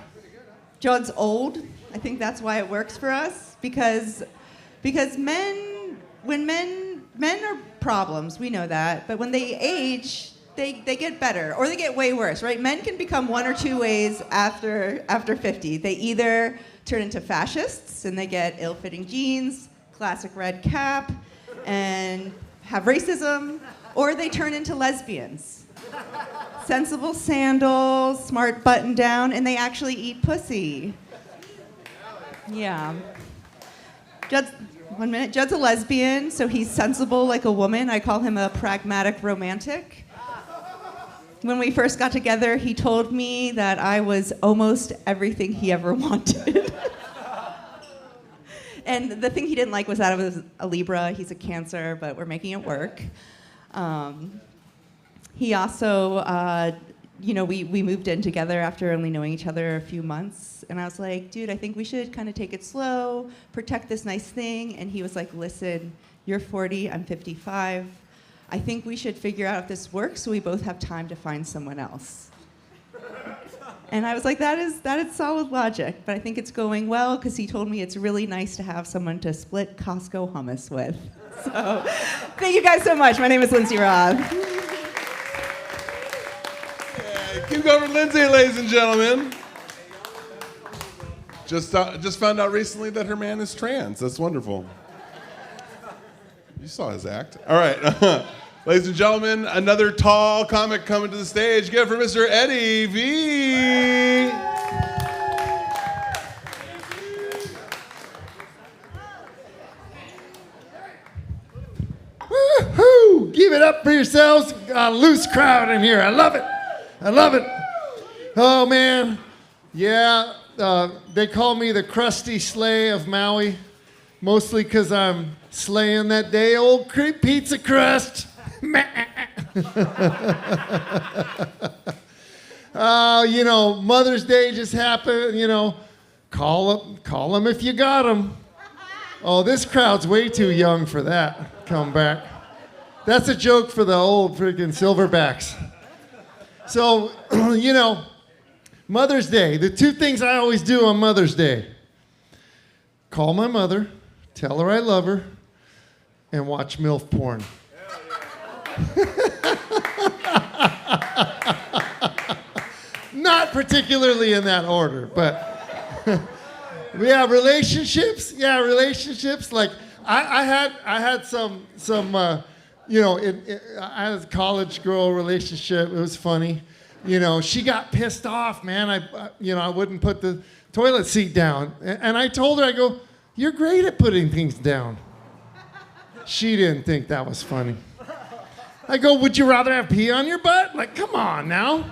Speaker 3: Judd's old. I think that's why it works for us, because men are problems, we know that, but when they age, they get better, or they get way worse, right? Men can become one or two ways after 50. They either turn into fascists, and they get ill-fitting jeans, classic red cap, and have racism, or they turn into lesbians. Sensible sandals, smart button down, and they actually eat pussy. Yeah. Judd's a lesbian, so he's sensible like a woman. I call him a pragmatic romantic. When we first got together, he told me that I was almost everything he ever wanted. And the thing he didn't like was that I was a Libra. He's a Cancer, but we're making it work. He also, we moved in together after only knowing each other a few months. And I was like, dude, I think we should kind of take it slow, protect this nice thing. And he was like, listen, you're 40, I'm 55. I think we should figure out if this works so we both have time to find someone else. And I was like, that is solid logic, but I think it's going well because he told me it's really nice to have someone to split Costco hummus with. So thank you guys so much. My name is Lindsay Roth.
Speaker 1: Keep going for Lindsay, ladies and gentlemen. Just found out recently that her man is trans. That's wonderful. You saw his act. All right. Ladies and gentlemen, another tall comic coming to the stage. Give it for Mr. Eddie V.
Speaker 4: Woo-hoo! Give it up for yourselves. A loose crowd in here. I love it. I love it. Oh, man. Yeah, they call me the crusty sleigh of Maui, mostly because I'm slaying that day old pizza crust. Mother's Day just happened, call them if you got them. Oh, this crowd's way too young for that. Come back. That's a joke for the old freaking silverbacks. So, Mother's Day, the two things I always do on Mother's Day: call my mother, tell her I love her, and watch MILF porn. Not particularly in that order, but yeah, relationships. Yeah, relationships. Like I had some I had a college girl relationship. It was funny. She got pissed off, man. I wouldn't put the toilet seat down, and I told her, I go, "You're great at putting things down." She didn't think that was funny. I go, "Would you rather have pee on your butt?" Like, come on now.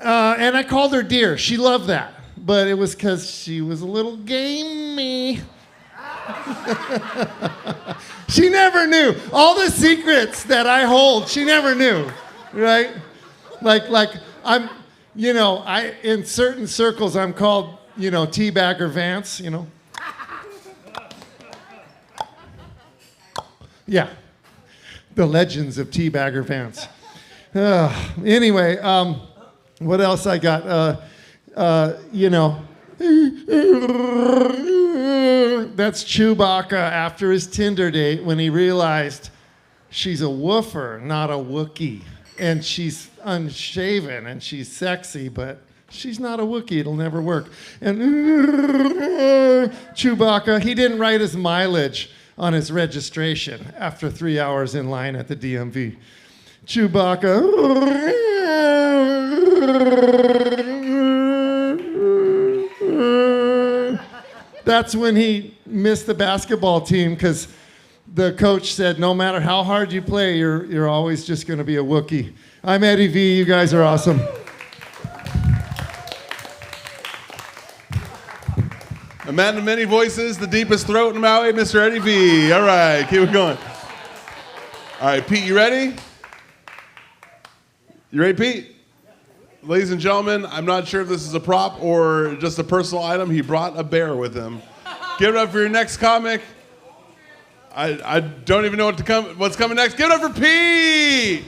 Speaker 4: And I called her dear. She loved that. But it was because she was a little gamey. She never knew. All the secrets that I hold, she never knew, right? Like I'm, in certain circles, I'm called, Teabagger Vance, Yeah. The legends of Teabagger Vance. Anyway, What else I got? You know, that's Chewbacca after his Tinder date when he realized she's a woofer, not a Wookiee. And she's unshaven and she's sexy, but she's not a Wookiee. It'll never work. And Chewbacca, he didn't write his mileage on his registration after 3 hours in line at the DMV. Chewbacca. That's when he missed the basketball team because the coach said, no matter how hard you play, you're always just going to be a Wookiee. I'm Eddie V. You guys are awesome.
Speaker 1: A man of many voices, the deepest throat in Maui, Mr. Eddie V. All right, keep it going. All right, Pete, you ready? You ready, Pete? Ladies and gentlemen, I'm not sure if this is a prop or just a personal item. He brought a bear with him. Give it up for your next comic. I don't even know what's coming next. Give it up for Pete!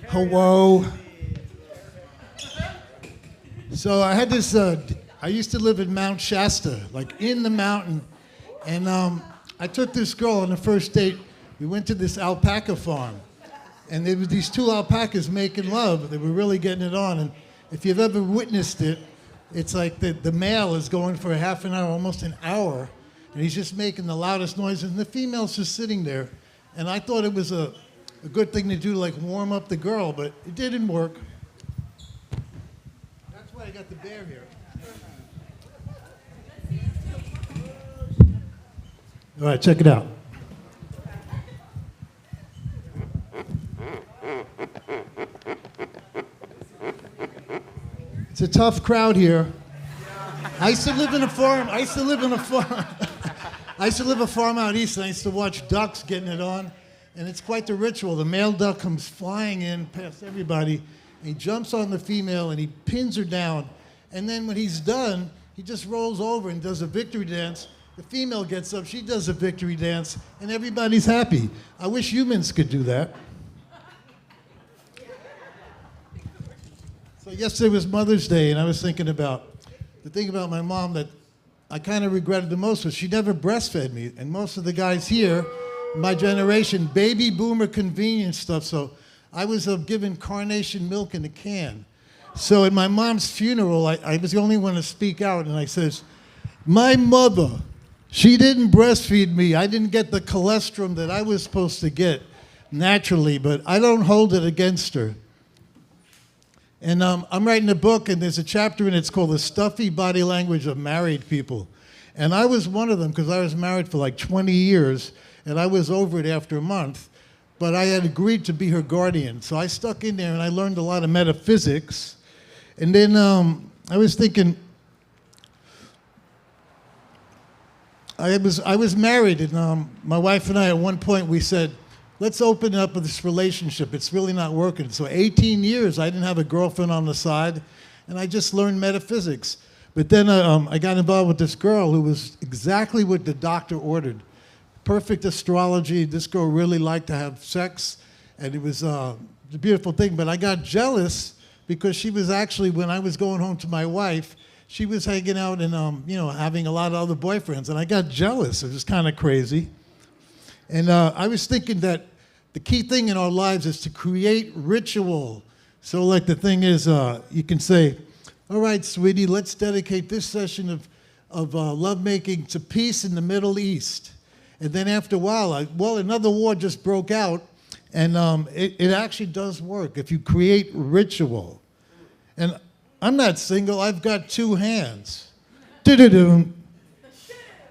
Speaker 5: Hello. So I had this, I used to live in Mount Shasta, like in the mountain. And I took this girl on the first date. We went to this alpaca farm. And there were these two alpacas making love. They were really getting it on. And if you've ever witnessed it, it's like the male is going for a half an hour, almost an hour. And he's just making the loudest noises. And the female's just sitting there. And I thought it was a good thing to do, like warm up the girl, but it didn't work. That's why I got the bear here. All right, check it out. It's a tough crowd here. I used to live in a farm. I used to live a farm out east, and I used to watch ducks getting it on. And it's quite the ritual. The male duck comes flying in past everybody, and he jumps on the female, and he pins her down. And then when he's done, he just rolls over and does a victory dance. The female gets up, she does a victory dance, and everybody's happy. I wish humans could do that. So yesterday was Mother's Day, and I was thinking about the thing about my mom that I kind of regretted the most was she never breastfed me. And most of the guys here, my generation, baby boomer convenience stuff. So I was given carnation milk in a can. So at my mom's funeral, I was the only one to speak out, and I says, my mother, she didn't breastfeed me. I didn't get the cholesterol that I was supposed to get naturally, but I don't hold it against her. And I'm writing a book, and there's a chapter in it, it's called The Stuffy Body Language of Married People. And I was one of them because I was married for like 20 years, and I was over it after a month, but I had agreed to be her guardian. So I stuck in there, and I learned a lot of metaphysics. And then I was thinking, I was married, and my wife and I, at one point, we said, let's open up this relationship. It's really not working. So 18 years, I didn't have a girlfriend on the side, and I just learned metaphysics. But then I got involved with this girl who was exactly what the doctor ordered. Perfect astrology. This girl really liked to have sex, and it was a beautiful thing. But I got jealous because she was actually, when I was going home to my wife, she was hanging out and having a lot of other boyfriends, and I got jealous. It was kind of crazy. And I was thinking that the key thing in our lives is to create ritual. So like the thing is, you can say, all right, sweetie, let's dedicate this session of lovemaking to peace in the Middle East. And then after a while, another war just broke out, and it actually does work if you create ritual. And I'm not single, I've got two hands. Do-do-do.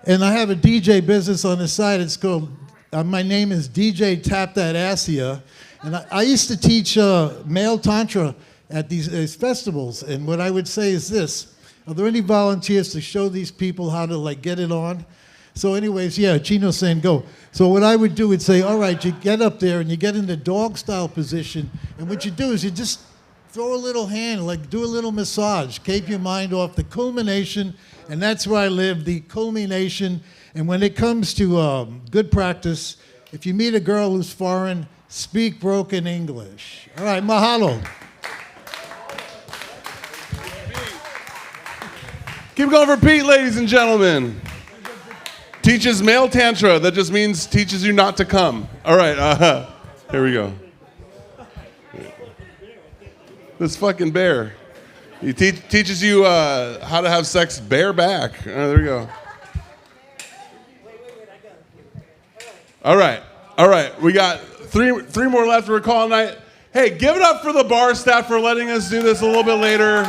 Speaker 5: And I have a DJ business on the side, it's called, my name is DJ Tap That Assia. And I used to teach male tantra at these festivals, and what I would say is this: are there any volunteers to show these people how to get it on? So anyways, yeah, Chino's saying go. So what I would do is say, all right, you get up there and you get in the dog style position, and what you do is you just throw a little hand, like do a little massage, keep your mind off the culmination, and that's where I live, the culmination. And when it comes to good practice, if you meet a girl who's foreign, speak broken English. All right, mahalo.
Speaker 1: Keep going for Pete, ladies and gentlemen. Teaches male tantra. That just means teaches you not to come. All right, here we go. This fucking bear. He teaches you how to have sex bareback. There we go. All right. We got three more left. We're calling night. Hey, give it up for the bar staff for letting us do this a little bit later.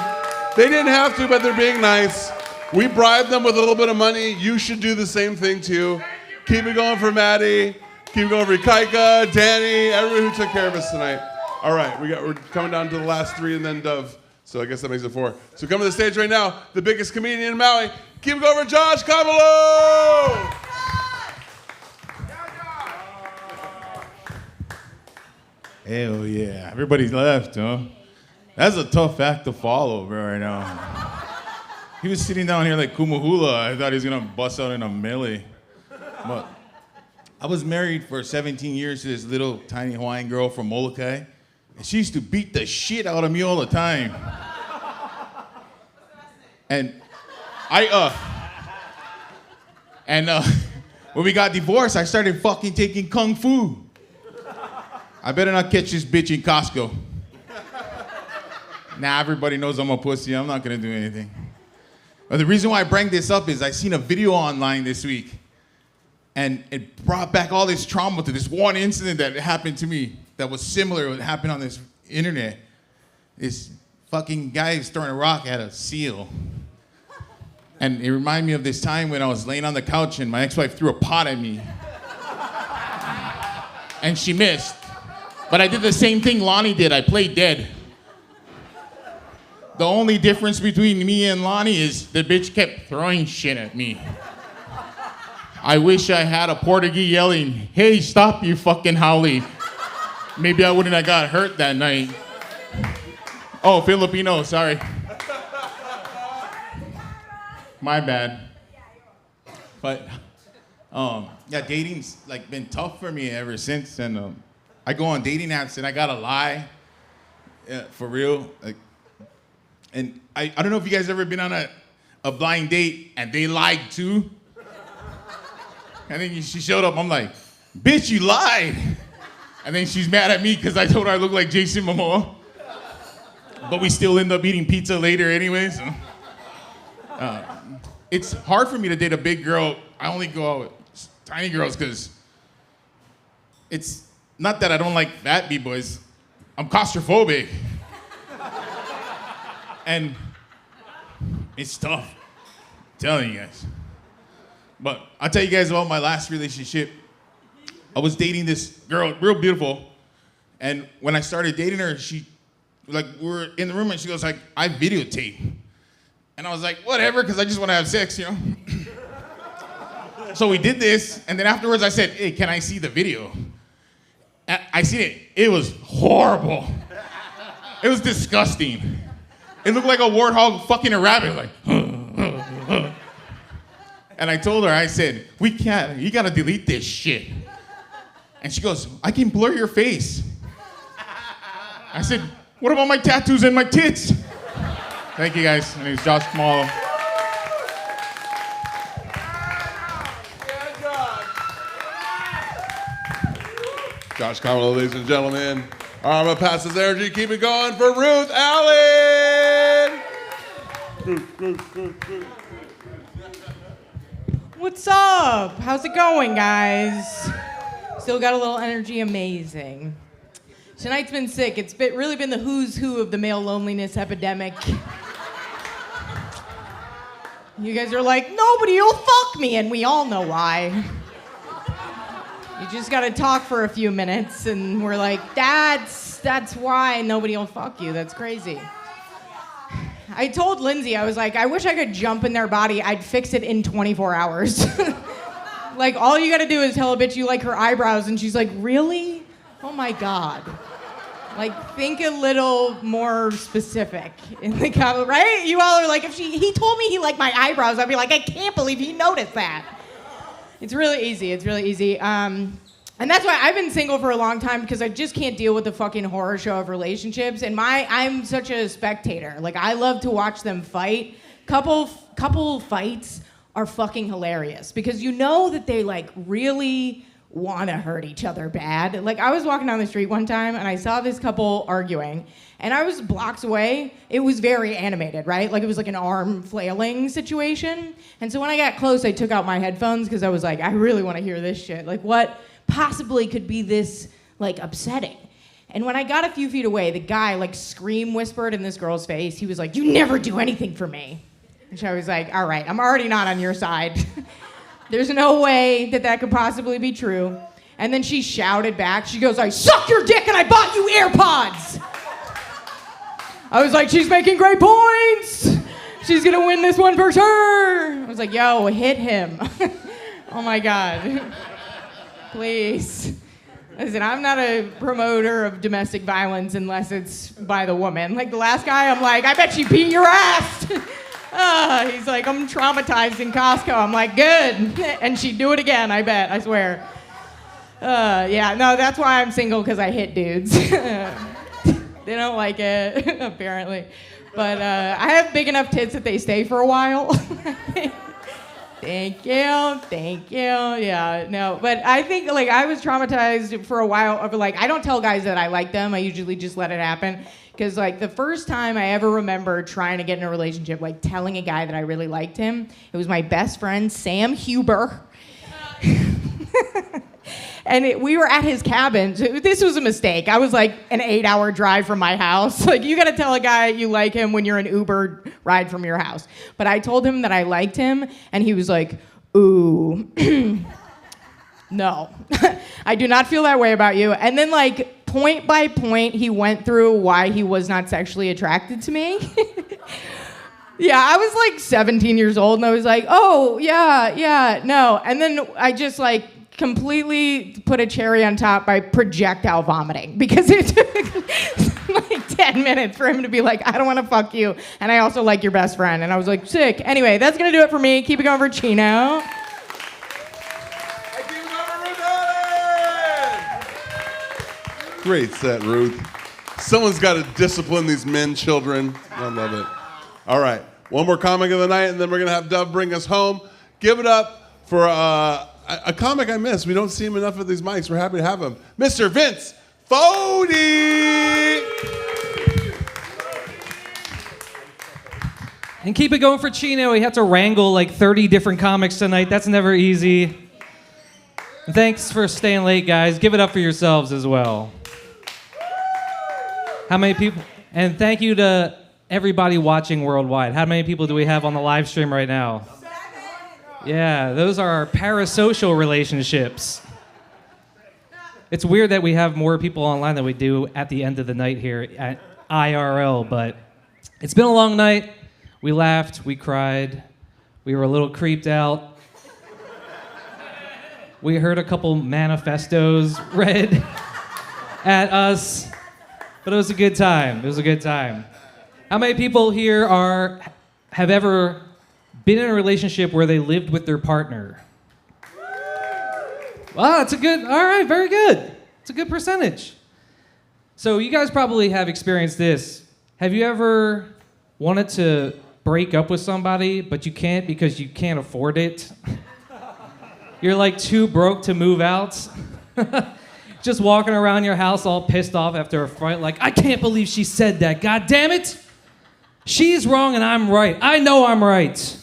Speaker 1: They didn't have to, but they're being nice. We bribed them with a little bit of money. You should do the same thing too. Keep it going for Maddie. Keep it going for Kaika, Danny, everyone who took care of us tonight. All right, we're coming down to the last three and then Dove. So I guess that makes it four. So come to the stage right now, the biggest comedian in Maui. Keep it going for Josh Kamalo!
Speaker 6: Hell yeah. Everybody's left, huh? That's a tough act to follow, bro, right now. He was sitting down here like Kumahula. I thought he was gonna bust out in a melee. But I was married for 17 years to this little tiny Hawaiian girl from Molokai. And she used to beat the shit out of me all the time. And when we got divorced, I started fucking taking Kung Fu. I better not catch this bitch in Costco. Nah, everybody knows I'm a pussy. I'm not gonna do anything. But the reason why I bring this up is I seen a video online this week, and it brought back all this trauma to this one incident that happened to me that was similar to what happened on this internet. This fucking guy was throwing a rock at a seal. And it reminded me of this time when I was laying on the couch and my ex-wife threw a pot at me. And she missed. But I did the same thing Lonnie did. I played dead. The only difference between me and Lonnie is the bitch kept throwing shit at me. I wish I had a Portuguese yelling, "Hey, stop, you fucking howley." Maybe I wouldn't have got hurt that night. Oh, Filipino, sorry. My bad. But, yeah, dating's like been tough for me ever since. And I go on dating apps and I gotta lie, for real. Like, and I don't know if you guys ever been on a blind date and they lied too. And then she showed up, I'm like, bitch, you lied. And then she's mad at me because I told her I look like Jason Momoa. But we still end up eating pizza later anyway, so. It's hard for me to date a big girl. I only go out with tiny girls because it's not that I don't like fat b-boys. I'm claustrophobic. And it's tough, I'm telling you guys. But I'll tell you guys about my last relationship. I was dating this girl, real beautiful. And when I started dating her, we were in the room and she goes like, I videotape. And I was like, whatever, because I just want to have sex, you know? So we did this, and then afterwards I said, hey, can I see the video? I seen it. It was horrible. It was disgusting. It looked like a warthog fucking a rabbit, like. And I told her, I said, you gotta delete this shit. And she goes, I can blur your face. I said, what about my tattoos and my tits? Thank you guys. My name is Josh Kamalo.
Speaker 1: Josh Kamalo, ladies and gentlemen. All right, I'm gonna pass this energy. Keep it going for Ruth Allen.
Speaker 7: What's up? How's it going, guys? Still got a little energy, amazing. Tonight's been sick. It's really been the who's who of the male loneliness epidemic. You guys are like, nobody will fuck me, and we all know why. You just gotta talk for a few minutes, and we're like, that's why nobody will fuck you. That's crazy. I told Lindsay, I was like, I wish I could jump in their body. I'd fix it in 24 hours. Like, all you gotta do is tell a bitch you like her eyebrows, and she's like, really? Oh my God. Like, think a little more specific in the comment, right? You all are like, he told me he liked my eyebrows, I'd be like, I can't believe he noticed that. It's really easy. It's really easy. And that's why I've been single for a long time, because I just can't deal with the fucking horror show of relationships. And I'm such a spectator. Like, I love to watch them fight. Couple fights are fucking hilarious, because you know that they like really want to hurt each other bad. Like, I was walking down the street one time and I saw this couple arguing, and I was blocks away. It was very animated, right? Like, it was like an arm flailing situation. And so when I got close, I took out my headphones, because I was like, I really want to hear this shit. Like, what possibly could be this like upsetting? And when I got a few feet away, the guy like scream whispered in this girl's face. He was like, "You never do anything for me." And so I was like, all right, I'm already not on your side. There's no way that could possibly be true. And then she shouted back. She goes, "I suck your dick and I bought you AirPods." I was like, she's making great points. She's gonna win this one for sure. I was like, yo, hit him. Oh my God. Please. Listen, I'm not a promoter of domestic violence unless it's by the woman. Like, the last guy, I'm like, I bet she beat your ass. He's like, I'm traumatized in Costco. I'm like, good. And she'd do it again, I bet, I swear. Yeah, no, that's why I'm single, because I hit dudes. They don't like it, apparently. But I have big enough tits that they stay for a while. Thank you. Yeah, no, but I think, like, I was traumatized for a while over, like, I don't tell guys that I like them. I usually just let it happen. Because, like, the first time I ever remember trying to get in a relationship, like, telling a guy that I really liked him, it was my best friend, Sam Huber. And we were at his cabin. This was a mistake. I was like an 8-hour drive from my house. Like, you gotta tell a guy you like him when you're an Uber ride from your house. But I told him that I liked him, and he was like, ooh, no. I do not feel that way about you. And then, like, point by point, he went through why he was not sexually attracted to me. Yeah, I was like 17 years old, and I was like, oh, yeah, no. And then I just, like, completely put a cherry on top by projectile vomiting, because it took like 10 minutes for him to be like, I don't want to fuck you, and I also like your best friend. And I was like, sick. Anyway, that's gonna do it for me. Keep it going for Chino.
Speaker 1: Great set, Ruth. Someone's got to discipline these men children. I love it. All right, one more comic of the night, and then we're gonna have Dove bring us home. Give it up for a comic I miss. We don't see him enough at these mics. We're happy to have him. Mr. Vince Fodi!
Speaker 8: And keep it going for Chino. He had to wrangle like 30 different comics tonight. That's never easy. And thanks for staying late, guys. Give it up for yourselves as well. How many people? And thank you to everybody watching worldwide. How many people do we have on the live stream right now? Yeah, those are our parasocial relationships. It's weird that we have more people online than we do at the end of the night here at IRL, but it's been a long night. We laughed, we cried, we were a little creeped out. We heard a couple manifestos read at us, but it was a good time. It was a good time. How many people here have ever been in a relationship where they lived with their partner? Wow, that's a good, all right, very good. It's a good percentage. So you guys probably have experienced this. Have you ever wanted to break up with somebody, but you can't because you can't afford it? You're like too broke to move out. Just walking around your house all pissed off after a fight, like, I can't believe she said that, God damn it! She's wrong and I'm right. I know I'm right.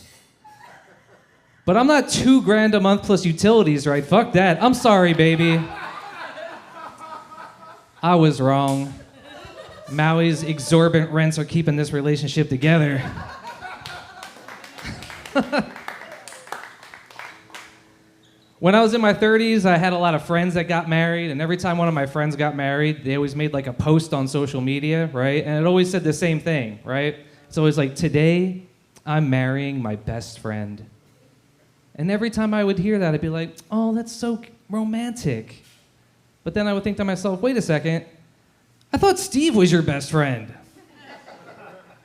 Speaker 8: But I'm not $2,000 a month plus utilities, right? Fuck that. I'm sorry, baby. I was wrong. Maui's exorbitant rents are keeping this relationship together. When I was in my 30s, I had a lot of friends that got married, and every time one of my friends got married, they always made like a post on social media, right? And it always said the same thing, right? It's always like, today, I'm marrying my best friend. And every time I would hear that, I'd be like, oh, that's so romantic. But then I would think to myself, wait a second, I thought Steve was your best friend.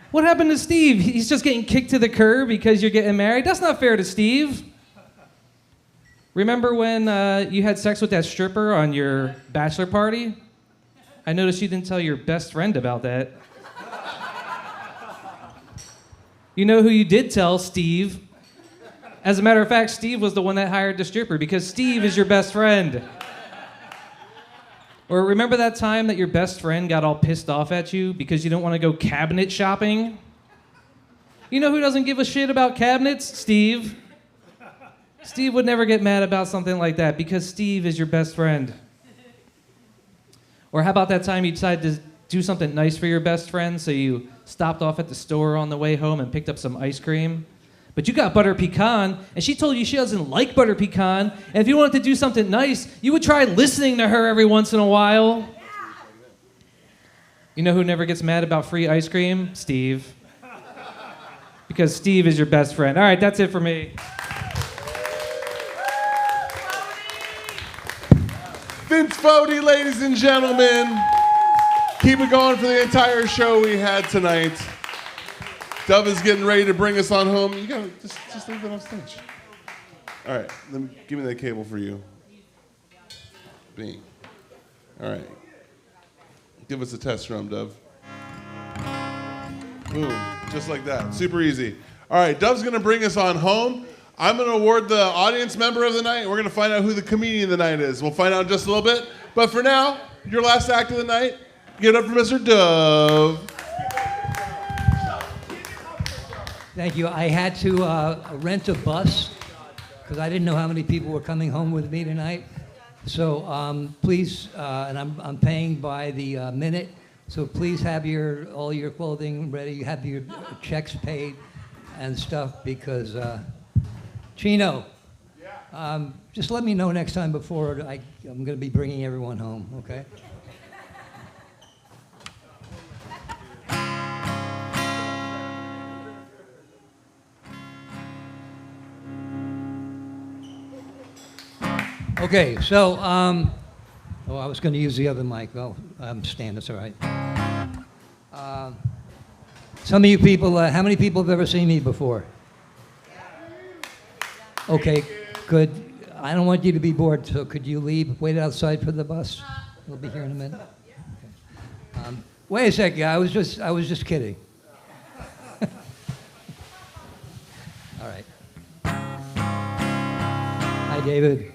Speaker 8: What happened to Steve? He's just getting kicked to the curb because you're getting married? That's not fair to Steve. Remember when you had sex with that stripper on your bachelor party? I noticed you didn't tell your best friend about that. You know who you did tell? Steve. As a matter of fact, Steve was the one that hired the stripper because Steve is your best friend. Or remember that time that your best friend got all pissed off at you because you don't want to go cabinet shopping? You know who doesn't give a shit about cabinets? Steve. Steve would never get mad about something like that because Steve is your best friend. Or how about that time you decided to do something nice for your best friend, so you stopped off at the store on the way home and picked up some ice cream? But you got butter pecan, and she told you she doesn't like butter pecan, and if you wanted to do something nice, you would try listening to her every once in a while. You know who never gets mad about free ice cream? Steve. Because Steve is your best friend. All right, that's it for me.
Speaker 1: Vince Fodi, ladies and gentlemen. Keep it going for the entire show we had tonight. Dove is getting ready to bring us on home. You gotta just leave it on stage. All right, give me that cable for you. Bing. All right. Give us a test drum, Dove. Boom, just like that. Super easy. All right, Dove's gonna bring us on home. I'm gonna award the audience member of the night. We're gonna find out who the comedian of the night is. We'll find out in just a little bit. But for now, your last act of the night, give it up for Mr. Dove.
Speaker 9: Thank you. I had to rent a bus because I didn't know how many people were coming home with me tonight. So please, and I'm paying by the minute. So please have all your clothing ready. Have your checks paid and stuff because Chino, just let me know next time before I'm going to be bringing everyone home. Okay. Okay, so, I was going to use the other mic. Well, I'm staying, that's all right. Some of you people, how many people have ever seen me before? Okay, good. I don't want you to be bored, so could you leave, wait outside for the bus? We'll be here in a minute. Okay. Wait a second, I was just kidding. All right. Hi, David.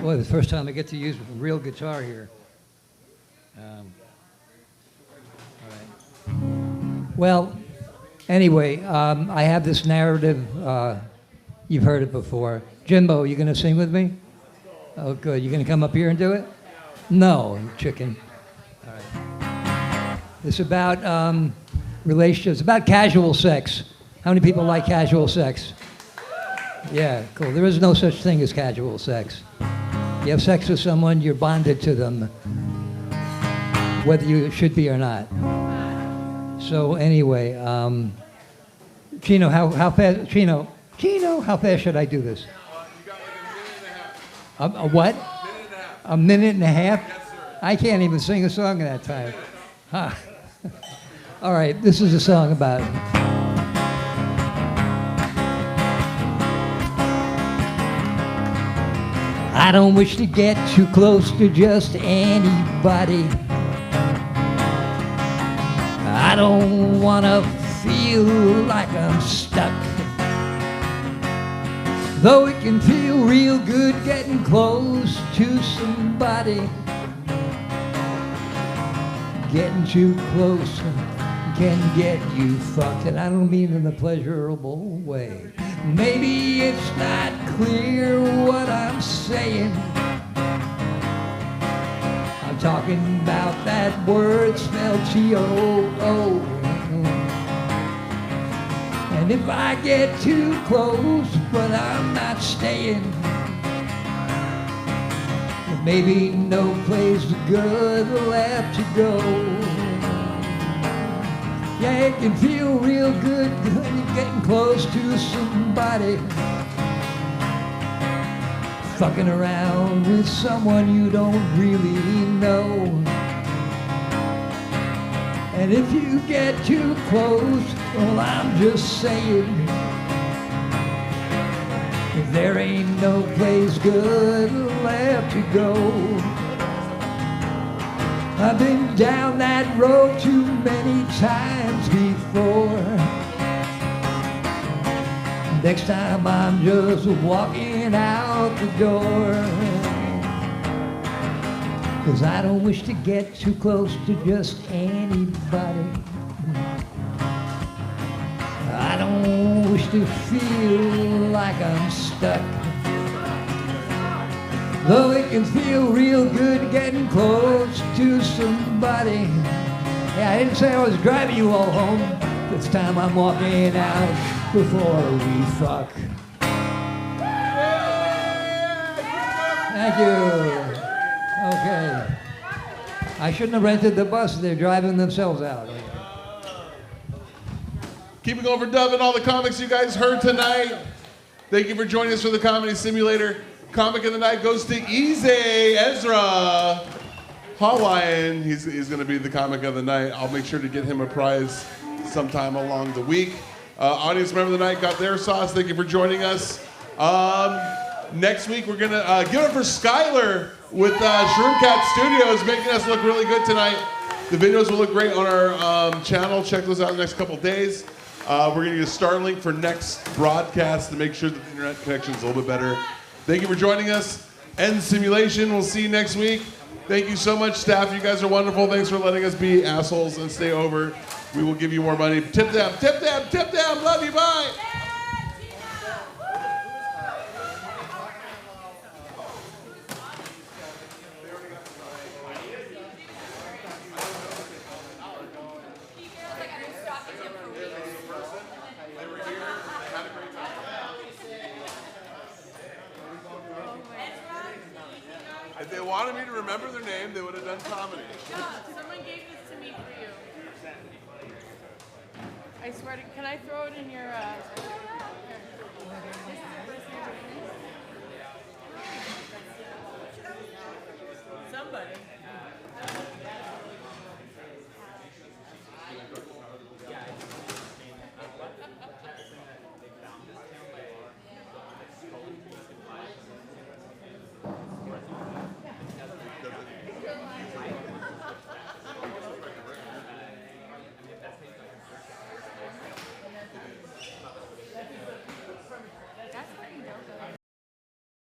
Speaker 9: Boy, the first time I get to use a real guitar here. All right. Well, anyway, I have this narrative. You've heard it before. Jimbo, you going to sing with me? Oh, good. You going to come up here and do it? No, chicken. All right. It's about relationships, about casual sex. How many people like casual sex? Yeah, cool. There is no such thing as casual sex. You have sex with someone, you're bonded to them, whether you should be or not. So anyway, Chino, how fast? Chino, how fast should I do this?
Speaker 1: You got like
Speaker 9: A what? A minute and a half? I can't even sing a song in that time. Huh. All right, this is a song about it. I don't wish to get too close to just anybody. I don't want to feel like I'm stuck. Though it can feel real good getting close to somebody. Getting too close can get you fucked, and I don't mean in a pleasurable way. Maybe it's not clear what I'm saying. I'm talking about that word spelled T-O-O. And if I get too close, but I'm not staying, there may be no place good left to go. Yeah, it can feel real good when you're getting close to somebody. fucking around with someone you don't really know. And if you get too close, well, I'm just saying, if there ain't no place good left to go. I've been down that road too many times before. Next time I'm just walking out the door. 'Cause I don't wish to get too close to just anybody. I don't wish to feel like I'm stuck. Though it can feel real good getting close to somebody. Yeah, I didn't say I was driving you all home. This time I'm walking out before we fuck. Thank you. Okay. I shouldn't have rented the bus. They're driving themselves out.
Speaker 1: Keeping over Dub and all the comics you guys heard tonight. Thank you for joining us for the Comedy Simulator. Comic of the night goes to Easy Ezra Hawaiian. He's going to be the comic of the night. I'll make sure to get him a prize sometime along the week. Audience member of the night got their sauce. Thank you for joining us. Next week, we're going to give it for Skylar with Shroom Cat Studios, making us look really good tonight. The videos will look great on our channel. Check those out in the next couple days. We're going to use Starlink for next broadcast to make sure that the internet connection is a little bit better. Thank you for joining us. End Simulation. We'll see you next week. Thank you so much, staff. You guys are wonderful. Thanks for letting us be assholes and stay over. We will give you more money. Tip them, tip them, tip them. Love you. Bye. If they wanted me to remember their name, they would have done comedy.
Speaker 10: Someone gave this to me for you. I swear to, can I throw it in your,